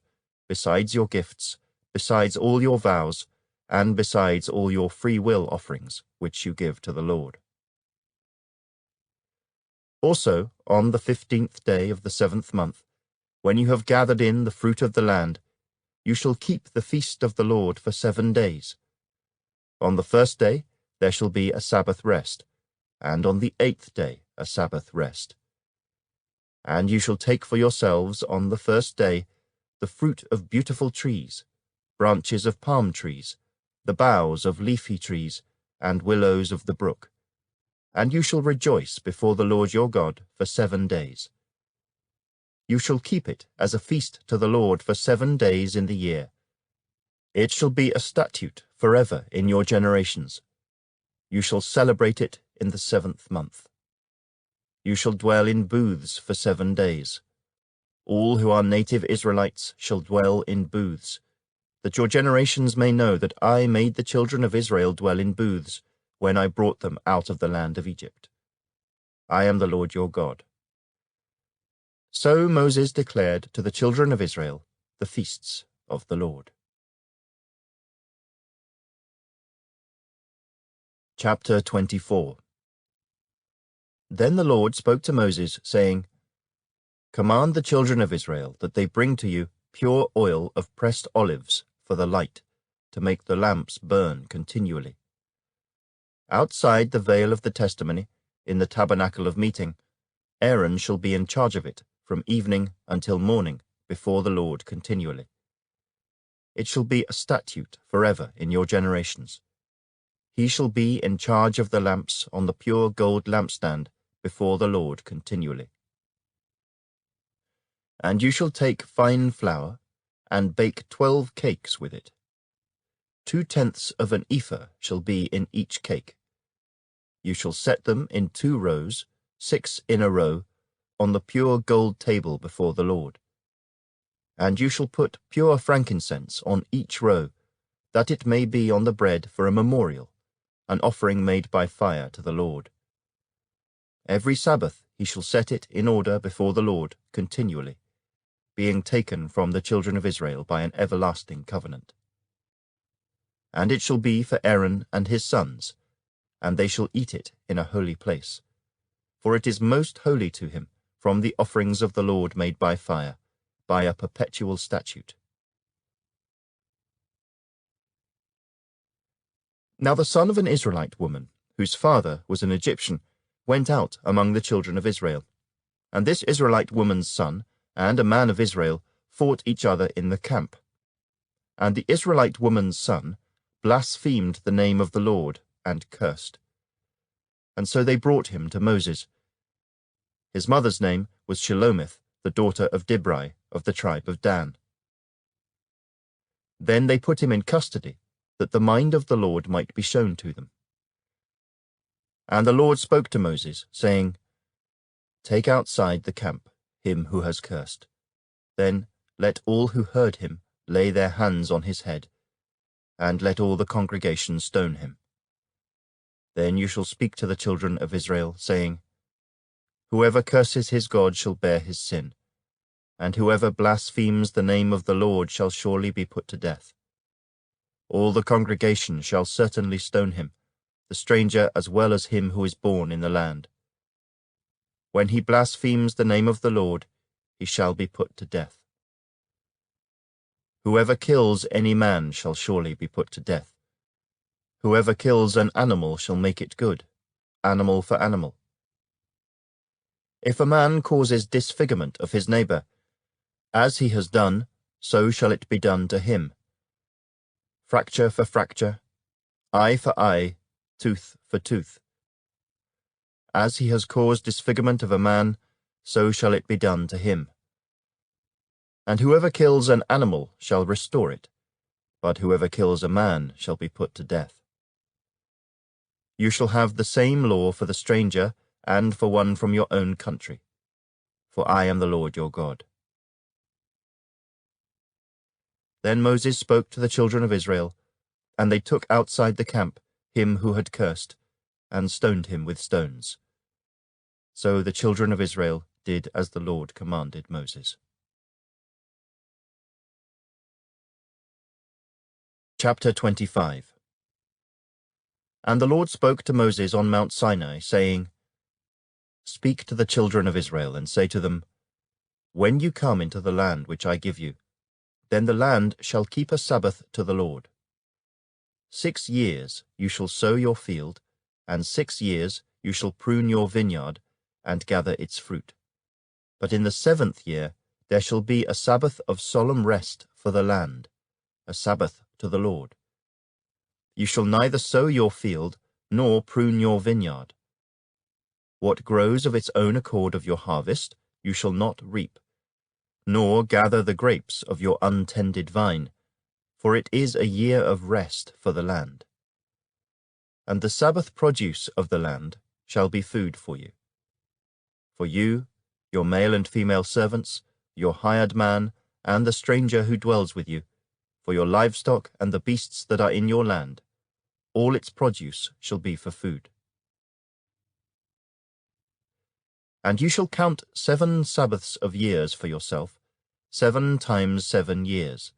besides your gifts, besides all your vows, and besides all your free will offerings, which you give to the Lord. Also, on the 15th day of the 7th month, when you have gathered in the fruit of the land, you shall keep the feast of the Lord for 7 days. On the first day there shall be a Sabbath rest, and on the 8th day a Sabbath rest. And you shall take for yourselves on the first day the fruit of beautiful trees, branches of palm trees, the boughs of leafy trees, and willows of the brook. And you shall rejoice before the Lord your God for 7 days. You shall keep it as a feast to the Lord for 7 days in the year. It shall be a statute forever in your generations. You shall celebrate it in the 7th month. You shall dwell in booths for 7 days. All who are native Israelites shall dwell in booths, that your generations may know that I made the children of Israel dwell in booths when I brought them out of the land of Egypt. I am the Lord your God. So Moses declared to the children of Israel the feasts of the Lord. Chapter 24. Then the Lord spoke to Moses, saying, Command the children of Israel that they bring to you pure oil of pressed olives for the light, to make the lamps burn continually. Outside the veil of the testimony, in the tabernacle of meeting, Aaron shall be in charge of it from evening until morning before the Lord continually. It shall be a statute forever in your generations. He shall be in charge of the lamps on the pure gold lampstand before the Lord continually. And you shall take fine flour, and bake 12 cakes with it. 2/10 of an ephah shall be in each cake. You shall set them in 2 rows, 6 in a row, on the pure gold table before the Lord. And you shall put pure frankincense on each row, that it may be on the bread for a memorial, an offering made by fire to the Lord. Every Sabbath he shall set it in order before the Lord continually, being taken from the children of Israel by an everlasting covenant. And it shall be for Aaron and his sons, and they shall eat it in a holy place. For it is most holy to him from the offerings of the Lord made by fire, by a perpetual statute. Now the son of an Israelite woman, whose father was an Egyptian, went out among the children of Israel. And this Israelite woman's son and a man of Israel fought each other in the camp. And the Israelite woman's son blasphemed the name of the Lord and cursed. And so they brought him to Moses. His mother's name was Shelomith, the daughter of Dibri of the tribe of Dan. Then they put him in custody, that the mind of the Lord might be shown to them. And the Lord spoke to Moses, saying, Take outside the camp him who has cursed. Then let all who heard him lay their hands on his head, and let all the congregation stone him. Then you shall speak to the children of Israel, saying, Whoever curses his God shall bear his sin, and whoever blasphemes the name of the Lord shall surely be put to death. All the congregation shall certainly stone him, the stranger as well as him who is born in the land. When he blasphemes the name of the Lord, he shall be put to death. Whoever kills any man shall surely be put to death. Whoever kills an animal shall make it good, animal for animal. If a man causes disfigurement of his neighbor, as he has done, so shall it be done to him. Fracture for fracture, eye for eye, tooth for tooth. As he has caused disfigurement of a man, so shall it be done to him. And whoever kills an animal shall restore it, but whoever kills a man shall be put to death. You shall have the same law for the stranger and for one from your own country, for I am the Lord your God. Then Moses spoke to the children of Israel, and they took outside the camp him who had cursed, and stoned him with stones. So the children of Israel did as the Lord commanded Moses. Chapter 25. And the Lord spoke to Moses on Mount Sinai, saying, Speak to the children of Israel, and say to them, When you come into the land which I give you, then the land shall keep a Sabbath to the Lord. 6 years you shall sow your field, and 6 years you shall prune your vineyard, and gather its fruit. But in the 7th year there shall be a Sabbath of solemn rest for the land, a Sabbath to the Lord. You shall neither sow your field, nor prune your vineyard. What grows of its own accord of your harvest you shall not reap, nor gather the grapes of your untended vine, for it is a year of rest for the land. And the Sabbath produce of the land shall be food for you. For you, your male and female servants, your hired man, and the stranger who dwells with you, for your livestock and the beasts that are in your land, all its produce shall be for food. And you shall count 7 Sabbaths of years for yourself, 7 times 7 years.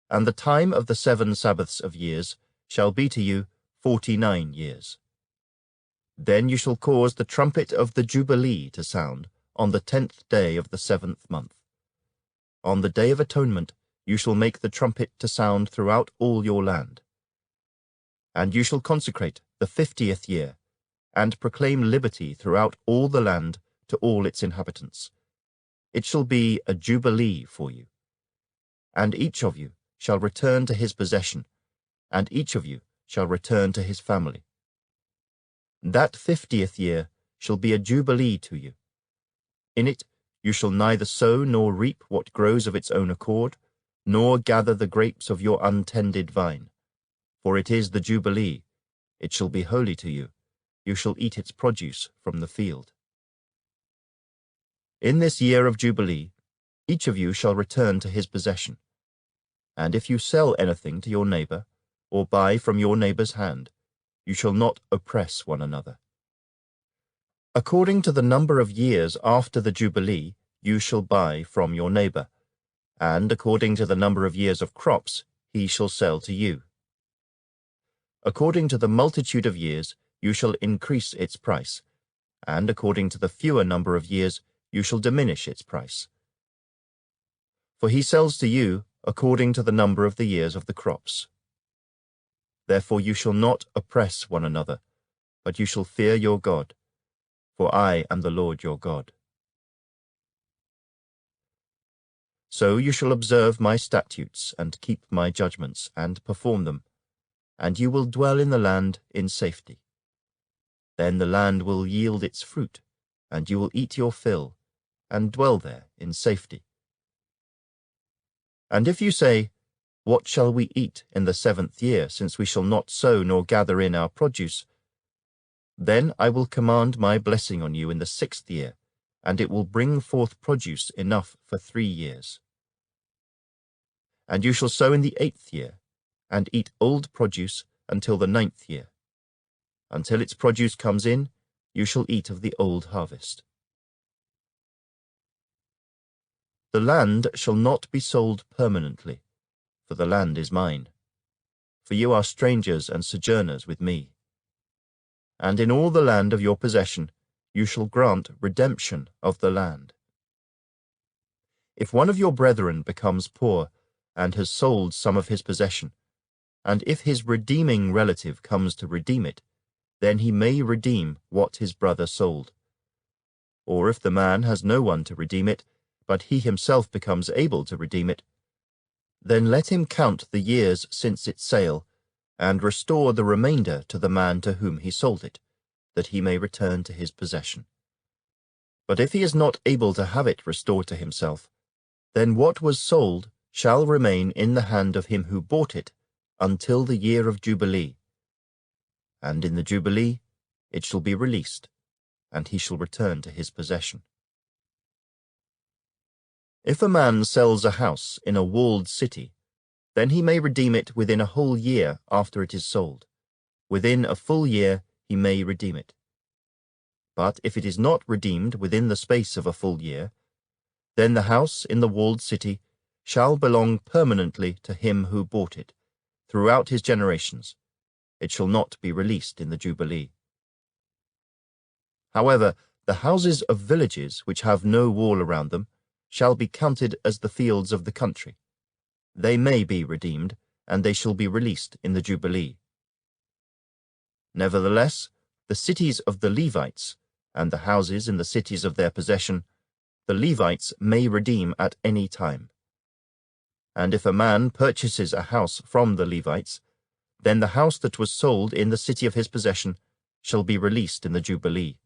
And the time of the 7 Sabbaths of years shall be to you 49 years. Then you shall cause the trumpet of the Jubilee to sound on the 10th day of the 7th month. On the Day of Atonement you shall make the trumpet to sound throughout all your land. And you shall consecrate the 50th year, and proclaim liberty throughout all the land to all its inhabitants. It shall be a jubilee for you. And each of you shall return to his possession, and each of you shall return to his family. That 50th year shall be a jubilee to you. In it you shall neither sow nor reap what grows of its own accord, nor gather the grapes of your untended vine. For it is the jubilee, it shall be holy to you. You shall eat its produce from the field. In this year of Jubilee, each of you shall return to his possession. And if you sell anything to your neighbor, or buy from your neighbor's hand, you shall not oppress one another. According to the number of years after the Jubilee, you shall buy from your neighbor, and according to the number of years of crops, he shall sell to you. According to the multitude of years, you shall increase its price, and according to the fewer number of years, you shall diminish its price. For he sells to you according to the number of the years of the crops. Therefore you shall not oppress one another, but you shall fear your God, for I am the Lord your God. So you shall observe my statutes and keep my judgments and perform them, and you will dwell in the land in safety. Then the land will yield its fruit, and you will eat your fill, and dwell there in safety. And if you say, What shall we eat in the 7th year, since we shall not sow nor gather in our produce? Then I will command my blessing on you in the 6th year, and it will bring forth produce enough for 3 years. And you shall sow in the 8th year, and eat old produce until the 9th year. Until its produce comes in, you shall eat of the old harvest. The land shall not be sold permanently, for the land is mine. For you are strangers and sojourners with me. And in all the land of your possession you shall grant redemption of the land. If one of your brethren becomes poor and has sold some of his possession, and if his redeeming relative comes to redeem it, then he may redeem what his brother sold. Or if the man has no one to redeem it, but he himself becomes able to redeem it, then let him count the years since its sale, and restore the remainder to the man to whom he sold it, that he may return to his possession. But if he is not able to have it restored to himself, then what was sold shall remain in the hand of him who bought it until the year of Jubilee. And in the Jubilee it shall be released, and he shall return to his possession. If a man sells a house in a walled city, then he may redeem it within a whole year after it is sold. Within a full year he may redeem it. But if it is not redeemed within the space of a full year, then the house in the walled city shall belong permanently to him who bought it, throughout his generations. It shall not be released in the Jubilee. However, the houses of villages which have no wall around them shall be counted as the fields of the country. They may be redeemed, and they shall be released in the Jubilee. Nevertheless, the cities of the Levites, and the houses in the cities of their possession, the Levites may redeem at any time. And if a man purchases a house from the Levites, then the house that was sold in the city of his possession shall be released in the Jubilee.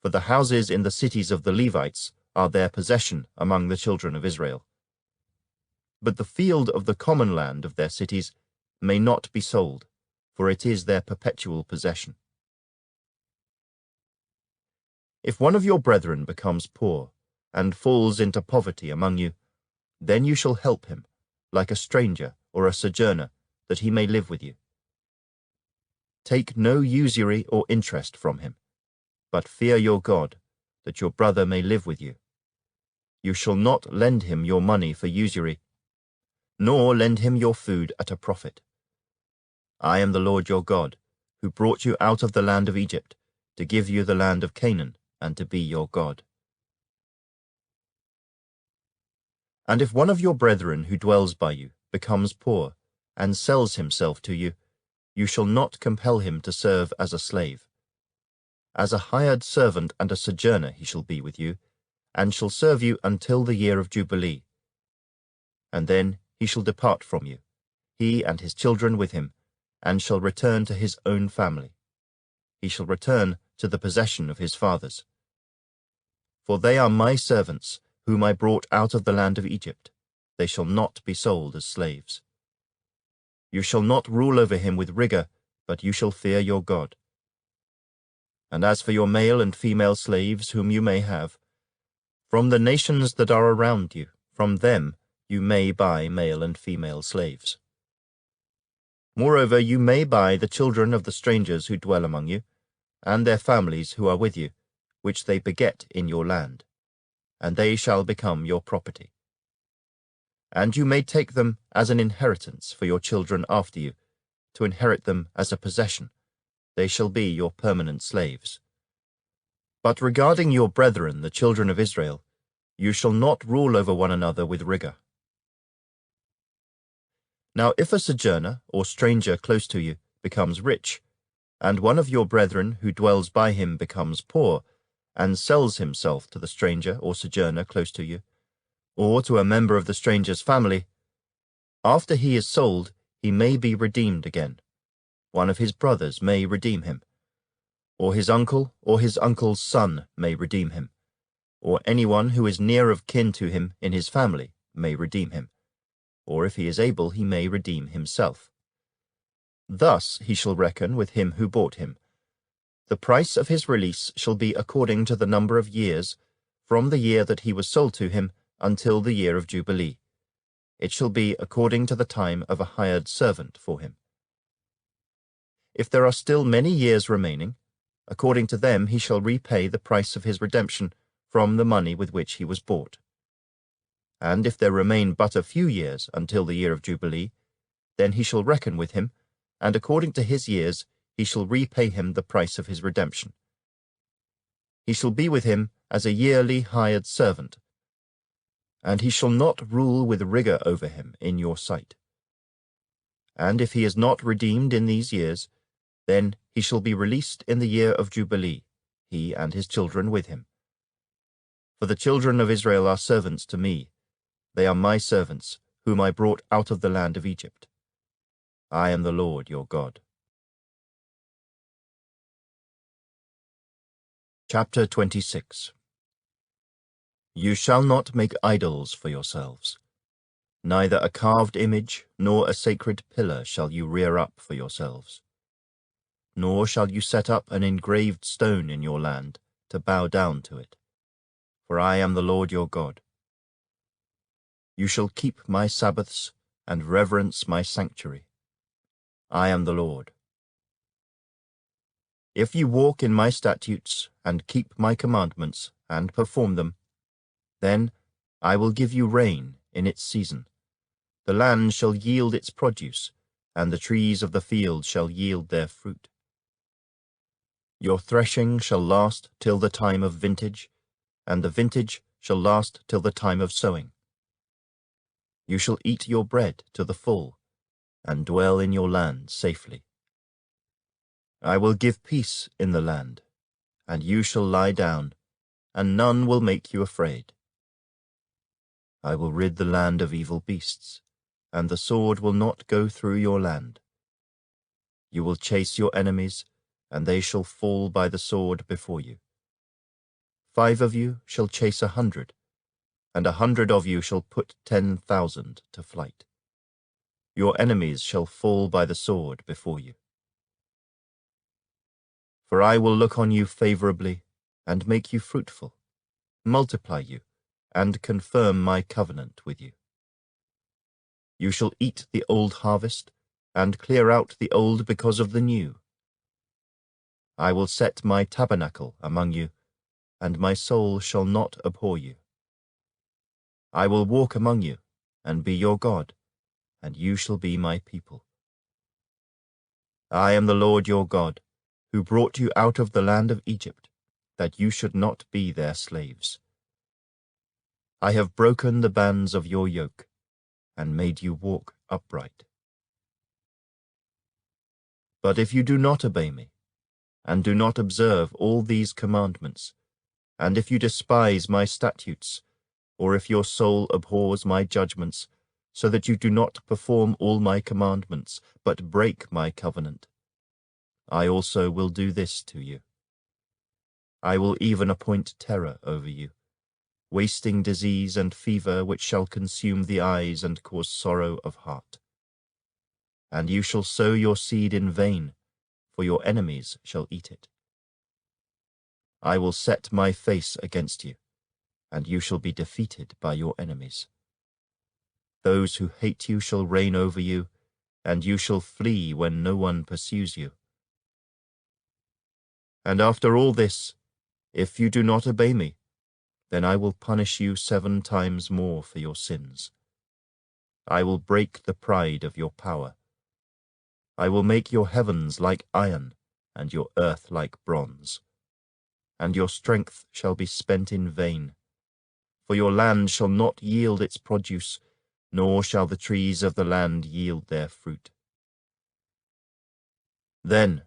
For the houses in the cities of the Levites are their possession among the children of Israel. But the field of the common land of their cities may not be sold, for it is their perpetual possession. If one of your brethren becomes poor, and falls into poverty among you, then you shall help him, like a stranger or a sojourner, that he may live with you. Take no usury or interest from him, but fear your God, that your brother may live with you. You shall not lend him your money for usury, nor lend him your food at a profit. I am the Lord your God, who brought you out of the land of Egypt, to give you the land of Canaan, and to be your God. And if one of your brethren who dwells by you becomes poor, and sells himself to you, you shall not compel him to serve as a slave. As a hired servant and a sojourner he shall be with you, and shall serve you until the year of Jubilee. And then he shall depart from you, he and his children with him, and shall return to his own family. He shall return to the possession of his fathers. For they are my servants, whom I brought out of the land of Egypt. They shall not be sold as slaves. You shall not rule over him with rigor, but you shall fear your God. And as for your male and female slaves whom you may have, from the nations that are around you, from them you may buy male and female slaves. Moreover, you may buy the children of the strangers who dwell among you, and their families who are with you, which they beget in your land, and they shall become your property. And you may take them as an inheritance for your children after you, to inherit them as a possession. They shall be your permanent slaves. But regarding your brethren, the children of Israel, you shall not rule over one another with rigor. Now if a sojourner or stranger close to you becomes rich, and one of your brethren who dwells by him becomes poor, and sells himself to the stranger or sojourner close to you, or to a member of the stranger's family, after he is sold, he may be redeemed again. One of his brothers may redeem him, or his uncle or his uncle's son may redeem him, or anyone who is near of kin to him in his family may redeem him, or if he is able he may redeem himself. Thus he shall reckon with him who bought him. The price of his release shall be according to the number of years, from the year that he was sold to him until the year of Jubilee. It shall be according to the time of a hired servant for him. If there are still many years remaining, according to them he shall repay the price of his redemption from the money with which he was bought. And if there remain but a few years until the year of Jubilee, then he shall reckon with him, and according to his years he shall repay him the price of his redemption. He shall be with him as a yearly hired servant, and he shall not rule with rigor over him in your sight. And if he is not redeemed in these years, then he shall be released in the year of Jubilee, he and his children with him. For the children of Israel are servants to me. They are my servants, whom I brought out of the land of Egypt. I am the Lord your God. Chapter 26. You shall not make idols for yourselves. Neither a carved image nor a sacred pillar shall you rear up for yourselves. Nor shall you set up an engraved stone in your land to bow down to it. For I am the Lord your God. You shall keep my Sabbaths and reverence my sanctuary. I am the Lord. If you walk in my statutes and keep my commandments and perform them, then I will give you rain in its season. The land shall yield its produce, and the trees of the field shall yield their fruit. Your threshing shall last till the time of vintage, and the vintage shall last till the time of sowing. You shall eat your bread to the full, and dwell in your land safely. I will give peace in the land, and you shall lie down, and none will make you afraid. I will rid the land of evil beasts, and the sword will not go through your land. You will chase your enemies, and they shall fall by the sword before you. 5 of you shall chase 100, and 100 of you shall put 10,000 to flight. Your enemies shall fall by the sword before you. For I will look on you favorably, and make you fruitful, multiply you, and confirm my covenant with you. You shall eat the old harvest, and clear out the old because of the new. I will set my tabernacle among you, and my soul shall not abhor you. I will walk among you, and be your God, and you shall be my people. I am the Lord your God, who brought you out of the land of Egypt, that you should not be their slaves. I have broken the bands of your yoke, and made you walk upright. But if you do not obey me, and do not observe all these commandments, and if you despise my statutes, or if your soul abhors my judgments, so that you do not perform all my commandments, but break my covenant, I also will do this to you. I will even appoint terror over you, wasting disease and fever which shall consume the eyes and cause sorrow of heart. And you shall sow your seed in vain, for your enemies shall eat it. I will set my face against you, and you shall be defeated by your enemies. Those who hate you shall reign over you, and you shall flee when no one pursues you. And after all this, if you do not obey me, then I will punish you 7 times more for your sins. I will break the pride of your power. I will make your heavens like iron, and your earth like bronze. And your strength shall be spent in vain, for your land shall not yield its produce, nor shall the trees of the land yield their fruit. Then,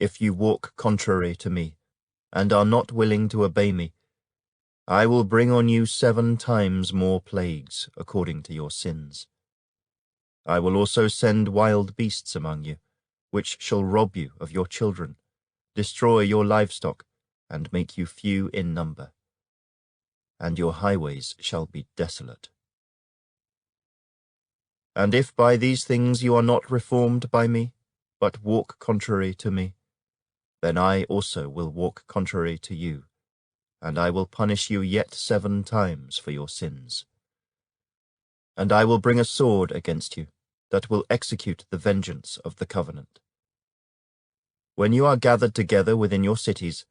if you walk contrary to me, and are not willing to obey me, I will bring on you 7 times more plagues according to your sins. I will also send wild beasts among you, which shall rob you of your children, destroy your livestock, and make you few in number. And your highways shall be desolate. And if by these things you are not reformed by me, but walk contrary to me, then I also will walk contrary to you, and I will punish you yet 7 times for your sins. And I will bring a sword against you, that will execute the vengeance of the covenant. When you are gathered together within your cities,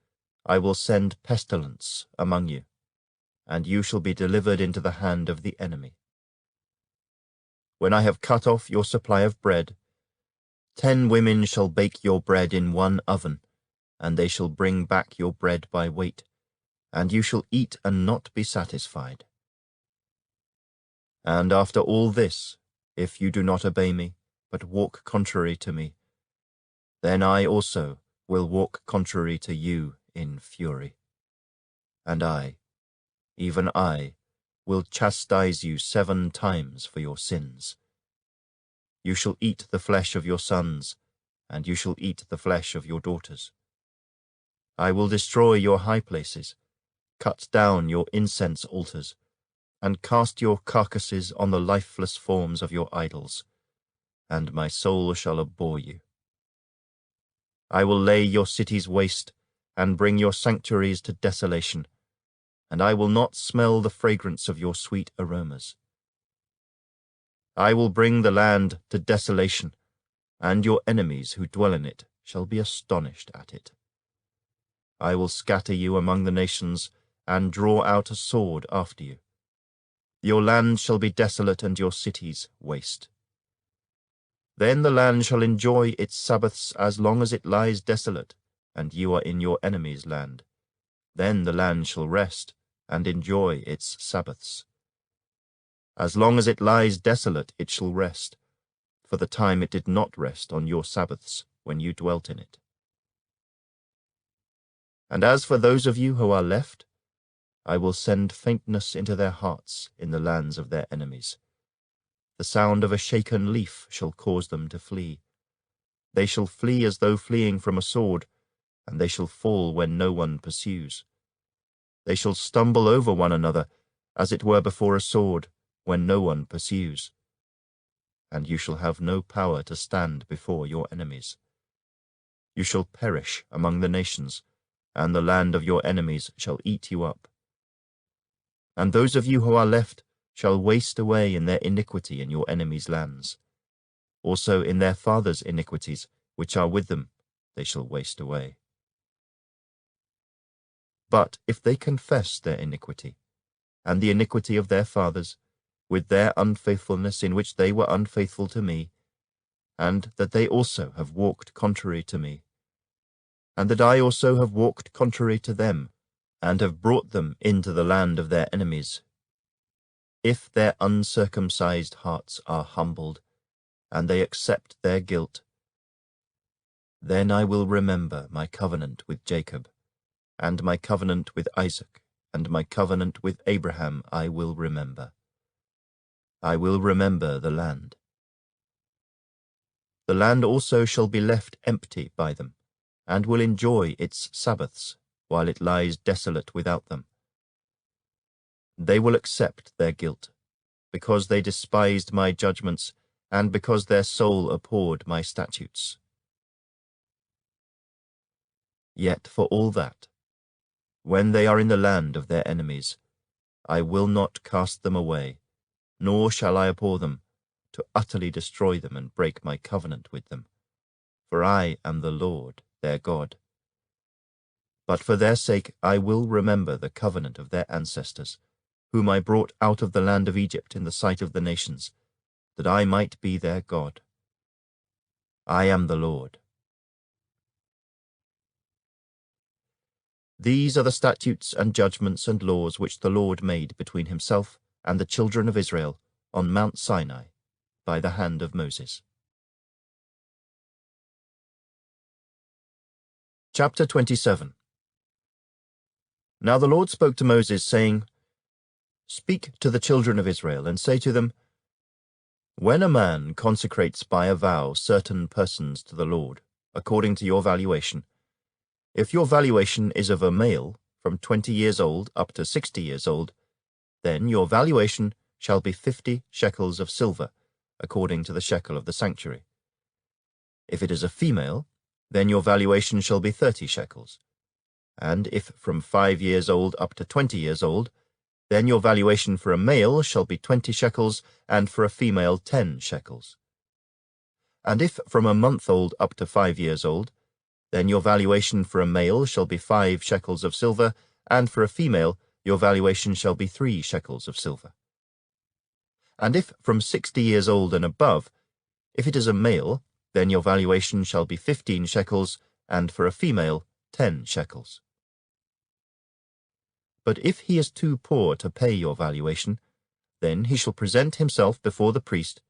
I will send pestilence among you, and you shall be delivered into the hand of the enemy. When I have cut off your supply of bread, 10 women shall bake your bread in 1 oven, and they shall bring back your bread by weight, and you shall eat and not be satisfied. And after all this, if you do not obey me, but walk contrary to me, then I also will walk contrary to you in fury. And I, even I, will chastise you 7 times for your sins. You shall eat the flesh of your sons, and you shall eat the flesh of your daughters. I will destroy your high places, cut down your incense altars, and cast your carcasses on the lifeless forms of your idols, and my soul shall abhor you. I will lay your cities waste, and bring your sanctuaries to desolation, and I will not smell the fragrance of your sweet aromas. I will bring the land to desolation, and your enemies who dwell in it shall be astonished at it. I will scatter you among the nations, and draw out a sword after you. Your land shall be desolate, and your cities waste. Then the land shall enjoy its Sabbaths as long as it lies desolate, and you are in your enemy's land. Then the land shall rest, and enjoy its Sabbaths. As long as it lies desolate it shall rest, for the time it did not rest on your Sabbaths when you dwelt in it. And as for those of you who are left, I will send faintness into their hearts in the lands of their enemies. The sound of a shaken leaf shall cause them to flee. They shall flee as though fleeing from a sword, and they shall fall when no one pursues. They shall stumble over one another, as it were before a sword, when no one pursues. And you shall have no power to stand before your enemies. You shall perish among the nations, and the land of your enemies shall eat you up. And those of you who are left shall waste away in their iniquity in your enemies' lands. Also in their fathers' iniquities, which are with them, they shall waste away. But if they confess their iniquity, and the iniquity of their fathers, with their unfaithfulness in which they were unfaithful to me, and that they also have walked contrary to me, and that I also have walked contrary to them, and have brought them into the land of their enemies, if their uncircumcised hearts are humbled, and they accept their guilt, then I will remember my covenant with Jacob, and my covenant with Isaac, and my covenant with Abraham I will remember. I will remember the land. The land also shall be left empty by them, and will enjoy its Sabbaths, while it lies desolate without them. They will accept their guilt, because they despised my judgments, and because their soul abhorred my statutes. Yet for all that, when they are in the land of their enemies, I will not cast them away, nor shall I abhor them, to utterly destroy them and break my covenant with them. For I am the Lord, their God. But for their sake I will remember the covenant of their ancestors, whom I brought out of the land of Egypt in the sight of the nations, that I might be their God. I am the Lord. These are the statutes and judgments and laws which the Lord made between himself and the children of Israel on Mount Sinai by the hand of Moses. Chapter 27. Now the Lord spoke to Moses, saying, Speak to the children of Israel, and say to them, When a man consecrates by a vow certain persons to the Lord, according to your valuation, if your valuation is of a male from 20 years old up to 60 years old, then your valuation shall be 50 shekels of silver, according to the shekel of the sanctuary. If it is a female, then your valuation shall be 30 shekels. And if from 5 years old up to 20 years old, then your valuation for a male shall be 20 shekels, and for a female 10 shekels. And if from a month old up to 5 years old, then your valuation for a male shall be 5 shekels of silver, and for a female your valuation shall be 3 shekels of silver. And if from 60 years old and above, if it is a male, then your valuation shall be 15 shekels, and for a female 10 shekels. But if he is too poor to pay your valuation, then he shall present himself before the priest,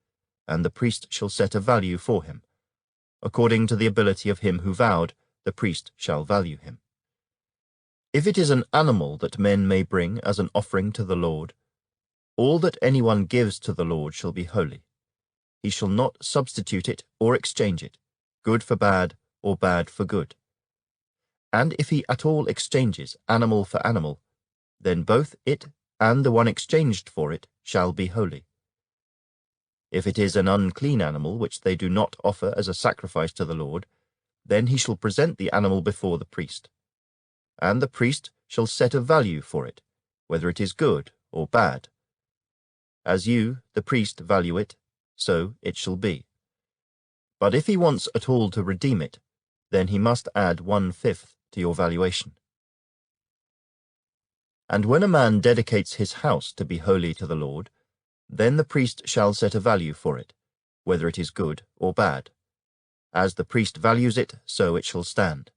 and the priest shall set a value for him. According to the ability of him who vowed, the priest shall value him. If it is an animal that men may bring as an offering to the Lord, all that anyone gives to the Lord shall be holy. He shall not substitute it or exchange it, good for bad or bad for good. And if he at all exchanges animal for animal, then both it and the one exchanged for it shall be holy. If it is an unclean animal which they do not offer as a sacrifice to the Lord, then he shall present the animal before the priest. And the priest shall set a value for it, whether it is good or bad. As you, the priest, value it, so it shall be. But if he wants at all to redeem it, then he must add 1/5 to your valuation. And when a man dedicates his house to be holy to the Lord, then the priest shall set a value for it, whether it is good or bad. As the priest values it, so it shall stand.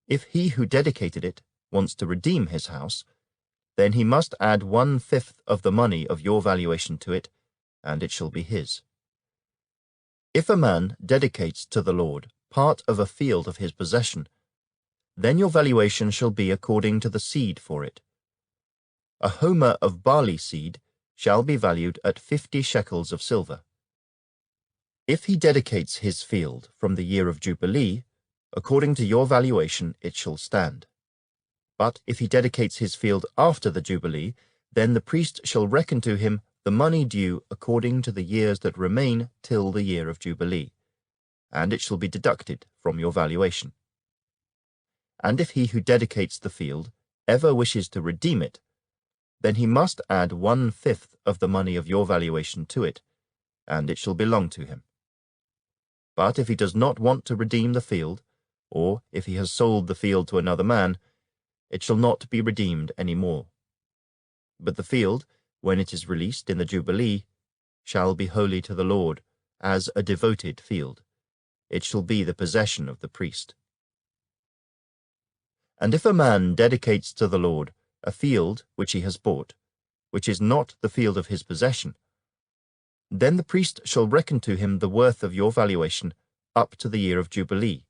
If he who dedicated it wants to redeem his house, then he must add 1/5 of the money of your valuation to it, and it shall be his. If a man dedicates to the Lord part of a field of his possession, then your valuation shall be according to the seed for it. A homer of barley seed shall be valued at 50 shekels of silver. If he dedicates his field from the year of Jubilee, according to your valuation it shall stand. But if he dedicates his field after the Jubilee, then the priest shall reckon to him the money due according to the years that remain till the year of Jubilee, and it shall be deducted from your valuation. And if he who dedicates the field ever wishes to redeem it, then he must add 1/5 of the money of your valuation to it, and it shall belong to him. But if he does not want to redeem the field, or if he has sold the field to another man, it shall not be redeemed any more. But the field, when it is released in the Jubilee, shall be holy to the Lord, as a devoted field. It shall be the possession of the priest. And if a man dedicates to the Lord a field which he has bought, which is not the field of his possession, then the priest shall reckon to him the worth of your valuation up to the year of Jubilee,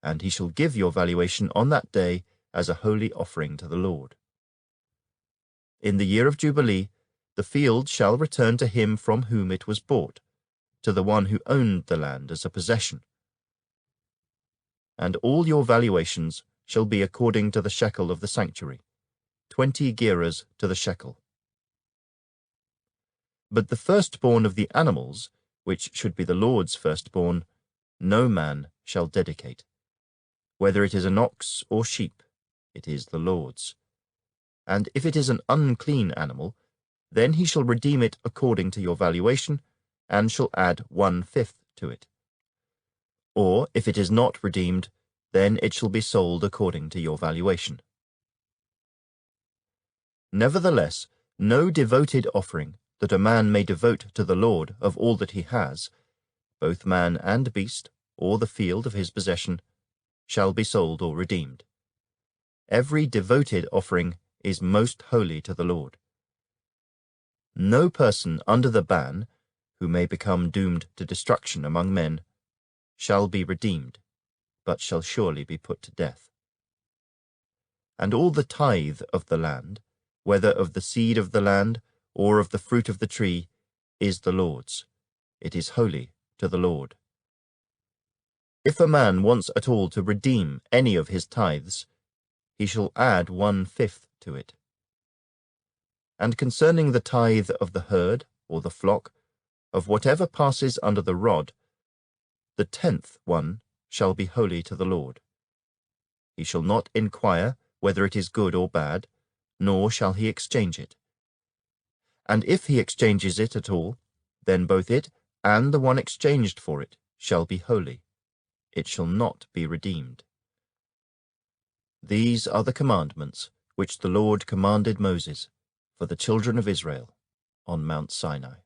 and he shall give your valuation on that day as a holy offering to the Lord. In the year of Jubilee, the field shall return to him from whom it was bought, to the one who owned the land as a possession. And all your valuations shall be according to the shekel of the sanctuary, 20 gerahs to the shekel. But the firstborn of the animals, which should be the Lord's firstborn, no man shall dedicate. Whether it is an ox or sheep, it is the Lord's. And if it is an unclean animal, then he shall redeem it according to your valuation, and shall add 1/5 to it. Or if it is not redeemed, then it shall be sold according to your valuation. Nevertheless, no devoted offering that a man may devote to the Lord of all that he has, both man and beast, or the field of his possession, shall be sold or redeemed. Every devoted offering is most holy to the Lord. No person under the ban, who may become doomed to destruction among men, shall be redeemed, but shall surely be put to death. And all the tithe of the land, whether of the seed of the land or of the fruit of the tree, is the Lord's. It is holy to the Lord. If a man wants at all to redeem any of his tithes, he shall add 1/5 to it. And concerning the tithe of the herd or the flock, of whatever passes under the rod, the 10th one shall be holy to the Lord. He shall not inquire whether it is good or bad, nor shall he exchange it. And if he exchanges it at all, then both it and the one exchanged for it shall be holy. It shall not be redeemed. These are the commandments which the Lord commanded Moses for the children of Israel on Mount Sinai.